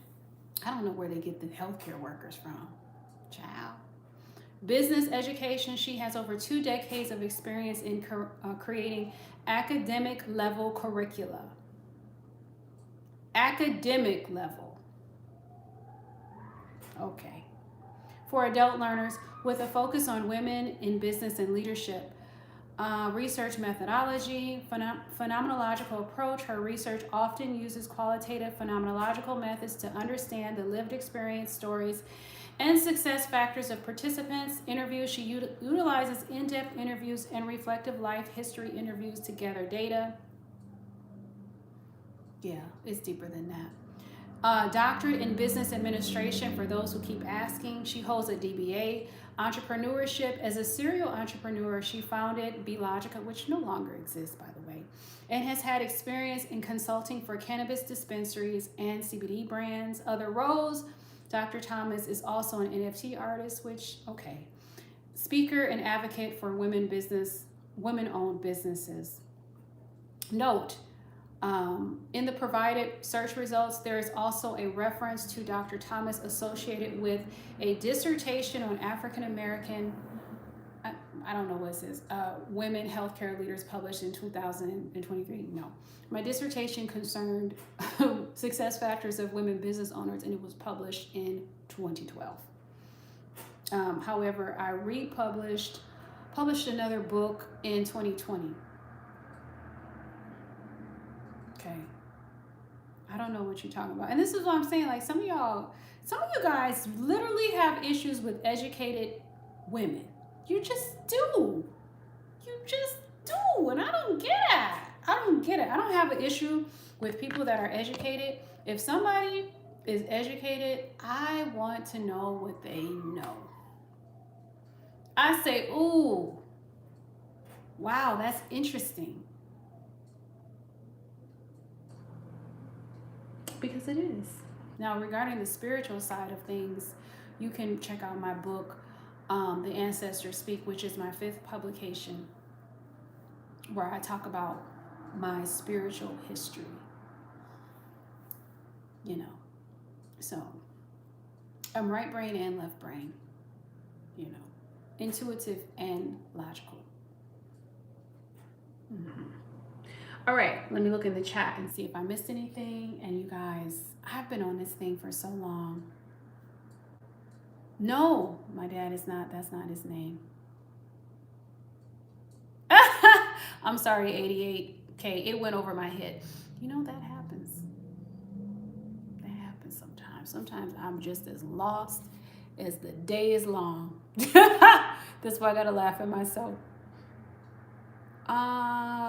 I don't know where they get the healthcare workers from. Child. Business education. She has over 2 decades of experience in creating academic level curricula. Academic level. Okay. For adult learners with a focus on women in business and leadership. Research methodology, phenomenological approach. Her research often uses qualitative phenomenological methods to understand the lived experience, stories, and success factors of participants. Interviews. She utilizes in-depth interviews and reflective life history interviews to gather data. Yeah, it's deeper than that. Doctorate in business administration for those who keep asking. She holds a DBA. Entrepreneurship. As a serial entrepreneur, she founded BeLogica, which no longer exists, by the way, and has had experience in consulting for cannabis dispensaries and CBD brands. Other roles, Dr. Thomas is also an NFT artist, which, okay. Speaker and advocate for women-owned businesses. Note, in the provided search results, there is also a reference to Dr. Thomas associated with a dissertation on African American, I don't know what it says, women healthcare leaders published in 2023. No, my dissertation concerned success factors of women business owners, and it was published in 2012. However, I published another book in 2020. Okay. I don't know what you're talking about. And this is what I'm saying. Like some of you guys literally have issues with educated women. You just do. You just do. And I don't get it. I don't have an issue with people that are educated. If somebody is educated, I want to know what they know. I say, ooh, wow, that's interesting. Because it is. Now, regarding the spiritual side of things, you can check out my book, The Ancestors Speak, which is my 5th publication, where I talk about my spiritual history. You know, so I'm right brain and left brain, you know. intuitive and logical. All right, let me look in the chat and see if I missed anything. And you guys, I've been on this thing for so long. No, my dad is not. That's not his name. I'm sorry, 88K. It went over my head. You know, that happens. That happens sometimes. Sometimes I'm just as lost as the day is long. That's why I gotta laugh at myself.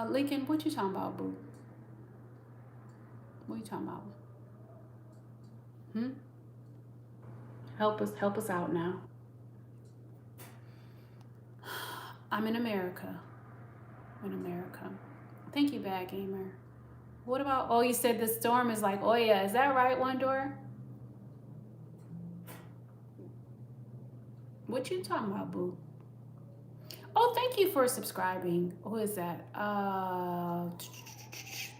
Lincoln, what you talking about, boo? What you talking about? Help us out now. I'm in America. Thank you, Bad Gamer. What about, oh, you said the storm is like, oh yeah, is that right, One Door? What you talking about, boo? Oh, thank you for subscribing. Who is that?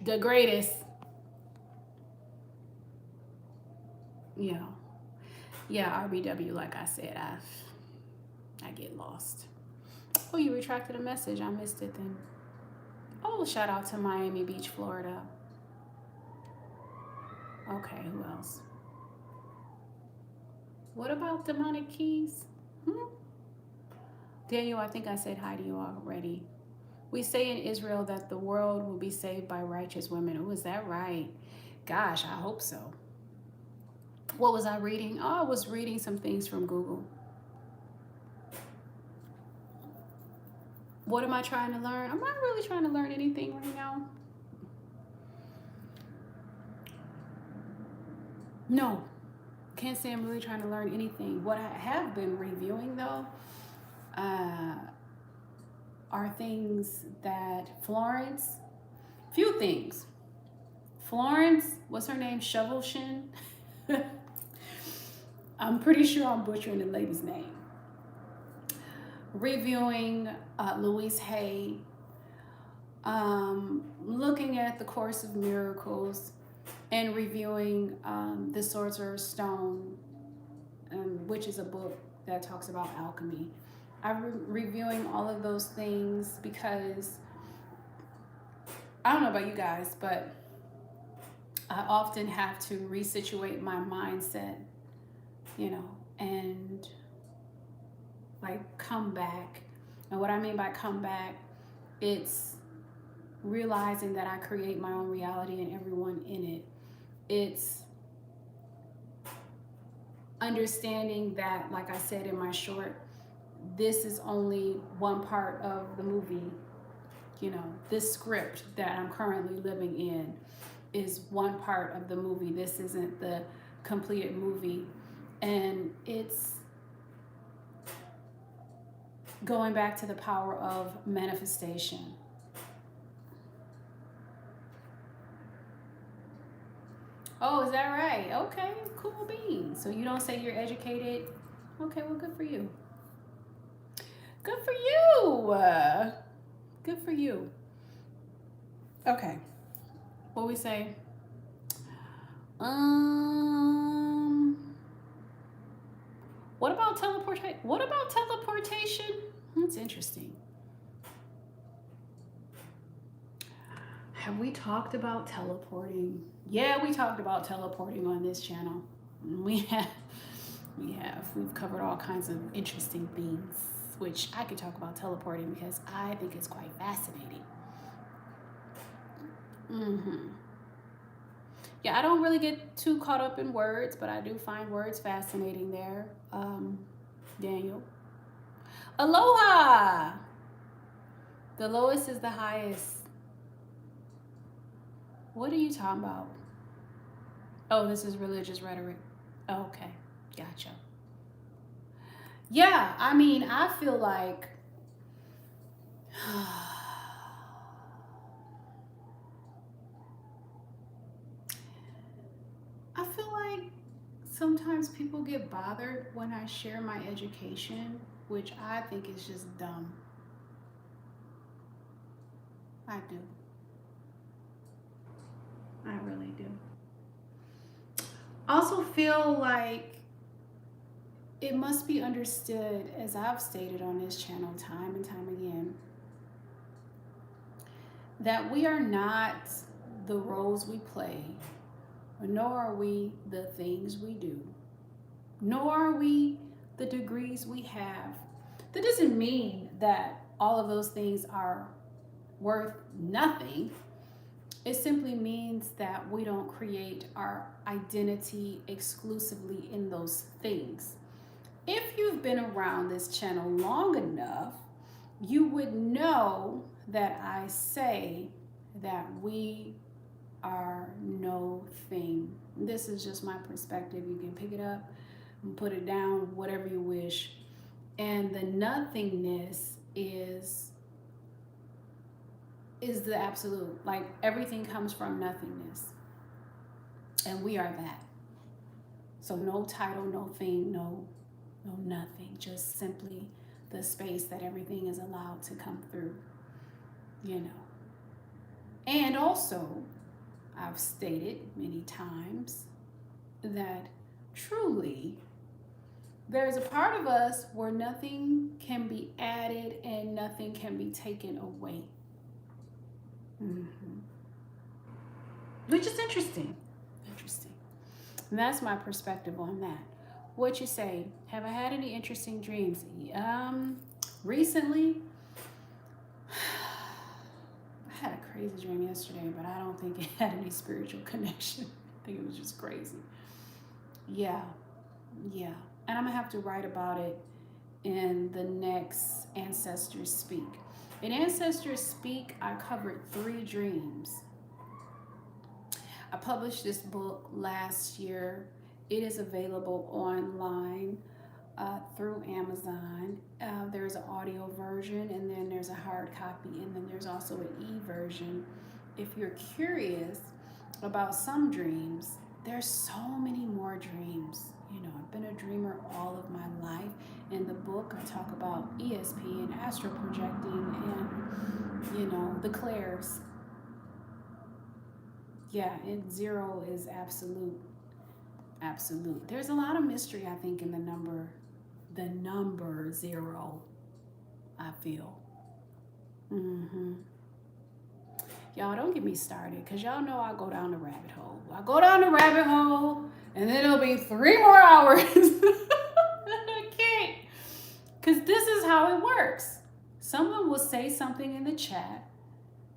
The greatest. Yeah, RBW, like I said, I get lost. Oh, you retracted a message. I missed it then. Oh, shout out to Miami Beach, Florida. Okay, who else? What about demonic keys? Daniel, I think I said hi to you already. We say in Israel that the world will be saved by righteous women. Oh, is that right? Gosh, I hope so. What was I reading? Oh, I was reading some things from Google. What am I trying to learn? I'm not really trying to learn anything right now. No, can't say I'm really trying to learn anything. What I have been reviewing though, are things that Florence, few things. Florence, what's her name? Shovelson. I'm pretty sure I'm butchering the lady's name. Reviewing Louise Hay, looking at the Course of Miracles, and reviewing The Sorcerer's Stone, which is a book that talks about alchemy. I'm reviewing all of those things because I don't know about you guys, but I often have to resituate my mindset, and like come back. And what I mean by come back, it's realizing that I create my own reality and everyone in it. It's understanding that, like I said in my short, this is only one part of the movie. This script that I'm currently living in is one part of the movie. This isn't the completed movie. And it's going back to the power of manifestation. Oh, is that right? Okay, cool beans. So you don't say you're educated? Okay, well, good for you. Good for you. Good for you. Okay. What we say? What about teleportation? That's interesting. Have we talked about teleporting? Yeah, we talked about teleporting on this channel. We have. We've covered all kinds of interesting things, which I could talk about teleporting because I think it's quite fascinating. Yeah, I don't really get too caught up in words, but I do find words fascinating there. Daniel. Aloha! The lowest is the highest. What are you talking about? Oh, this is religious rhetoric. Okay, gotcha. Yeah, I mean, I feel like sometimes people get bothered when I share my education, which I think is just dumb. I do. I really do. Also feel like it must be understood, as I've stated on this channel time and time again, that we are not the roles we play, nor are we the things we do, nor are we the degrees we have. That doesn't mean that all of those things are worth nothing. It simply means that we don't create our identity exclusively in those things. If you've been around this channel long enough, you would know that I say that we are no thing. This is just my perspective. You can pick it up and put it down, whatever you wish. And the nothingness is the absolute. Like, everything comes from nothingness. And we are that. So no title, no thing, no nothing. Just simply the space that everything is allowed to come through, you know. And also, I've stated many times that truly there's a part of us where nothing can be added and nothing can be taken away. Which is interesting. And that's my perspective on that. What you say? Have I had any interesting dreams? Recently, I had a crazy dream yesterday, but I don't think it had any spiritual connection. I think it was just crazy. Yeah. And I'm gonna have to write about it in the next Ancestors Speak. In Ancestors Speak, I covered 3 dreams. I published this book last year. It is available online through Amazon. There's an audio version, and then there's a hard copy, and then there's also an e-version. If you're curious about some dreams, there's so many more dreams. You know, I've been a dreamer all of my life. In the book, I talk about ESP and astral projecting and, you know, the clairs. Yeah, and 0 is absolute. There's a lot of mystery, I think, in the number 0, I feel. Y'all don't get me started, because y'all know I go down the rabbit hole. And then it'll be 3 more hours. I can't. Because this is how it works. Someone will say something in the chat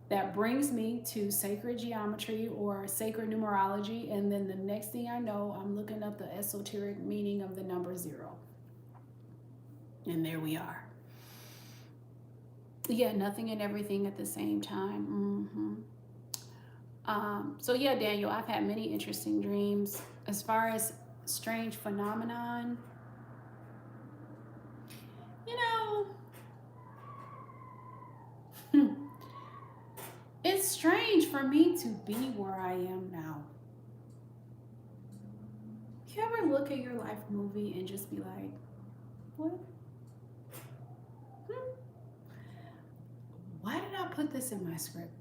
that brings me to sacred geometry or sacred numerology, and then the next thing I know, I'm looking up the esoteric meaning of the number 0. And there we are. Yeah, nothing and everything at the same time. So yeah, Daniel, I've had many interesting dreams. As far as strange phenomenon, you know, it's strange for me to be where I am now. You ever look at your life movie and just be like, what? Why did I put this in my script?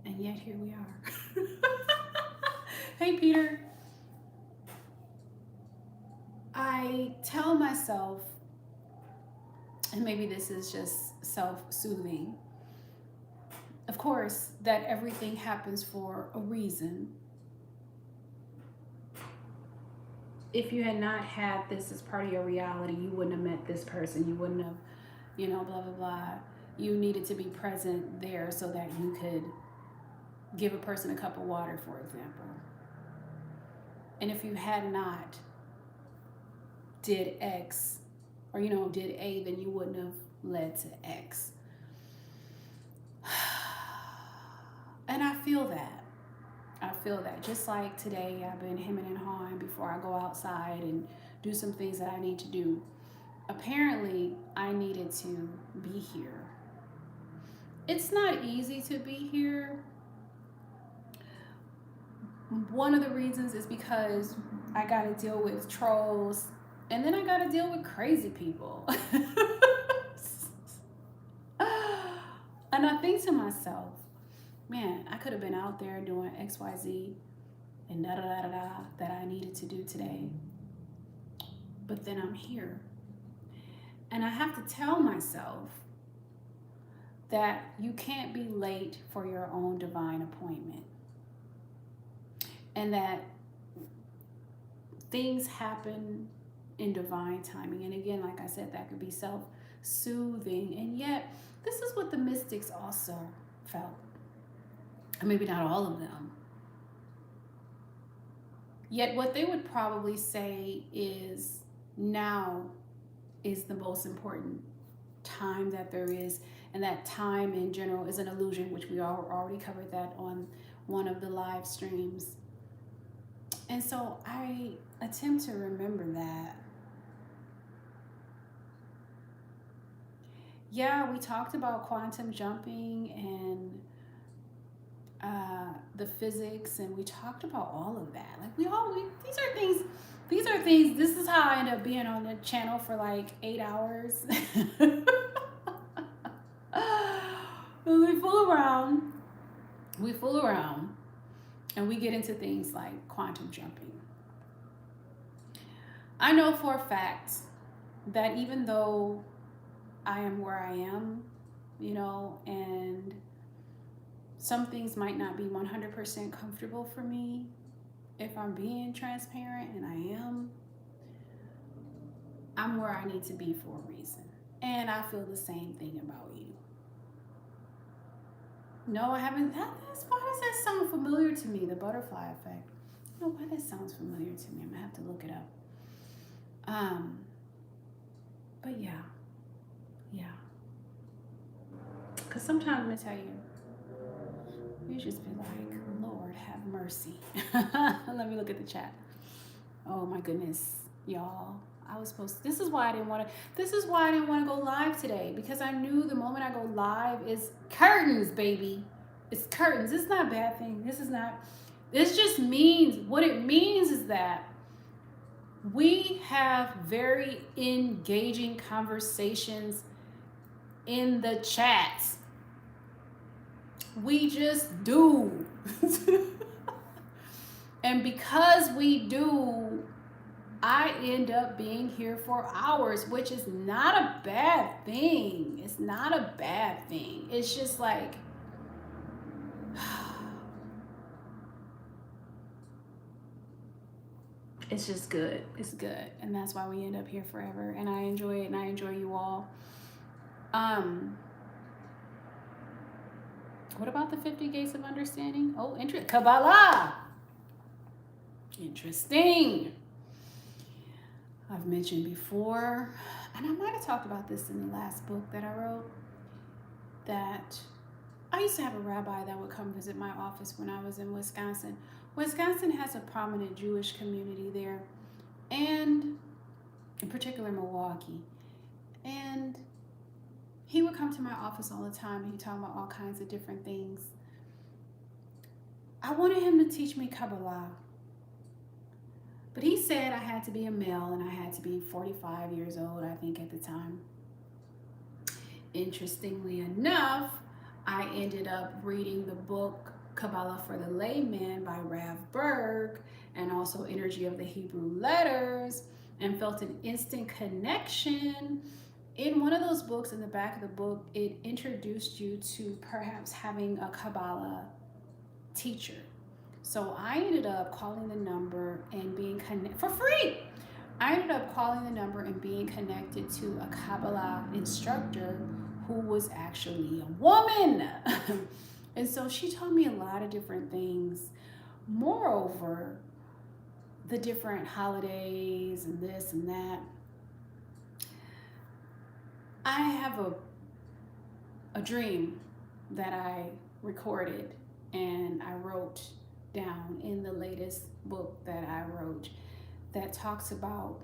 And yet here we are. Hey, Peter. I tell myself, and maybe this is just self-soothing, of course, that everything happens for a reason. If you had not had this as part of your reality, you wouldn't have met this person. You wouldn't have, you know, blah, blah, blah. You needed to be present there so that you could give a person a cup of water, for example. And if you had not did X, or, you know, did A, then you wouldn't have led to X. And I feel that. Just like today, I've been hemming and hawing before I go outside and do some things that I need to do. Apparently, I needed to be here. It's not easy to be here. One of the reasons is because I got to deal with trolls, and then I got to deal with crazy people. And I think to myself, man, I could have been out there doing XYZ, and da da da da da that I needed to do today. But then I'm here. And I have to tell myself that you can't be late for your own divine appointment. And that things happen in divine timing. And again, like I said, that could be self-soothing. And yet, this is what the mystics also felt. Maybe not all of them. Yet what they would probably say is now is the most important time that there is. And that time in general is an illusion, which we already covered that on one of the live streams. And so I attempt to remember that. Yeah, we talked about quantum jumping and the physics, and we talked about all of that. Like these are things, this is how I end up being on the channel for like 8 hours. We fool around, and we get into things like quantum jumping. I know for a fact that even though I am where I am, and some things might not be 100% comfortable for me, if I'm being transparent, and I'm where I need to be for a reason. And I feel the same thing about you. No, I haven't. Why does that sound familiar to me? The butterfly effect. Why that sounds familiar to me. I'm gonna have to look it up. But yeah. Because sometimes I'm gonna tell you, you just be like, Lord, have mercy. Let me look at the chat. Oh my goodness, y'all. This is why I didn't want to go live today, because I knew the moment I go live is curtains, baby. It's curtains. It's not a bad thing. This just means, what it means is that we have very engaging conversations in the chats. We just do. And because we do, I end up being here for hours, which is not a bad thing. It's not a bad thing. It's just like, it's just good. It's good. And that's why we end up here forever. And I enjoy it, and I enjoy you all. What about the 50 Gates of Understanding? Oh, Kabbalah. Interesting. I've mentioned before, and I might have talked about this in the last book that I wrote, that I used to have a rabbi that would come visit my office when I was in Wisconsin. Wisconsin has a prominent Jewish community there, and in particular Milwaukee. And he would come to my office all the time, and he'd talk about all kinds of different things. I wanted him to teach me Kabbalah. But he said I had to be a male, and I had to be 45 years old, I think, at the time. Interestingly enough, I ended up reading the book Kabbalah for the Layman by Rav Berg, and also Energy of the Hebrew Letters, and felt an instant connection. In one of those books, in the back of the book, it introduced you to perhaps having a Kabbalah teacher. So I ended up calling the number and being connected for free. I ended up calling the number and being connected to a Kabbalah instructor who was actually a woman. And so she taught me a lot of different things. Moreover, the different holidays and this and that. I have a dream that I recorded and I wrote down in the latest book that I wrote that talks about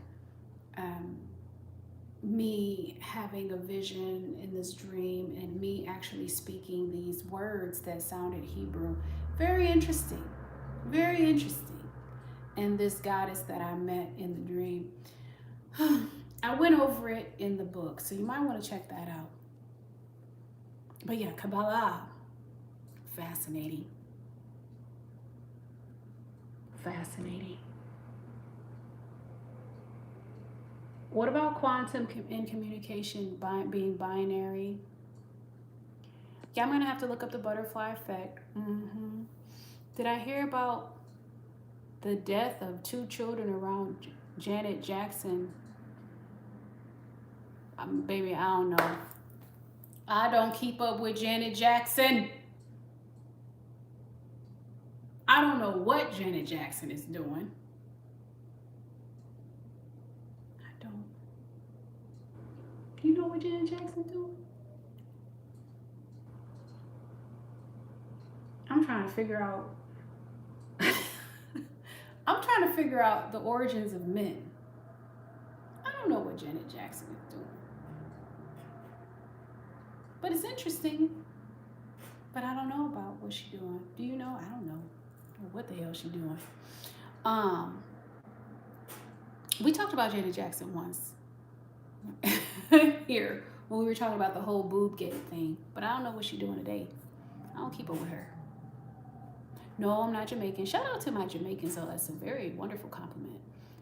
me having a vision in this dream and me actually speaking these words that sounded Hebrew. Very interesting. Very interesting. And this goddess that I met in the dream, I went over it in the book, so you might want to check that out. But yeah, Kabbalah, fascinating. Fascinating. What about quantum in communication being binary? Yeah, I'm going to have to look up the butterfly effect. Did I hear about the death of 2 children around Janet Jackson? Baby, I don't know. I don't keep up with Janet Jackson. I don't know what Janet Jackson is doing. I don't. Do you know what Janet Jackson doing? I'm trying to figure out. I'm trying to figure out the origins of men. I don't know what Janet Jackson is doing. But it's interesting. But I don't know about what she's doing. Do you know? I don't know what the hell she's doing. We talked about Janet Jackson once here when we were talking about the whole boob gate thing. But I don't know what she's doing today. I don't keep up with her. No, I'm not Jamaican. Shout out to my Jamaicans, though. That's a very wonderful compliment.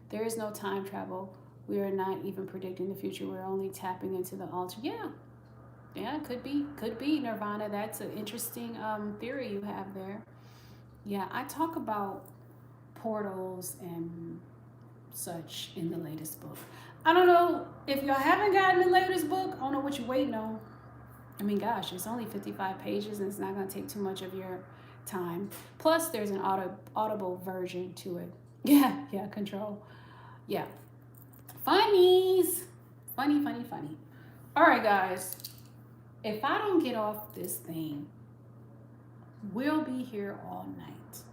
There is no time travel. We are not even predicting the future. We're only tapping into the altar. Yeah, could be Nirvana. That's an interesting theory you have there. Yeah, I talk about portals and such in the latest book. I don't know if y'all haven't gotten the latest book. I don't know what you're waiting on. I mean, gosh, it's only 55 pages and it's not going to take too much of your time. Plus, there's an audible version to it. Yeah, control. Yeah. Funnies. Funny. All right, guys. If I don't get off this thing, we'll be here all night.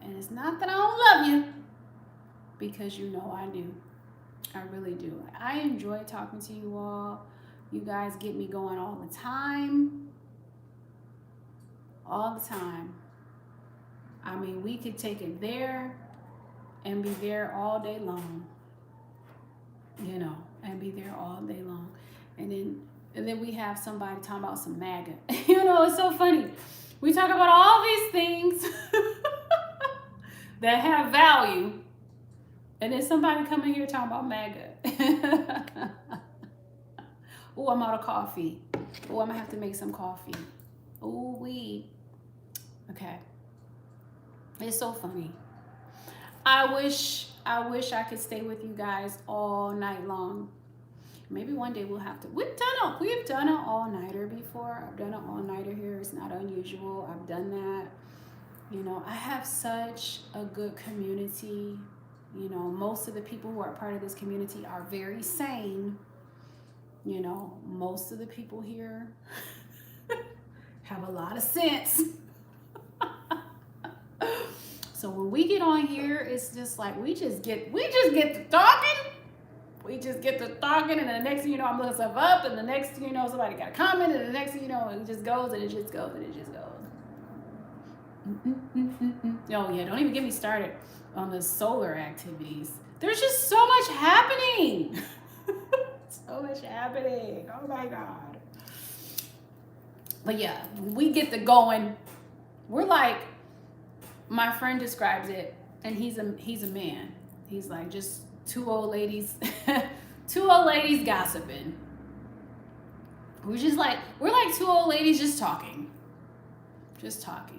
And it's not that I don't love you, because you know I do. I really do. I enjoy talking to you all. You guys get me going all the time. All the time. I mean, we could take it there and be there all day long. You know, and be there all day long. And then we have somebody talking about some MAGA. You know, it's so funny. We talk about all these things that have value. And then somebody coming here talking about MAGA. Oh, I'm out of coffee. Oh, I'm going to have to make some coffee. Oh, okay. It's so funny. I wish I could stay with you guys all night long. Maybe one day we'll have to. We've done an all-nighter before. I've done an all-nighter here. It's not unusual. I've done that. You know, I have such a good community. You know, most of the people who are part of this community are very sane. You know, most of the people here have a lot of sense. So when we get on here, it's just like we just get to talking. We just get to talking, and the next thing you know, I'm looking stuff up, and the next thing you know, somebody got a comment, and the next thing you know, it just goes, and it just goes, and it just goes. Oh yeah, don't even get me started on the solar activities. There's just so much happening. So much happening. Oh my God. But yeah, we get the going. We're like, my friend describes it, and he's a man. He's like just two old ladies gossiping. We're like two old ladies just talking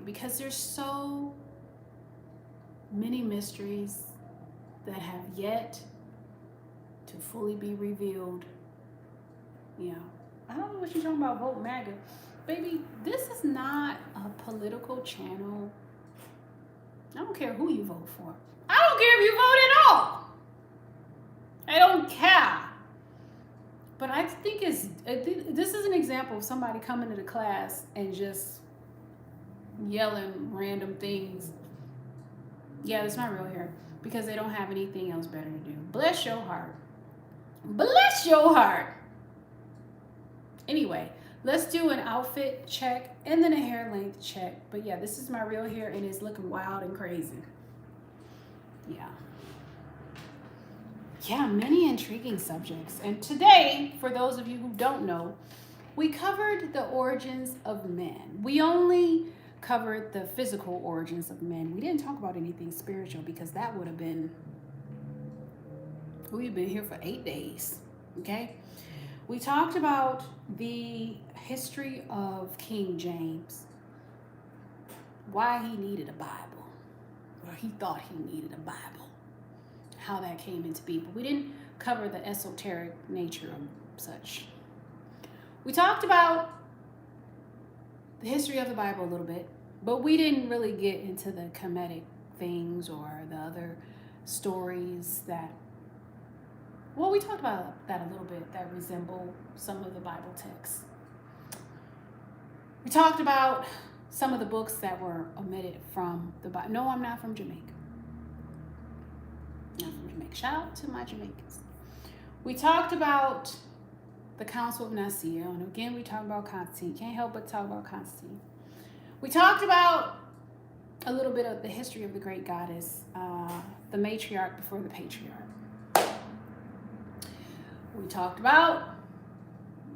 because there's so many mysteries that have yet to fully be revealed. Yeah, I don't know what you're talking about. Vote MAGA, baby. This is not a political channel. I don't care who you vote for. I don't care if you vote at all. I don't care. But I think this is an example of somebody coming to the class and just yelling random things. Yeah, that's my real hair, because they don't have anything else better to do. Bless your heart. Bless your heart. Anyway, let's do an outfit check and then a hair length check. But yeah, this is my real hair, and it's looking wild and crazy. Yeah, many intriguing subjects. And today, for those of you who don't know, we covered the origins of men. We only covered the physical origins of men. We didn't talk about anything spiritual because that would have been, we've been here for 8 days, okay? We talked about the history of King James, why he needed a Bible, or he thought he needed a Bible, how that came into being. But we didn't cover the esoteric nature of such. We talked about the history of the Bible a little bit, but we didn't really get into the comedic things or the other stories that, well, we talked about that a little bit, that resemble some of the Bible texts. We talked about some of the books that were omitted from the Bible. No, I'm not from Jamaica. Not from Jamaica. Shout out to my Jamaicans. We talked about the Council of Nicaea, and again, we talked about Constantine. Can't help but talk about Constantine. We talked about a little bit of the history of the great goddess, the matriarch before the patriarch. We talked about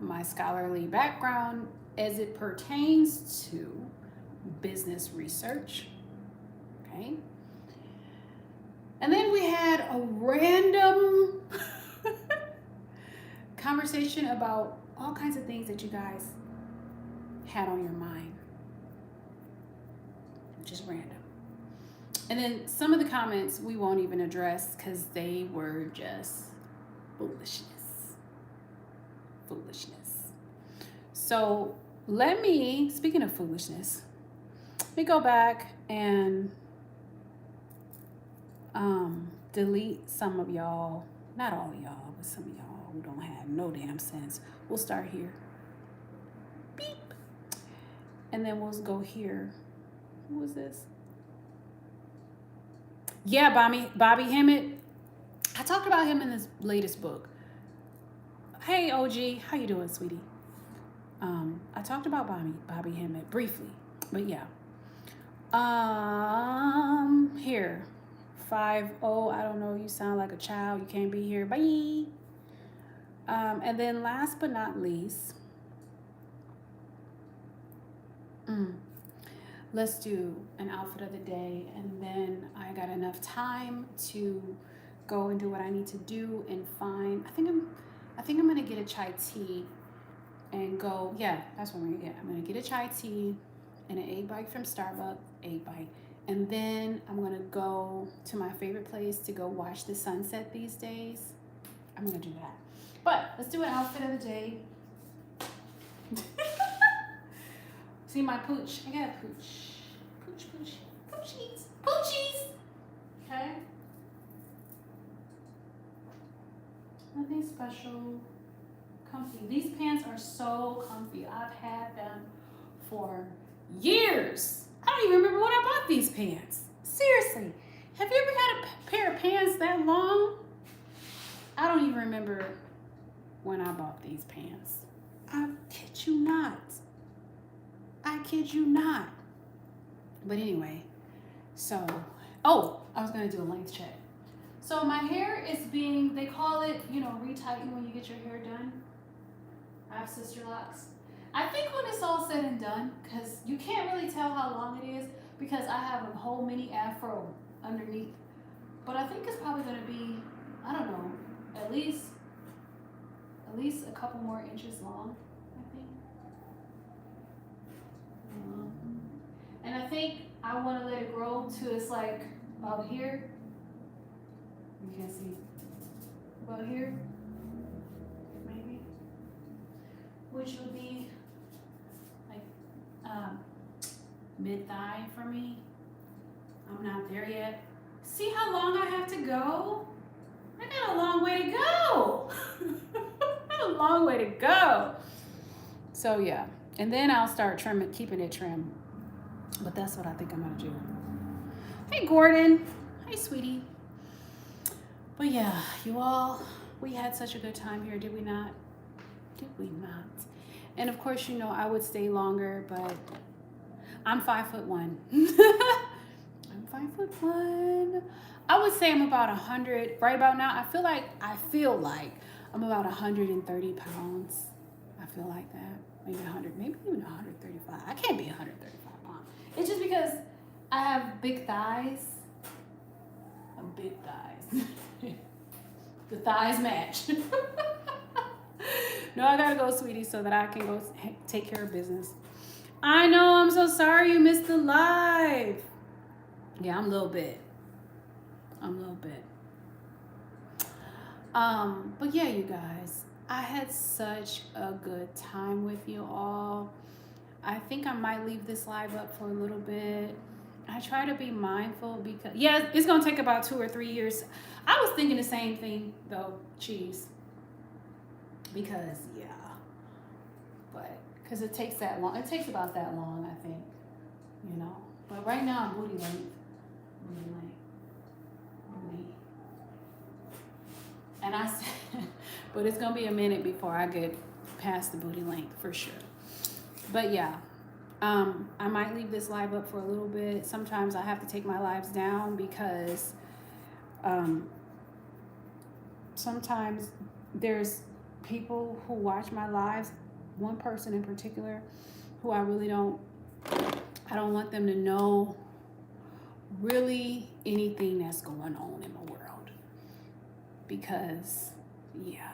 my scholarly background as it pertains to business research, okay? And then we had a random conversation about all kinds of things that you guys had on your mind. Just random. And then some of the comments we won't even address because they were just foolishness. So let me, speaking of foolishness, let me go back and delete some of y'all, not all of y'all, but some of y'all who don't have no damn sense. We'll start here. Beep. And then we'll go here. Who was this? Yeah, Bobby Hemmett. I talked about him in this latest book. Hey, OG, how you doing, sweetie? I talked about Bobby Hemmett briefly, but yeah. Here, 5-0. I don't know. You sound like a child. You can't be here. Bye. And then last but not least, let's do an outfit of the day, and then I got enough time to go and do what I need to do and find. I think I'm gonna get a chai tea and go. Yeah, that's what I'm gonna get. I'm gonna get a chai tea and an egg bite from Starbucks, egg bite, and then I'm gonna go to my favorite place to go watch the sunset these days. I'm gonna do that. But let's do an outfit of the day. See my pooch? I got a pooch. Poochies. Okay. Nothing special. Comfy. These pants are so comfy. I've had them for years. I don't even remember when I bought these pants. Seriously. Have you ever had a pair of pants that long? I don't even remember when I bought these pants. I kid you not. But anyway, so, I was going to do a length check. So my hair is being, they call it, retighten when you get your hair done. I have sister locks. I think when it's all said and done, because you can't really tell how long it is because I have a whole mini afro underneath. But I think it's probably going to be, I don't know, at least a couple more inches long, I think. And I think I want to let it grow to it's like about here. You can see about here, maybe, which would be like mid-thigh for me. I'm not there yet. See how long I have to go? I got a long way to go. A long way to go. So yeah, and then I'll start keeping it trim. But that's what I think I'm gonna do. Hey Gordon, hi sweetie. But yeah, you all, we had such a good time here, did we not? And of course, I would stay longer, but I'm 5'1". I'm 5'1". I would say I'm about 100 right about now. I feel like I'm about 130 pounds. I feel like that. Maybe 100, maybe even 135. I can't be 135 pounds. It's just because I have big thighs. Big thighs. The thighs match. No, I gotta go, sweetie, so that I can go take care of business. I know, I'm so sorry you missed the live. Yeah, I'm a little bit. But yeah, you guys, I had such a good time with you all. I think I might leave this live up for a little bit. I try to be mindful because, yeah, it's going to take about 2 or 3 years. I was thinking the same thing, though, cheese. Because, yeah. But, because it takes that long. It takes about that long, I think. You know. But right now, I'm booty length. And I said, but it's going to be a minute before I get past the booty length, for sure. But, yeah. I might leave this live up for a little bit. Sometimes I have to take my lives down because sometimes there's people who watch my lives, one person in particular, who I don't want them to know really anything that's going on in the world. Because, yeah.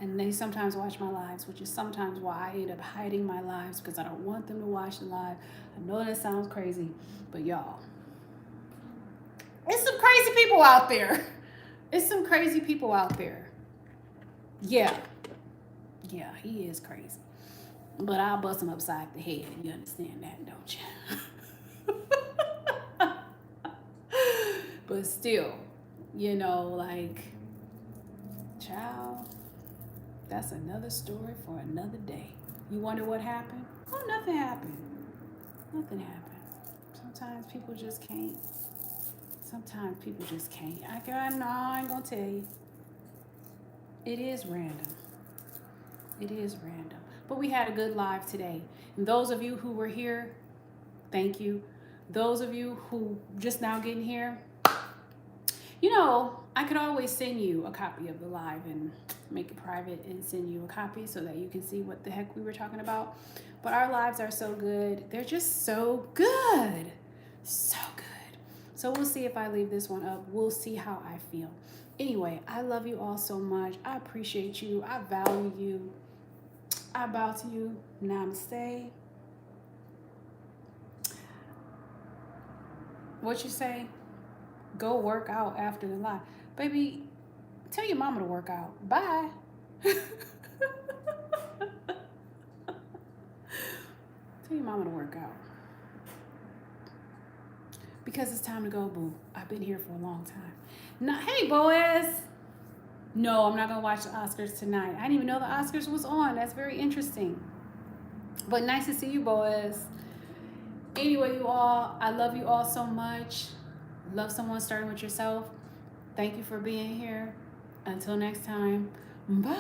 And they sometimes watch my lives, which is sometimes why I end up hiding my lives, because I don't want them to watch the live. I know that sounds crazy, but y'all, it's some crazy people out there. It's some crazy people out there. Yeah. Yeah, he is crazy. But I'll bust him upside the head. You understand that, don't you? But still, you know, like, child, that's another story for another day. You wonder what happened? Oh, nothing happened. Nothing happened. Sometimes people just can't. I ain't gonna tell you. It is random. But we had a good live today. And those of you who were here, thank you. Those of you who just now getting here, you know, I could always send you a copy of the live and make it private and send you a copy so that you can see what the heck we were talking about. But our lives are so good. They're just so good. So good. So we'll see if I leave this one up. We'll see how I feel. Anyway, I love you all so much. I appreciate you. I value you. I bow to you. Namaste. What you say? Go work out after the live. Baby, tell your mama to work out. Bye. Tell your mama to work out. Because it's time to go, boo. I've been here for a long time. Now, hey, Boaz. No, I'm not going to watch the Oscars tonight. I didn't even know the Oscars was on. That's very interesting. But nice to see you, Boaz. Anyway, you all, I love you all so much. Love someone starting with yourself. Thank you for being here. Until next time. Bye.